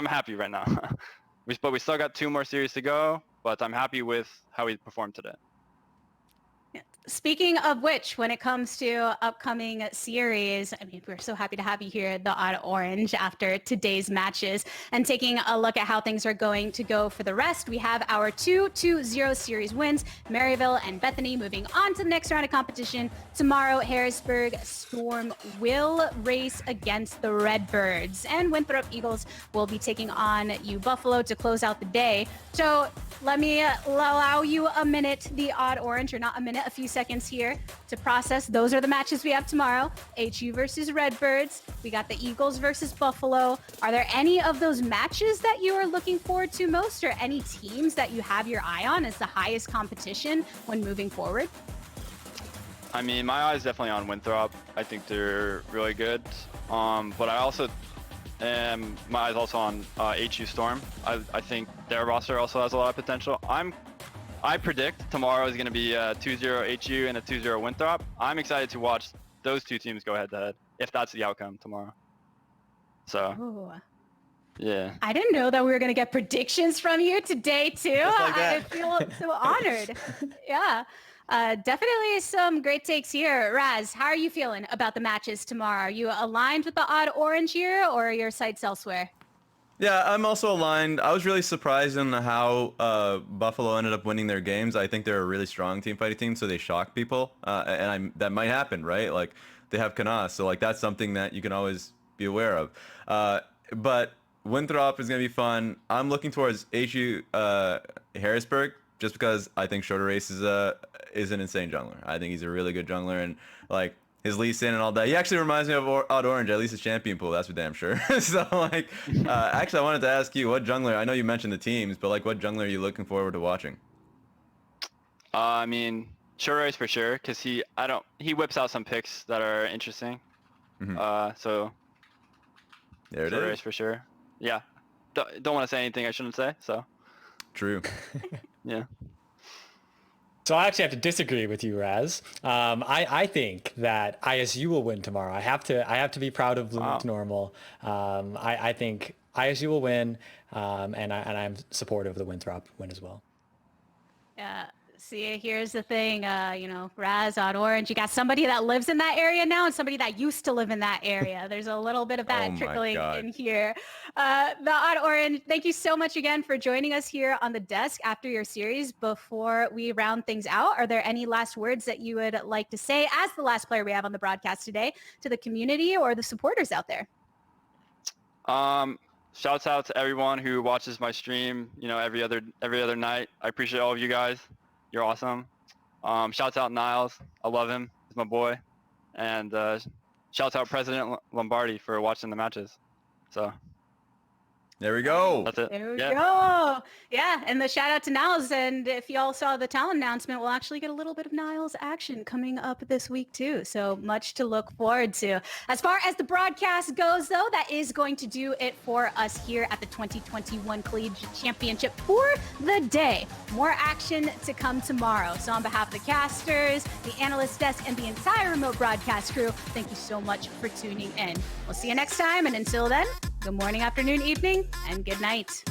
happy right now. But we still got 2 more series to go. But I'm happy with how we performed today. Yeah. Speaking of which, when it comes to upcoming series, I mean, we're so happy to have you here at the Odd Orange after today's matches and taking a look at how things are going to go for the rest. We have our 2-2-0 series wins, Maryville and Bethany moving on to the next round of competition. Tomorrow, Harrisburg Storm will race against the Redbirds, and Winthrop Eagles will be taking on U Buffalo to close out the day. So let me allow you a minute, the Odd Orange, or not a minute, a few seconds here to process. Those are the matches we have tomorrow. HU versus Redbirds. We got the Eagles versus Buffalo. Are there any of those matches that you are looking forward to most, or any teams that you have your eye on as the highest competition when moving forward? I mean, my eye's definitely on Winthrop. I think they're really good. But I also my eye's also on HU Storm. I think their roster also has a lot of potential. I predict tomorrow is going to be a 2-0 HU and a 2-0 Winthrop. I'm excited to watch those two teams go head-to-head, if that's the outcome tomorrow. So, Ooh. yeah. I didn't know that we were going to get predictions from you today, too. like I that. feel so honored. Yeah. Definitely some great takes here. Raz, how are you feeling about the matches tomorrow? Are you aligned with the Odd Orange here, or are your sights elsewhere? Yeah, I'm also aligned. I was really surprised in how Buffalo ended up winning their games. I think they're a really strong team fighting team, so they shock people, and that might happen, right? Like they have Canas, so like that's something that you can always be aware of. But Winthrop is gonna be fun. I'm looking towards HU Harrisburg just because I think Shorter Race is an insane jungler. I think he's a really good jungler, and like his Lee Sin and all that. He actually reminds me of Odd Orange, at least his champion pool. That's for damn sure. So like, actually, I wanted to ask you, what jungler? I know you mentioned the teams, but like, what jungler are you looking forward to watching? I mean, Short Race for sure, because he whips out some picks that are interesting. So There it Short is. Race for sure. Yeah. Don't want to say anything I shouldn't say. So True. yeah. So I actually have to disagree with you, Raz. I think that ISU will win tomorrow. I have to be proud of Bloomington Normal. I think ISU will win, and I'm supportive of the Winthrop win as well. Yeah. See, here's the thing, Raz, Odd Orange, you got somebody that lives in that area now and somebody that used to live in that area. There's a little bit of that Oh my trickling God. in here. The Odd Orange, thank you so much again for joining us here on the desk after your series. Before we round things out, are there any last words that you would like to say as the last player we have on the broadcast today to the community or the supporters out there? Shouts out to everyone who watches my stream, every other night. I appreciate all of you guys. You're awesome. Shouts out Niles. I love him. He's my boy. And shouts out President Lombardi for watching the matches. So There we go. that's it. There we go. Yeah, and the shout out to Niles. And if y'all saw the talent announcement, we'll actually get a little bit of Niles action coming up this week too. So much to look forward to. As far as the broadcast goes, though, that is going to do it for us here at the 2021 Collegiate Championship for the day. More action to come tomorrow. So on behalf of the casters, the analyst desk, and the entire remote broadcast crew, thank you so much for tuning in. We'll see you next time. And until then, good morning, afternoon, evening, and good night.